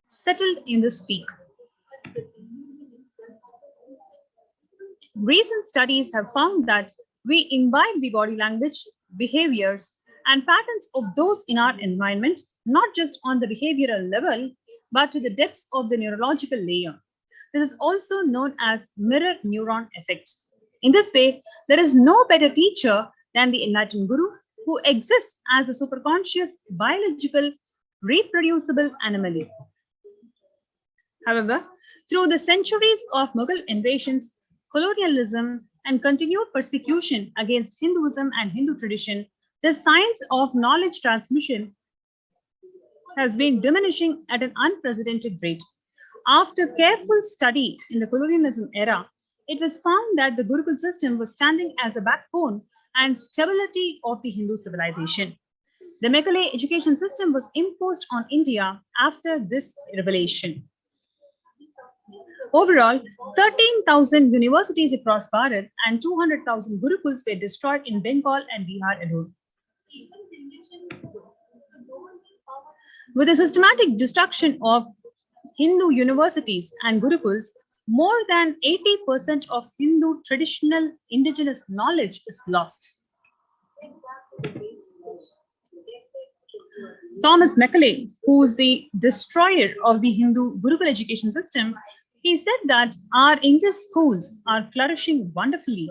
settled in this peak. Recent studies have found that we imbibe the body language, behaviors, and patterns of those in our environment, not just on the behavioral level, but to the depths of the neurological layer. This is also known as mirror neuron effect. In this way, there is no better teacher than the enlightened Guru, who exists as a superconscious, biological, reproducible anomaly. However, through the centuries of Mughal invasions, colonialism, and continued persecution against Hinduism and Hindu tradition, the science of knowledge transmission has been diminishing at an unprecedented rate. After careful study in the colonialism era, it was found that the Gurukul system was standing as a backbone and stability of the Hindu civilization. The Macaulay education system was imposed on India after this revelation. Overall, 13,000 universities across Bharat and 200,000 Gurukuls were destroyed in Bengal and Bihar alone. With the systematic destruction of Hindu universities and Gurukuls, more than 80% of Hindu traditional indigenous knowledge is lost. Thomas Macaulay, who is the destroyer of the Hindu Gurukul education system, he said that our English schools are flourishing wonderfully.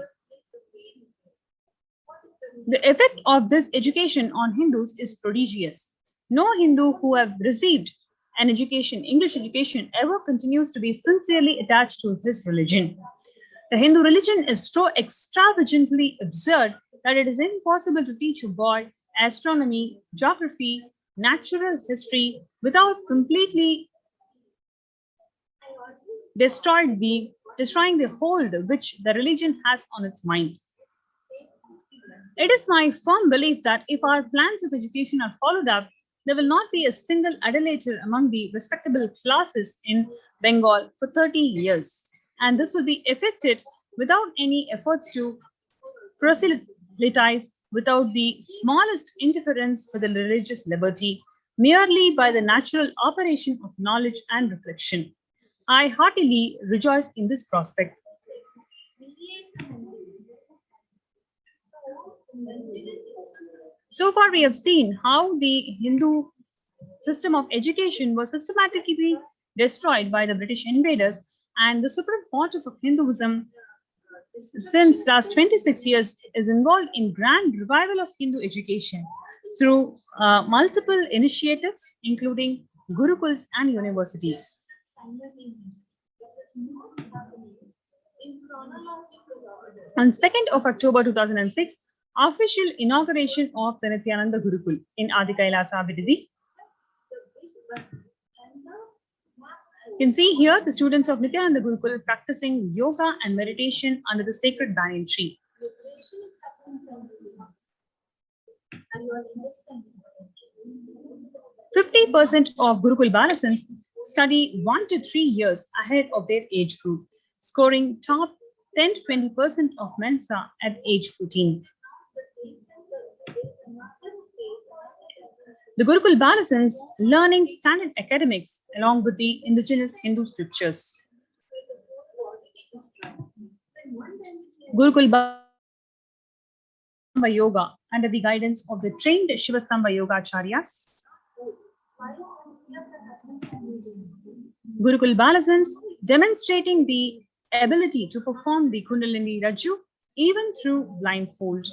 The effect of this education on Hindus is prodigious. No Hindu who have received an education, English education, ever continues to be sincerely attached to his religion. The Hindu religion is so extravagantly absurd that it is impossible to teach a boy astronomy, geography, natural history without completely destroying the hold which the religion has on its mind. It is my firm belief that if our plans of education are followed up, there will not be a single idolater among the respectable classes in Bengal for 30 years. And this will be effected without any efforts to proselytize, without the smallest interference with the religious liberty, merely by the natural operation of knowledge and reflection. I heartily rejoice in this prospect. So far, we have seen how the Hindu system of education was systematically destroyed by the British invaders, and the Supreme Pontiff of Hinduism, since last 26 years, is involved in grand revival of Hindu education through multiple initiatives, including Gurukuls and universities. On 2nd of October 2006, official inauguration of the Nithyananda Gurukul in Adi Kailasa Vididi. You can see here the students of Nithyananda Gurukul practicing yoga and meditation under the sacred banyan tree. 50% of Gurukul Balasans study 1 to 3 years ahead of their age group, scoring top 10 to 20% of Mensa at age 14. The Gurukul Balasans learning standard academics along with the indigenous Hindu scriptures. Gurukul Bamba Yoga under the guidance of the trained Shivastamba Yoga Acharyas. Gurukul Balasans demonstrating the ability to perform the Kundalini Raju even through blindfold.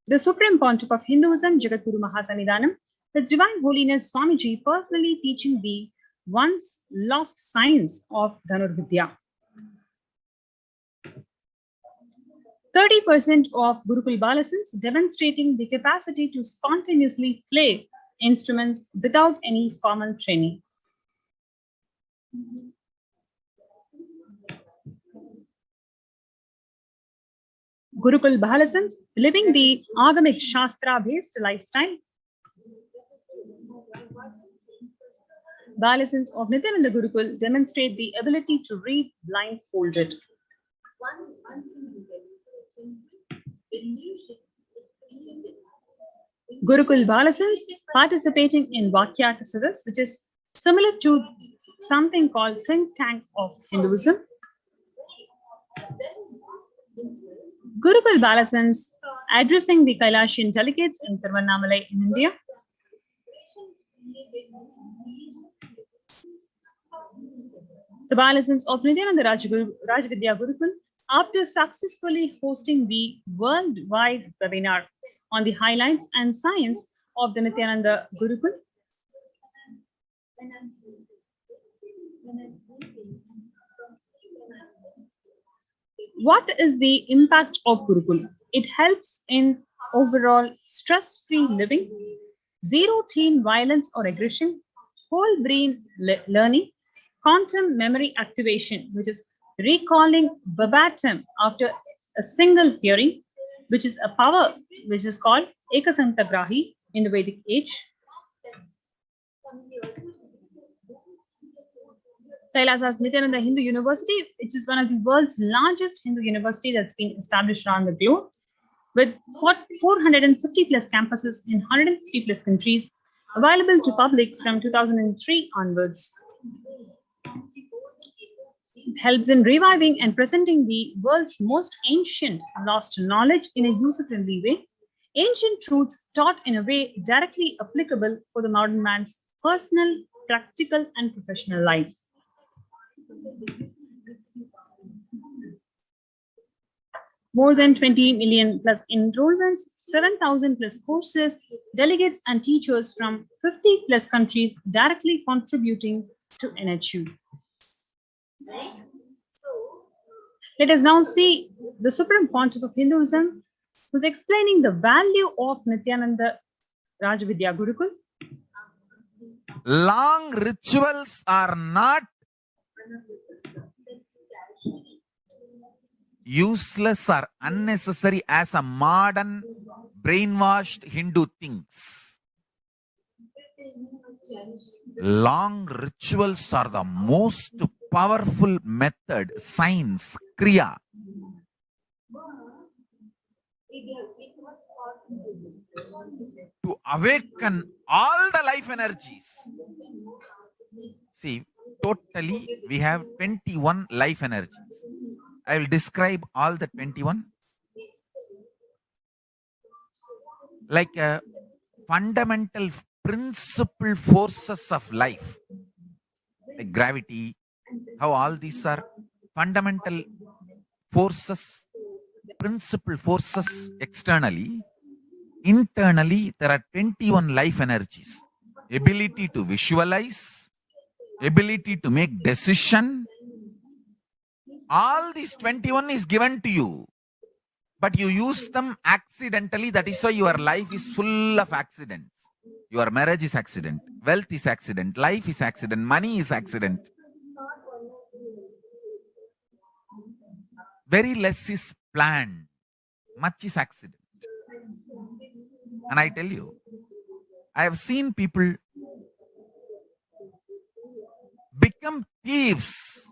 The Supreme Pontiff of Hinduism, Jagadguru Mahasannidhanam, His Divine Holiness Swamiji personally teaching the once lost science of Dhanurvidya. 30% of Gurukul Balasans demonstrating the capacity to spontaneously play instruments without any formal training. Gurukul Balasans living the Agamic Shastra-based lifestyle. Balasans of Nithyananda Gurukul demonstrate the ability to read blindfolded. Gurukul Balasans participating in Vakyatasadas, which is similar to something called think tank of Hinduism. Gurukul Balasans addressing the Kailasian delegates in Tiruvannamalai in India. The Balasans of Nithyananda Rajavidya Gurukul, after successfully hosting the worldwide webinar on the highlights and science of the Nithyananda Gurukul, what is the impact of Gurukul? It helps in overall stress-free living, zero teen violence or aggression, whole brain learning, quantum memory activation, which is recalling verbatim after a single hearing, which is a power which is called Ekasantagrahi in the Vedic age. Kailasa's Nithyananda Hindu University, which is one of the world's largest Hindu university that's been established around the globe, with 450 plus campuses in 150 plus countries, available to public from 2003 onwards. It helps in reviving and presenting the world's most ancient lost knowledge in a user-friendly way, ancient truths taught in a way directly applicable for the modern man's personal, practical, and professional life. More than 20 million plus enrollments, 7,000 plus courses, delegates and teachers from 50 plus countries directly contributing to NHU. Let us now see the Supreme Pontiff of Hinduism, who's explaining the value of Nithyananda Rajavidya Gurukul. Long rituals are not useless or unnecessary as a modern brainwashed Hindu thinks. Long rituals are the most powerful method, science, kriya, to awaken all the life energies. See, totally we have 21 life energies. I will describe all the 21 like a fundamental principal forces of life, like gravity, how all these are fundamental forces, principal forces externally. Internally, there are 21 life energies. Ability to visualize, ability to make decision, All these 21 is given to you, but you use them accidentally. That is why your life is full of accidents. Your marriage is accident, wealth is accident, life is accident, money is accident. Very less is planned, much is accident. And I tell you, I have seen people become thieves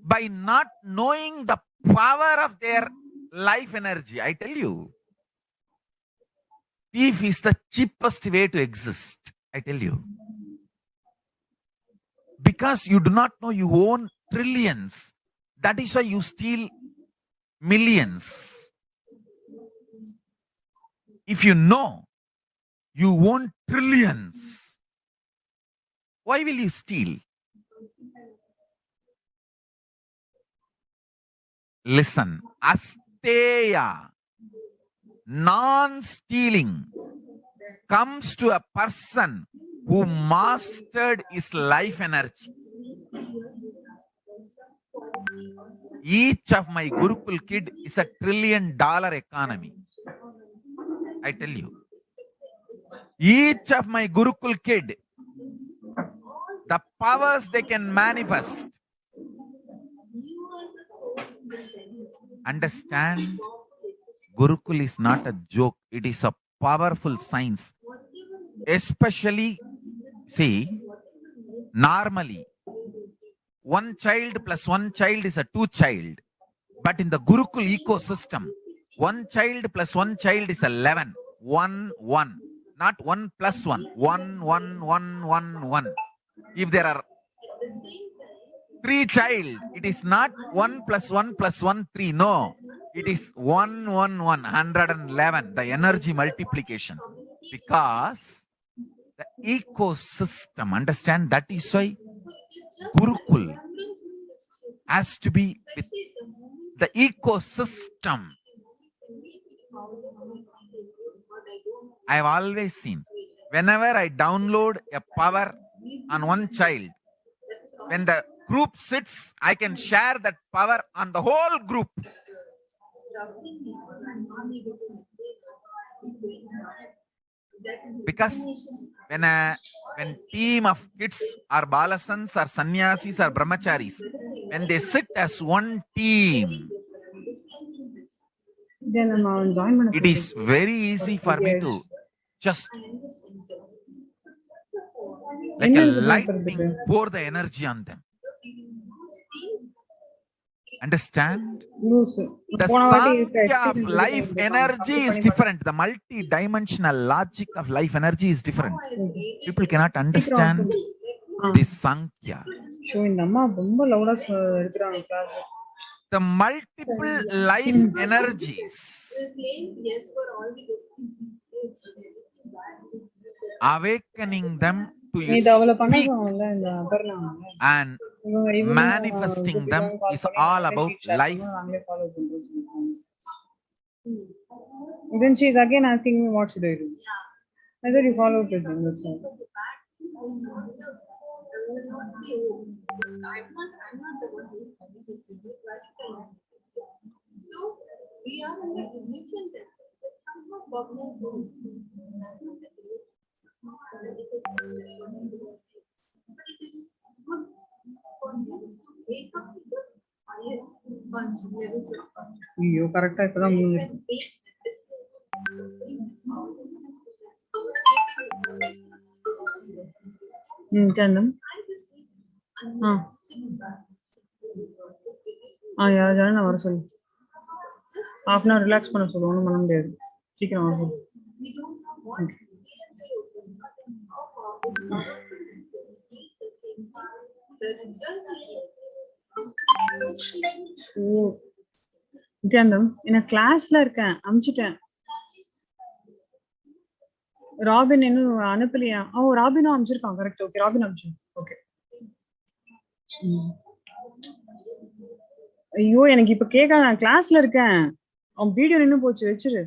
by not knowing the power of their life energy. I tell you, thief is the cheapest way to exist. I tell you. Because you do not know you own trillions. That is why you steal millions. If you know you own trillions, why will you steal? Listen, asteya, non-stealing, comes to a person who mastered his life energy. Each of my Gurukul kid is $1 trillion economy. I tell you. Each of my Gurukul kid, the powers they can manifest. Understand, Gurukul is not a joke. It is a powerful science. Especially, see, normally, one child plus one child is a two child. But in the Gurukul ecosystem, one child plus one child is 11. 1, 1. Not 1 plus 1. 1, 1, 1, 1, 1. If there are 3 child, it is not 1 plus 1 plus 1, 3. No. It is 1, 1, 1. 111. The energy multiplication. Because the ecosystem, understand, that is why Gurukul has to be with the ecosystem. I have always seen, whenever I download a power on one child, when the group sits, I can share that power on the whole group. Because when team of kids or balasans or sannyasis or brahmacharis, when they sit as one team, it is very easy for me to just like a lightning pour the energy on them. Understand? The Sankhya of life energy is different. The multi-dimensional logic of life energy is different. People cannot understand this Sankhya. The multiple life energies awakening them to its peak and manifesting them is all about life. Then she's again asking me what should I do. I said you follow it. That's all. So we are in the illusion that somehow cognizant. But it is good for you to wake up to the higher levels of consciousness. You correct. Tell them. யாரும் நான் வர சொல்லு. Half an hour relax பண்ண சொல்லு. ஒன்றும் பண்ண முடியாது. சீக்கிரம் வர சொல்லு. நித்யானந்தம், நான் கிளாஸ்ல இருக்கேன், அனுப்பிச்சிட்டேன். ராபின் இன்னும் அனுப்பலையா? ஓ, ராபினும் அனுப்பிச்சிருக்கான். கரெக்ட். ஓகே, ராபின் அனுப்பிச்சு. ஓகே. ஐயோ, எனக்கு இப்ப கேட்க, நான் கிளாஸ்ல இருக்கேன். அவன் வீடியோ நின்னு போச்சு, வச்சிரு.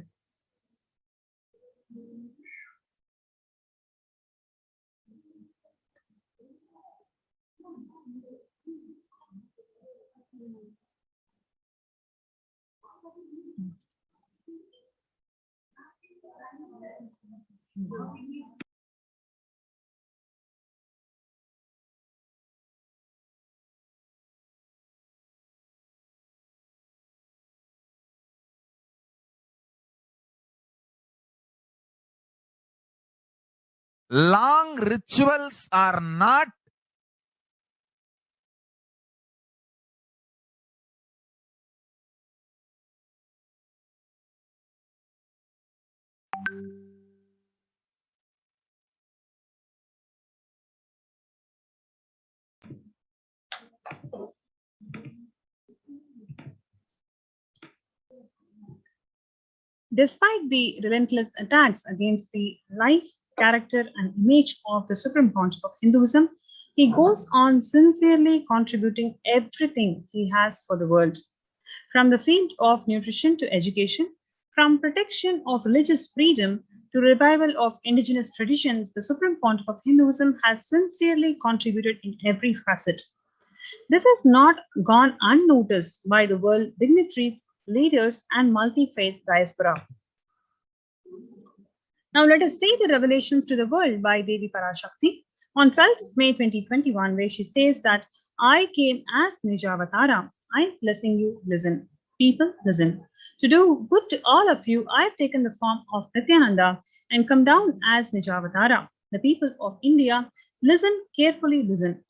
Long rituals are not Despite the relentless attacks against the life, character, and image of the Supreme Pontiff of Hinduism, he goes on sincerely contributing everything he has for the world. From the field of nutrition to education, from protection of religious freedom to revival of indigenous traditions, the Supreme Pontiff of Hinduism has sincerely contributed in every facet. This has not gone unnoticed by the world dignitaries, leaders, and multi-faith diaspora. Now let us say the revelations to the world by Devi Parashakti on 12th May 2021, where she says that I came as Nijavatara. I'm blessing you, listen. People, listen. To do good to all of you, I have taken the form of Nithyananda and come down as Nijavatara. The people of India, listen, carefully listen.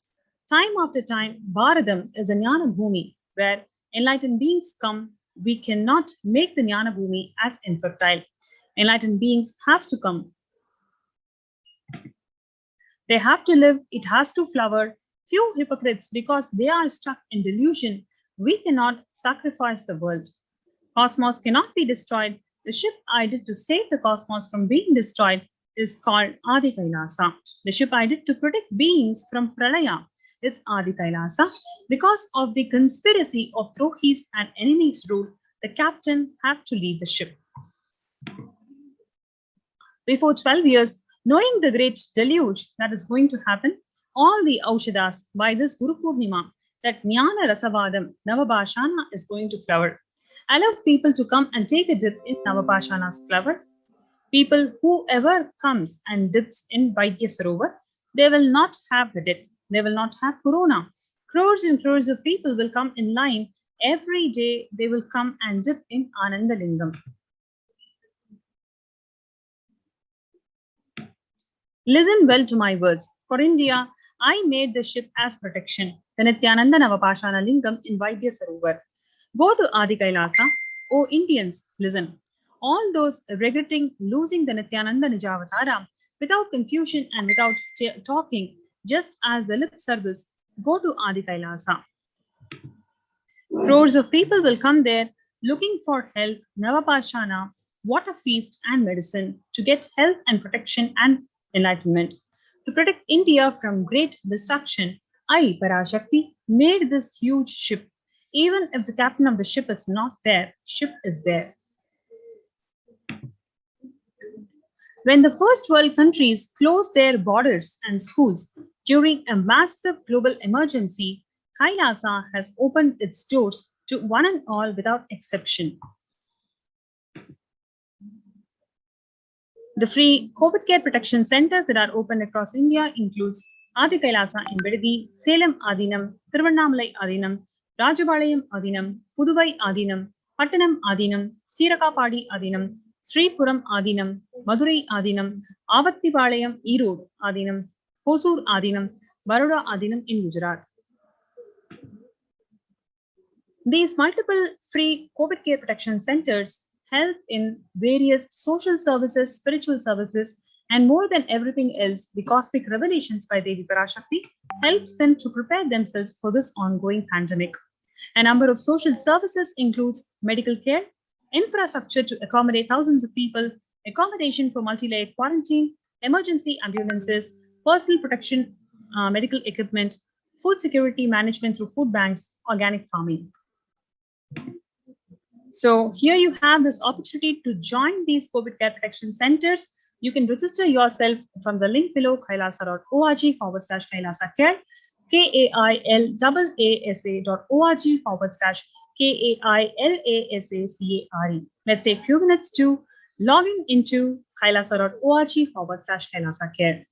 Time after time, Bharadam is a Jnana Bhumi where enlightened beings come. We cannot make the Jnana Bhumi as infertile. Enlightened beings have to come. They have to live, it has to flower. Few hypocrites, because they are stuck in delusion, we cannot sacrifice the world. Cosmos cannot be destroyed. The ship I did to save the cosmos from being destroyed is called Adi Kailasa. The ship I did to protect beings from Pralaya is Adi Kailasa. Because of the conspiracy of Drohis and enemies' rule, the captain had to leave the ship. Before 12 years, knowing the great deluge that is going to happen, all the Aushadas by this Guru Purnima, that Jnana Rasavadam, Navabhashana is going to flower. Allow people to come and take a dip in Navabhashana's flower. People, whoever comes and dips in Vaidya Sarovar, they will not have the dip. They will not have corona. Crores and crores of people will come in line. Every day they will come and dip in Anandalingam. Listen well to my words. For India, I made the ship as protection. The Nithyananda Navapashana Lingam in Vaidya Sarovar. Go to Adi Kailasa. O Indians, listen. All those regretting losing the Nithyananda Nijavatara without confusion and without talking, just as the lip service, go to Adi Kailasa. Crores of people will come there looking for health, Navapashana, water feast, and medicine to get health and protection and enlightenment. To protect India from great destruction, I, Parashakti, made this huge ship. Even if the captain of the ship is not there, ship is there. When the first world countries closed their borders and schools during a massive global emergency, Kailasa has opened its doors to one and all without exception. The free COVID care protection centers that are open across India includes Adi Kailasa in Vidadi, Salem Adinam, Tiruvannamalai Adinam, Rajabalayam Adinam, Puduvai Adinam, Pattanam Adinam, Sirakapadi Adinam, Sripuram Adinam, Madurai Adinam, Avattipalayam Erode Adinam, Hosur Adinam, Baroda Adinam in Gujarat. These multiple free COVID care protection centers help in various social services, spiritual services, and more than everything else, the cosmic revelations by Devi Parashakti helps them to prepare themselves for this ongoing pandemic. A number of social services includes medical care, infrastructure to accommodate thousands of people, accommodation for multi-layered quarantine, emergency ambulances, personal protection, medical equipment, food security management through food banks, organic farming. So here you have this opportunity to join these COVID care protection centers. You can register yourself from the link below, kailasa.org/Kailasa Care. KAILASA.org/KAILASACARE. Let's take a few minutes to log into Kailasa.org/Kailasa Care.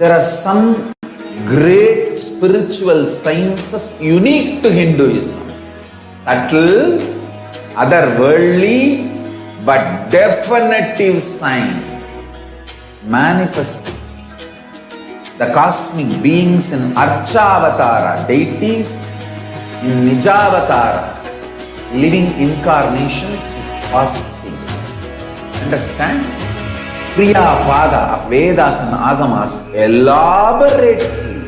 There are some great spiritual sciences unique to Hinduism. Subtle, otherworldly, but definitive sign. Manifesting the cosmic beings in Archavatara, deities in Nijavatara, living incarnations is possible. Understand? Priya Pada of Vedas and Agamas elaborately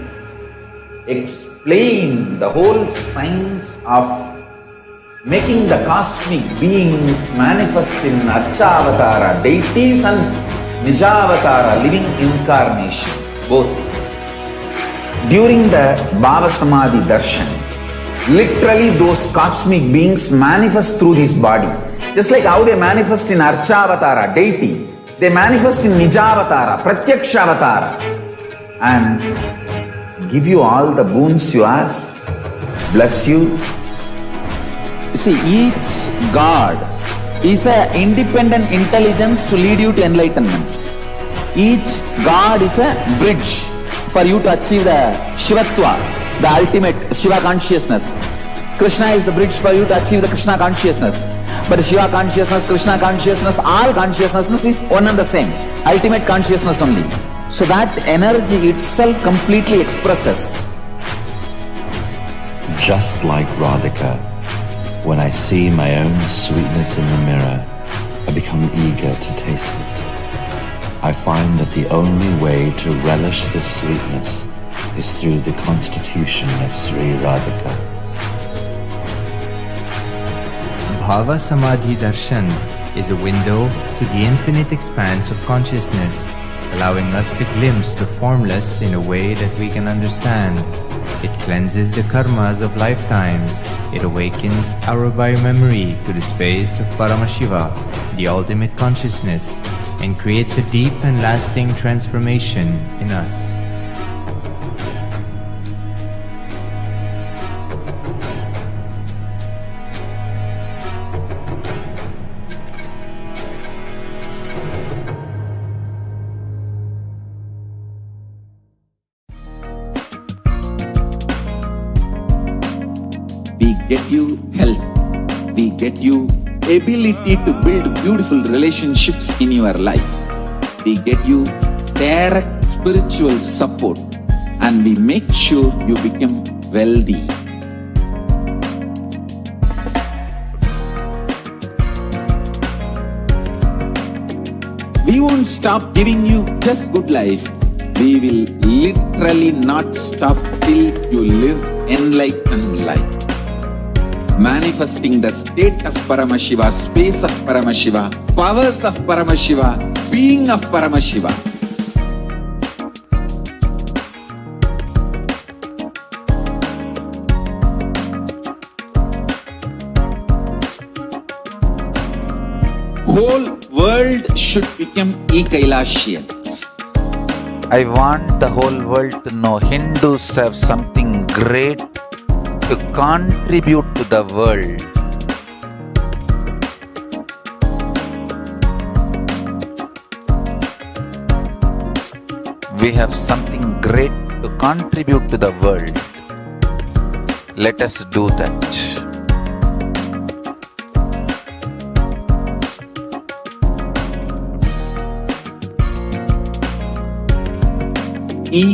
explain the whole science of making the cosmic beings manifest in Archavatara, deities and Nijavatara, living incarnation, both. During the BHAVA Samadhi Darshan, literally those cosmic beings manifest through this body. Just like how they manifest in Archavatara, deity, they manifest in Nijavatara, Pratyakshavatara, and give you all the boons you ask, bless you. You see, each God is an independent intelligence to lead you to enlightenment. Each God is a bridge for you to achieve the Shivatva, the ultimate Shiva consciousness. Krishna is the bridge for you to achieve the Krishna consciousness. But Shiva consciousness, Krishna consciousness, all consciousness is one and the same. Ultimate consciousness only. So that energy itself completely expresses. Just like Radhika, when I see my own sweetness in the mirror, I become eager to taste it. I find that the only way to relish this sweetness is through the constitution of Sri Radhika. Bhava Samadhi Darshan is a window to the infinite expanse of consciousness, allowing us to glimpse the formless in a way that we can understand. It cleanses the karmas of lifetimes. It awakens our biomemory to the space of Paramashiva, the ultimate consciousness, and creates a deep and lasting transformation in us. get you ability to build beautiful relationships in your life. We get you direct spiritual support, and we make sure you become wealthy. We won't stop giving you just good life. We will literally not stop till you live enlightened life. Manifesting the state of Paramashiva, space of Paramashiva, powers of Paramashiva, being of Paramashiva. Whole world should become Kailasians. I want the whole world to know Hindus have something great to contribute to the world. We have something great to contribute to the world. Let us do that.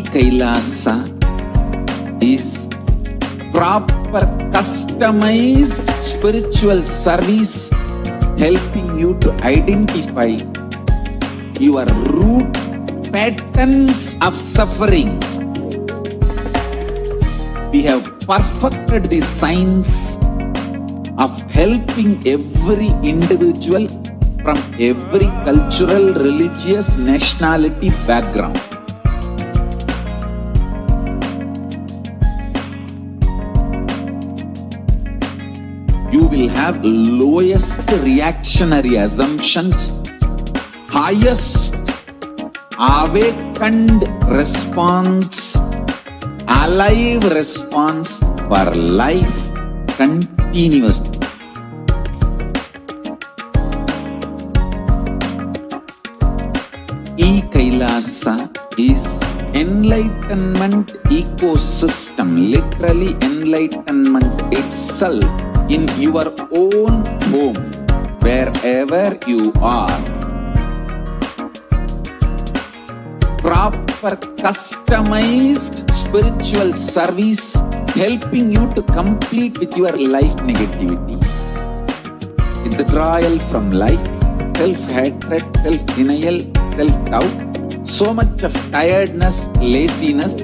Kailasa is proper customized spiritual service helping you to identify your root patterns of suffering. We have perfected the science of helping every individual from every cultural, religious, nationality background. You will have lowest reactionary assumptions, highest awakened response, alive response for life continuously. Kailasa is enlightenment ecosystem, literally enlightenment itself in your own home, wherever you are. Proper customized spiritual service helping you to complete with your life negativity. Withdrawal from life, self-hatred, self-denial, self-doubt, so much of tiredness, laziness.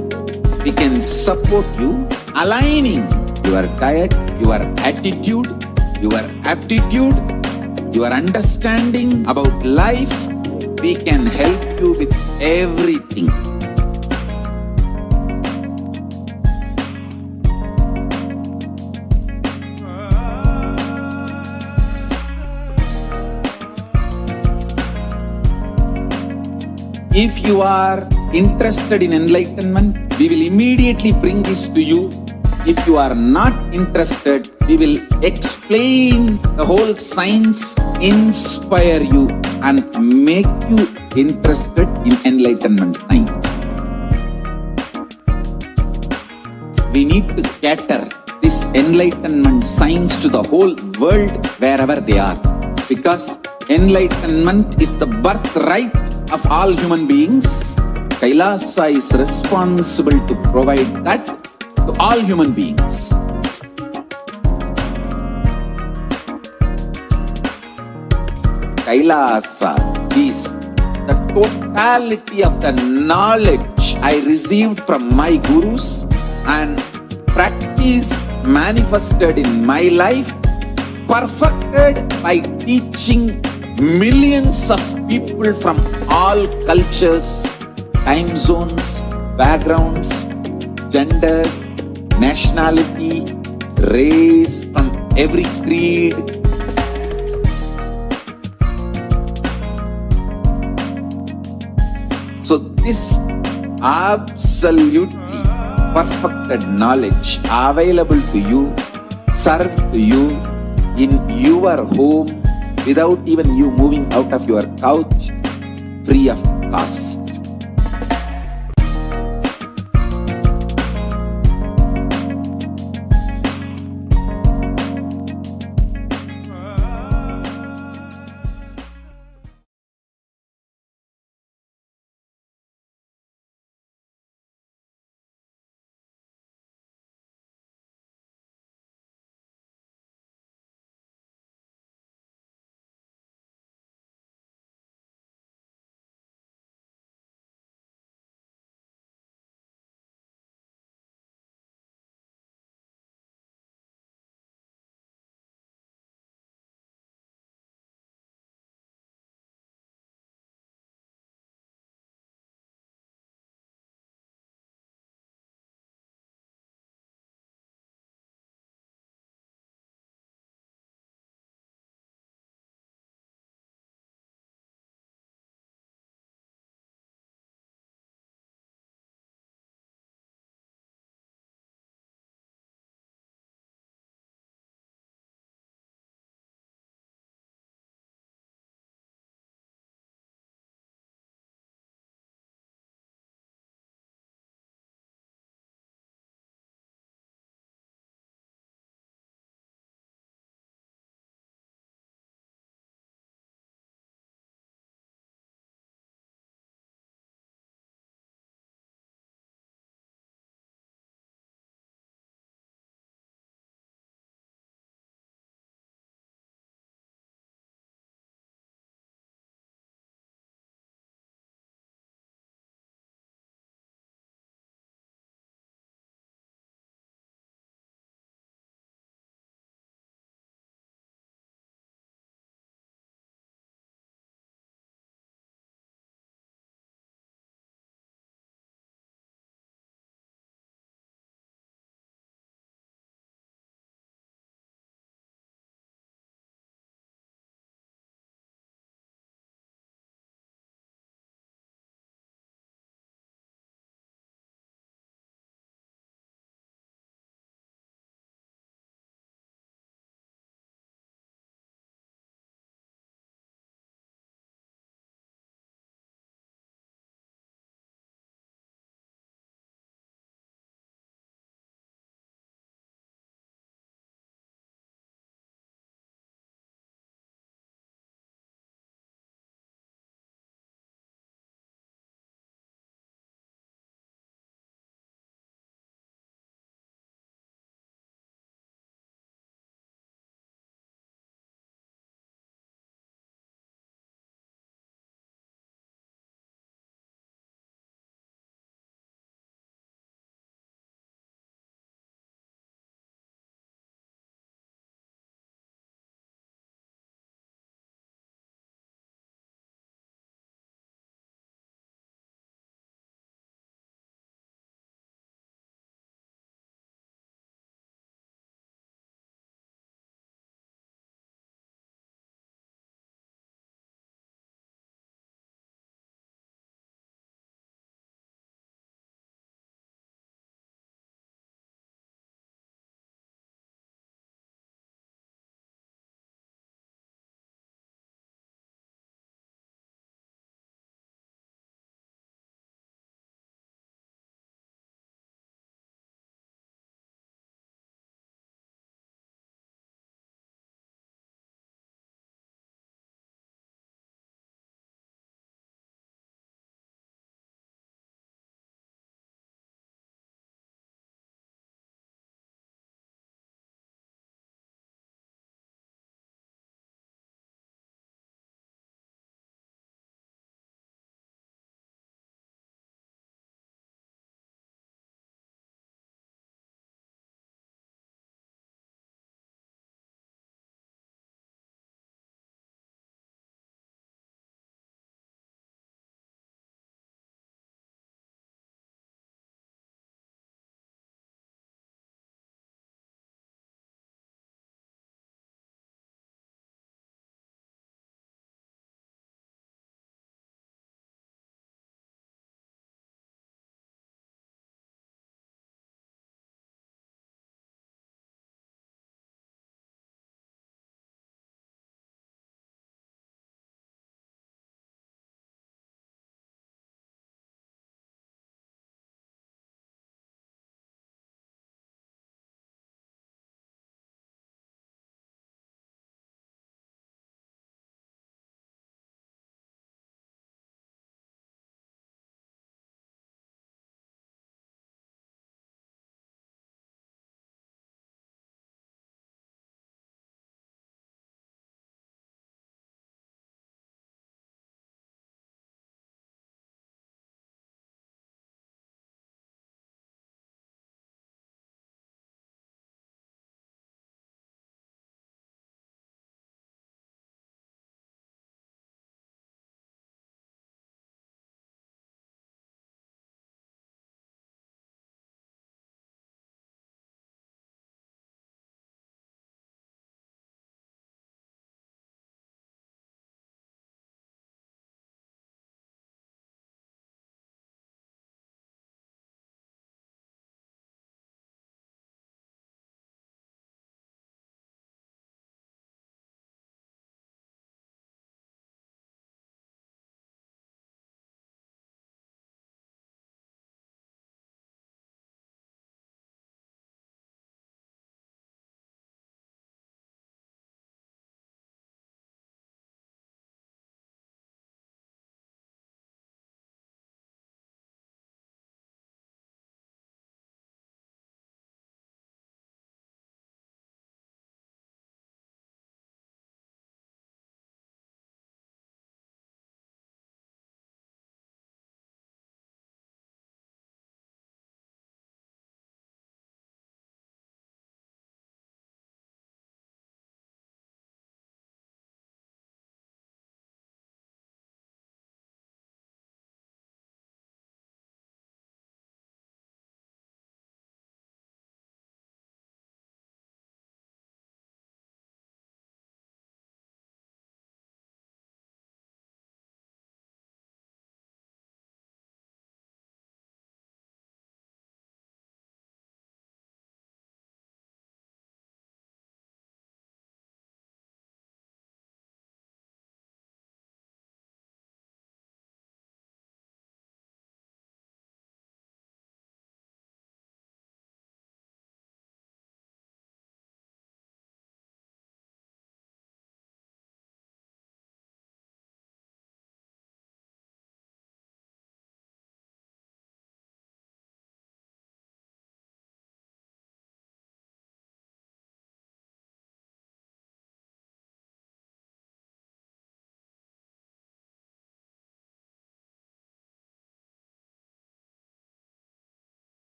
We can support you aligning your diet, your attitude, your aptitude, your understanding about life. We can help you with everything. If you are interested in enlightenment, we will immediately bring this to you. If you are not interested, we will explain the whole science, inspire you and make you interested in enlightenment time. We need to cater this enlightenment science to the whole world wherever they are, because enlightenment is the birthright of all human beings. Kailasa is responsible to provide that to all human beings. Kailasa is the totality of the knowledge I received from my gurus and practice manifested in my life, perfected by teaching millions of people from all cultures, time zones, backgrounds, genders, nationality, race, from every creed. So this absolutely perfected knowledge available to you, served to you in your home without even you moving out of your couch, free of cost.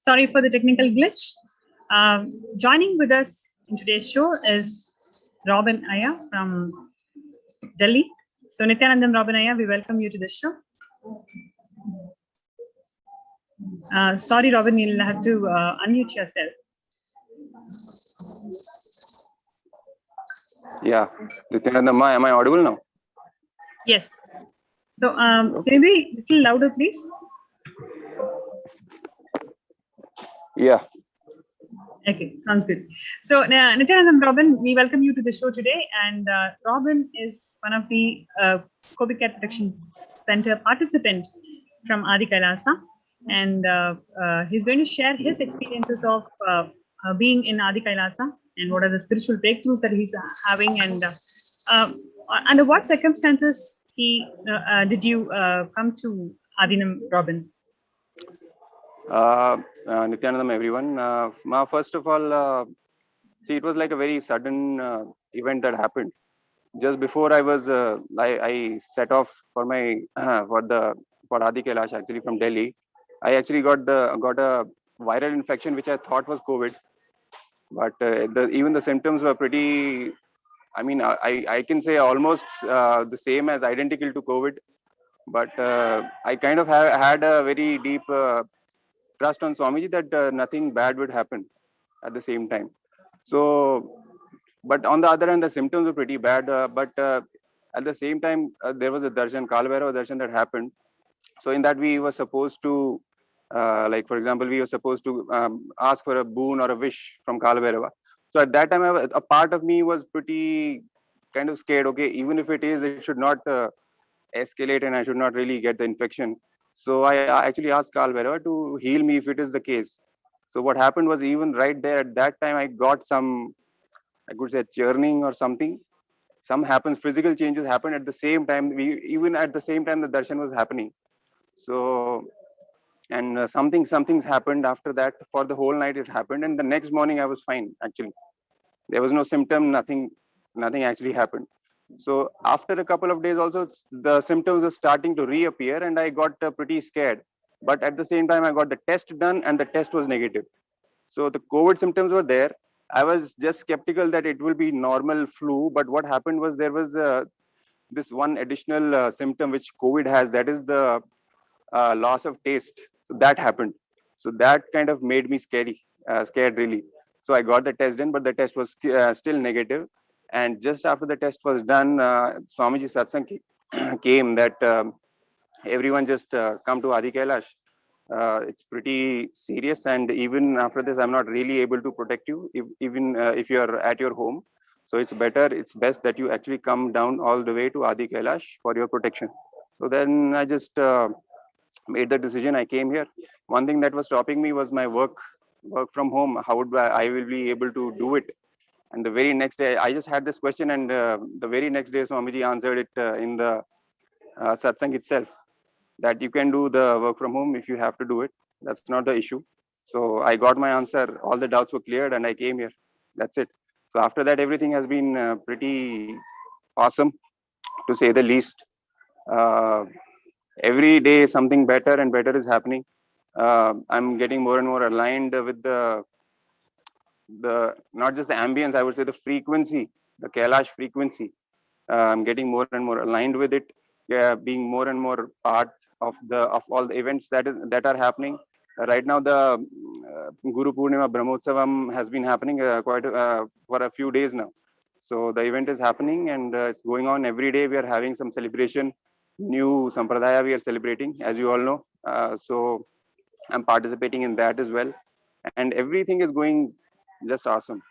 Sorry for the technical glitch. Joining with us in today's show is Robin Iyer from Delhi. So Nithyanandam Robin Iyer, we welcome you to the show. Sorry, Robin, you'll have to unmute yourself. Yeah, Nithyanandam, am I audible now? Yes. So can you be a little louder, please? Yeah. Okay, sounds good. So Nithyanandam Robin, we welcome you to the show today. And Robin is one of the Copycat Protection Center participant from Adi Kailasa. And he's going to share his experiences of being in Adi Kailasa and what are the spiritual breakthroughs that he's having, and under what circumstances did you come to Adinam, Robin? Nithyanandam, everyone. First of all, see, it was like a very sudden event that happened. Just before I was, I set off for my for Adi Kailash actually from Delhi. I actually got a viral infection which I thought was COVID, but even the symptoms were pretty. I mean, I can say almost the same as identical to COVID, but I kind of had a very deep trust on Swamiji that nothing bad would happen at the same time. So, but on the other hand, the symptoms were pretty bad. But at the same time, there was a darshan, Kalbhairava darshan that happened. So in that we were supposed to, like for example, we were supposed to ask for a boon or a wish from Kalbhairava. So at that time, a part of me was pretty kind of scared. Okay, even if it is, it should not escalate and I should not really get the infection. So I actually asked Kalbhairava to heal me if it is the case. So what happened was, even right there at that time, I got some, I could say, churning or something. Some happens, physical changes happened at the same time. Even at the same time the darshan was happening. So, and something's happened after that. For the whole night it happened, and the next morning I was fine. Actually, there was no symptom, nothing actually happened. So after a couple of days also, the symptoms were starting to reappear, and I got pretty scared. But at the same time, I got the test done, and the test was negative. So the COVID symptoms were there. I was just skeptical that it will be normal flu. But what happened was, there was this one additional symptom which COVID has, that is the loss of taste. So that happened. So that kind of made me scared really. So I got the test done, but the test was still negative. And just after the test was done, Swamiji SATSANG came that everyone just come to Adi Kailash. It's pretty serious, and even after this, I'm not really able to protect you, even if you're at your home. So it's best that you actually come down all the way to Adi Kailash for your protection. So then I just made the decision. I came here. One thing that was stopping me was my work from home. How would I will be able to do it? And the very next day, I just had this question, and the very next day, Swamiji answered it in the satsang itself, that you can do the work from home if you have to do it. That's not the issue. So I got my answer. All the doubts were cleared, and I came here. That's it. So after that, everything has been pretty awesome, to say the least. Every day, something better and better is happening. I'm getting more and more aligned with the not just the ambience, I would say the frequency, the Kailash frequency. I'm getting more and more aligned with it, being more and more part of all the events that are happening. Right now, the Guru Purnima Brahmotsavam has been happening for a few days now. So the event is happening, and it's going on every day. We are having some celebration, new Sampradaya we are celebrating, as you all know. So I'm participating in that as well. And everything is going just awesome.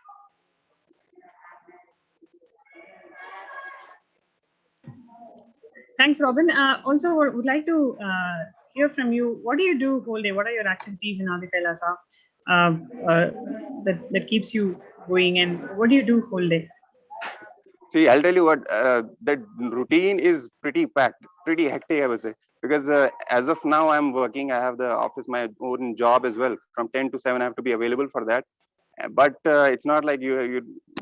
Thanks, Robin. Also, would like to hear from you. What do you do whole day? What are your activities in Adi Kailasa that keeps you going? And what do you do whole day? See, I'll tell you what, the routine is pretty packed, pretty hectic, I would say. Because as of now, I'm working. I have the office, my own job as well. From 10 to 7, I have to be available for that. But it's not like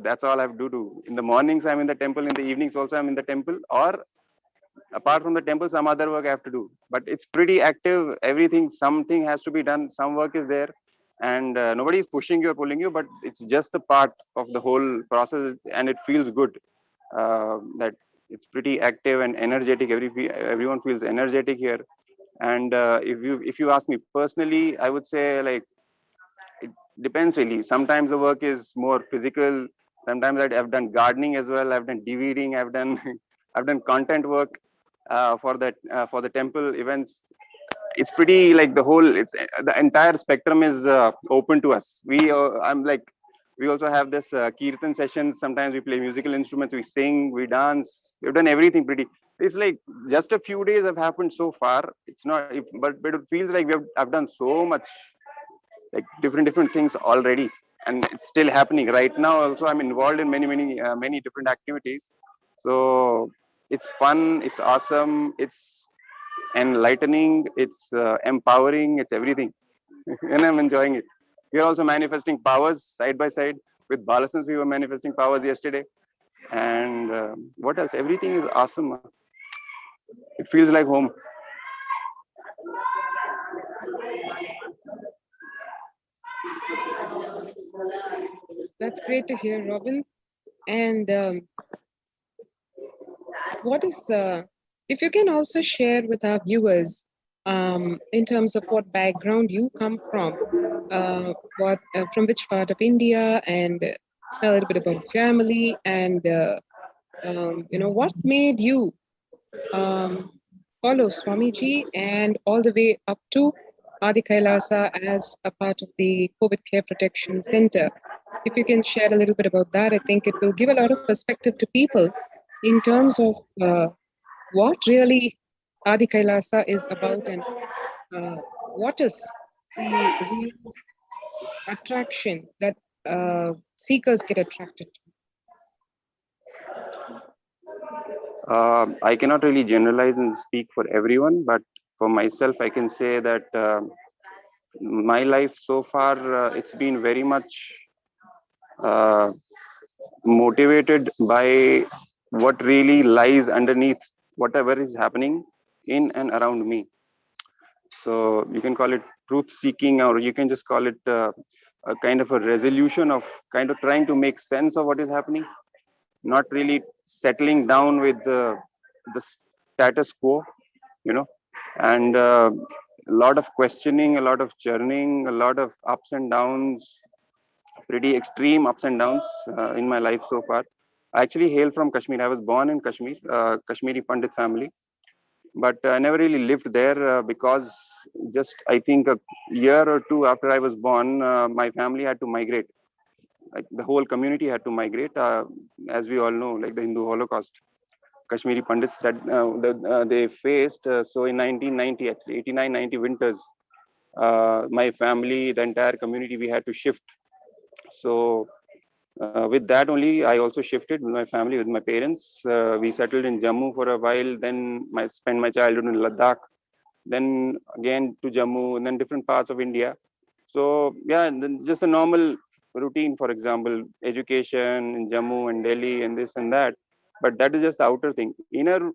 that's all I have to do. In the mornings, I'm in the temple. In the evenings, also, I'm in the temple. Or apart from the temple, some other work I have to do. But it's pretty active. Everything, something has to be done. Some work is there. and nobody is pushing you or pulling you, but it's just a part of the whole process, and it feels good that it's pretty active and energetic. Everyone feels energetic here. And if you ask me personally, I would say, like, it depends really. Sometimes the work is more physical. Sometimes I've done gardening as well. I've done DVDing. I've done I've done content work for the temple events. It's pretty, like, the entire spectrum is open to us. We also have this kirtan sessions. Sometimes we play musical instruments, we sing, we dance. We've done everything pretty. It's like just a few days have happened so far. It's not, but it feels like I've done so much, like different things already, and it's still happening right now. Also, I'm involved in many different activities. So it's fun, it's awesome, it's enlightening, it's empowering, it's everything. And I'm enjoying it. We're also manifesting powers side by side with Bala, since we were manifesting powers yesterday. And what else? Everything is awesome. It feels like home. That's great to hear, Robin. And what is, if you can also share with our viewers, in terms of what background you come from, from which part of India, and a little bit about family, and what made you follow Swamiji and all the way up to Adi Kailasa as a part of the COVID Care Protection Center. If you can share a little bit about that, I think it will give a lot of perspective to people in terms of what really Adi Kailasa is about, and what is the real attraction that seekers get attracted to. I cannot really generalize and speak for everyone, but for myself, I can say that my life so far, it's been very much motivated by what really lies underneath whatever is happening in and around me. So you can call it truth seeking, or you can just call it a kind of a resolution of kind of trying to make sense of what is happening, not really settling down with the status quo, and a lot of questioning, a lot of churning, a lot of ups and downs, pretty extreme ups and downs in my life so far. I actually hail from Kashmir. I was born in Kashmir, Kashmiri Pandit family, but I never really lived there because just, I think, a year or two after I was born, my family had to migrate. Like the whole community had to migrate, as we all know, like the Hindu Holocaust, Kashmiri Pandits that they faced. So in 1990, actually 89-90 winters, my family, the entire community, we had to shift. So with that only, I also shifted with my family, with my parents. We settled in Jammu for a while, then spent my childhood in Ladakh, then again to Jammu, and then different parts of India. So yeah, just a normal routine, for example, education in Jammu and Delhi and this and that. But that is just the outer thing. Inner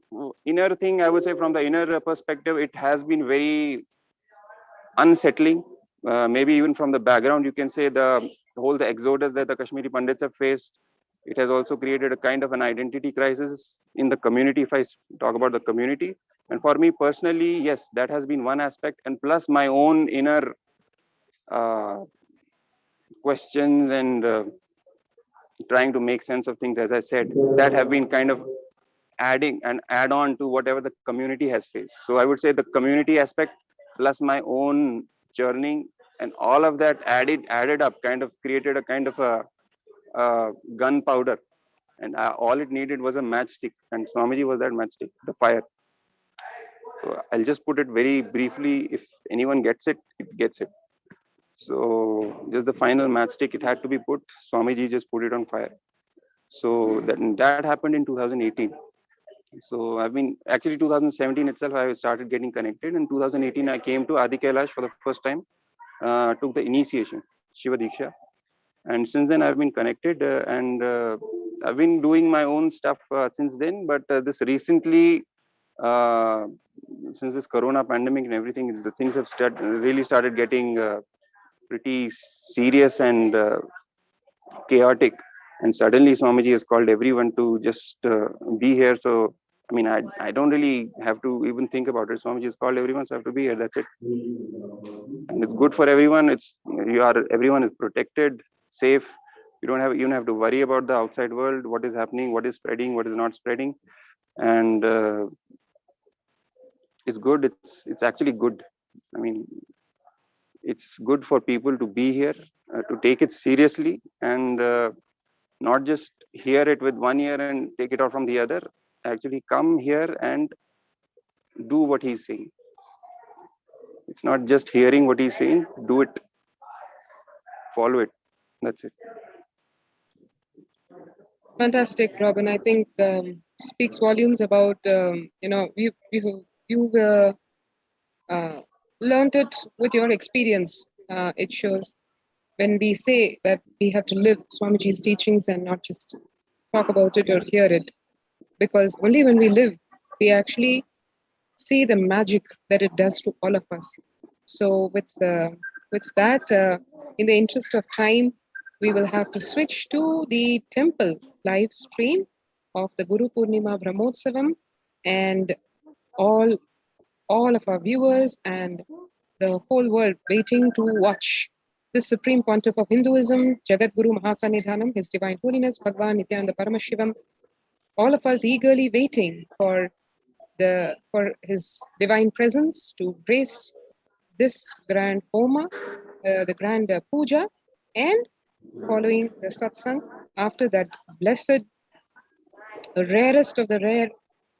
thing, I would say, from the inner perspective, it has been very unsettling. Maybe even from the background, you can say the exodus that the Kashmiri Pandits have faced, it has also created a kind of an identity crisis in the community, if I talk about the community. And for me personally, yes, that has been one aspect. And plus my own inner questions and trying to make sense of things, as I said, that have been kind of adding and add on to whatever the community has faced. So I would say the community aspect plus my own churning and all of that added up kind of created a kind of a gunpowder, and all it needed was a matchstick, and Swamiji was that matchstick, the fire. So I'll just put it very briefly. If anyone gets it, it gets it. So just the final matchstick, it had to be put. Swamiji just put it on fire. So that happened in 2018. So I've been actually 2017 itself, I started getting connected. In 2018, I came to Adi Kailash for the first time, took the initiation, Shiva Diksha. And since then I've been connected and I've been doing my own stuff since then. But this recently, since this Corona pandemic and everything, the things have really started getting pretty serious and chaotic, and suddenly Swamiji has called everyone to just be here. So I mean, I don't really have to even think about it. Swamiji has called everyone, so I have to be here. That's it. And it's good for everyone. Everyone is protected, safe. You don't have to worry about the outside world, what is happening, what is spreading, what is not spreading, and it's good. It's actually good. I mean, it's good for people to be here, to take it seriously, and not just hear it with one ear and take it out from the other. Actually come here and do what he's saying. It's not just hearing what he's saying, do it, follow it. That's it. Fantastic, Robin. I think speaks volumes about you've learned it with your experience. It shows when we say that we have to live Swamiji's teachings and not just talk about it or hear it, because only when we live, we actually see the magic that it does to all of us. So with that, in the interest of time, we will have to switch to the temple live stream of the Guru Purnima Brahmotsavam, and all of our viewers and the whole world waiting to watch the Supreme Pontiff of Hinduism, Jagat Guru Mahasanidhanam, His Divine Holiness Bhagavan Nithyananda Paramashivam, all of us eagerly waiting for his divine presence to grace this grand homa, the grand puja, and following the satsang, after that blessed, rarest of the rare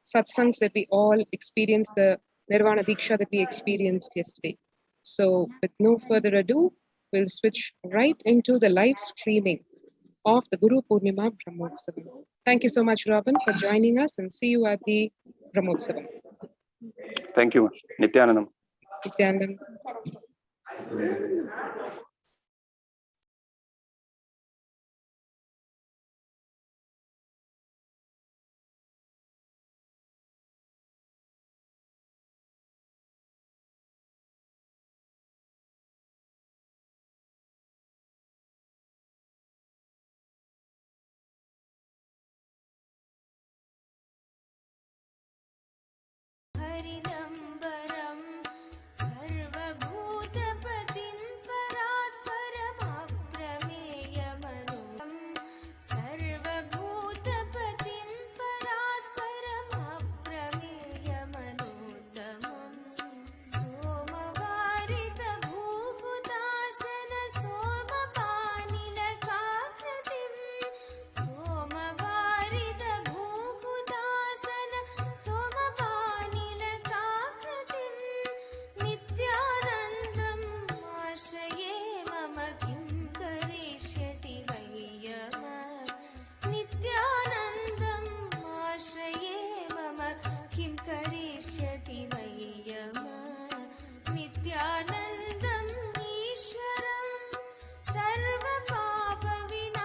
satsangs that we all experienced, the Nirvana Diksha that we experienced yesterday. So with no further ado, we'll switch right into the live streaming of the Guru Purnima Brahmotsavam. Thank you so much, Robin, for joining us, and see you at the Brahmotsavam. Thank you. Nithyanandam. Nithyanandam.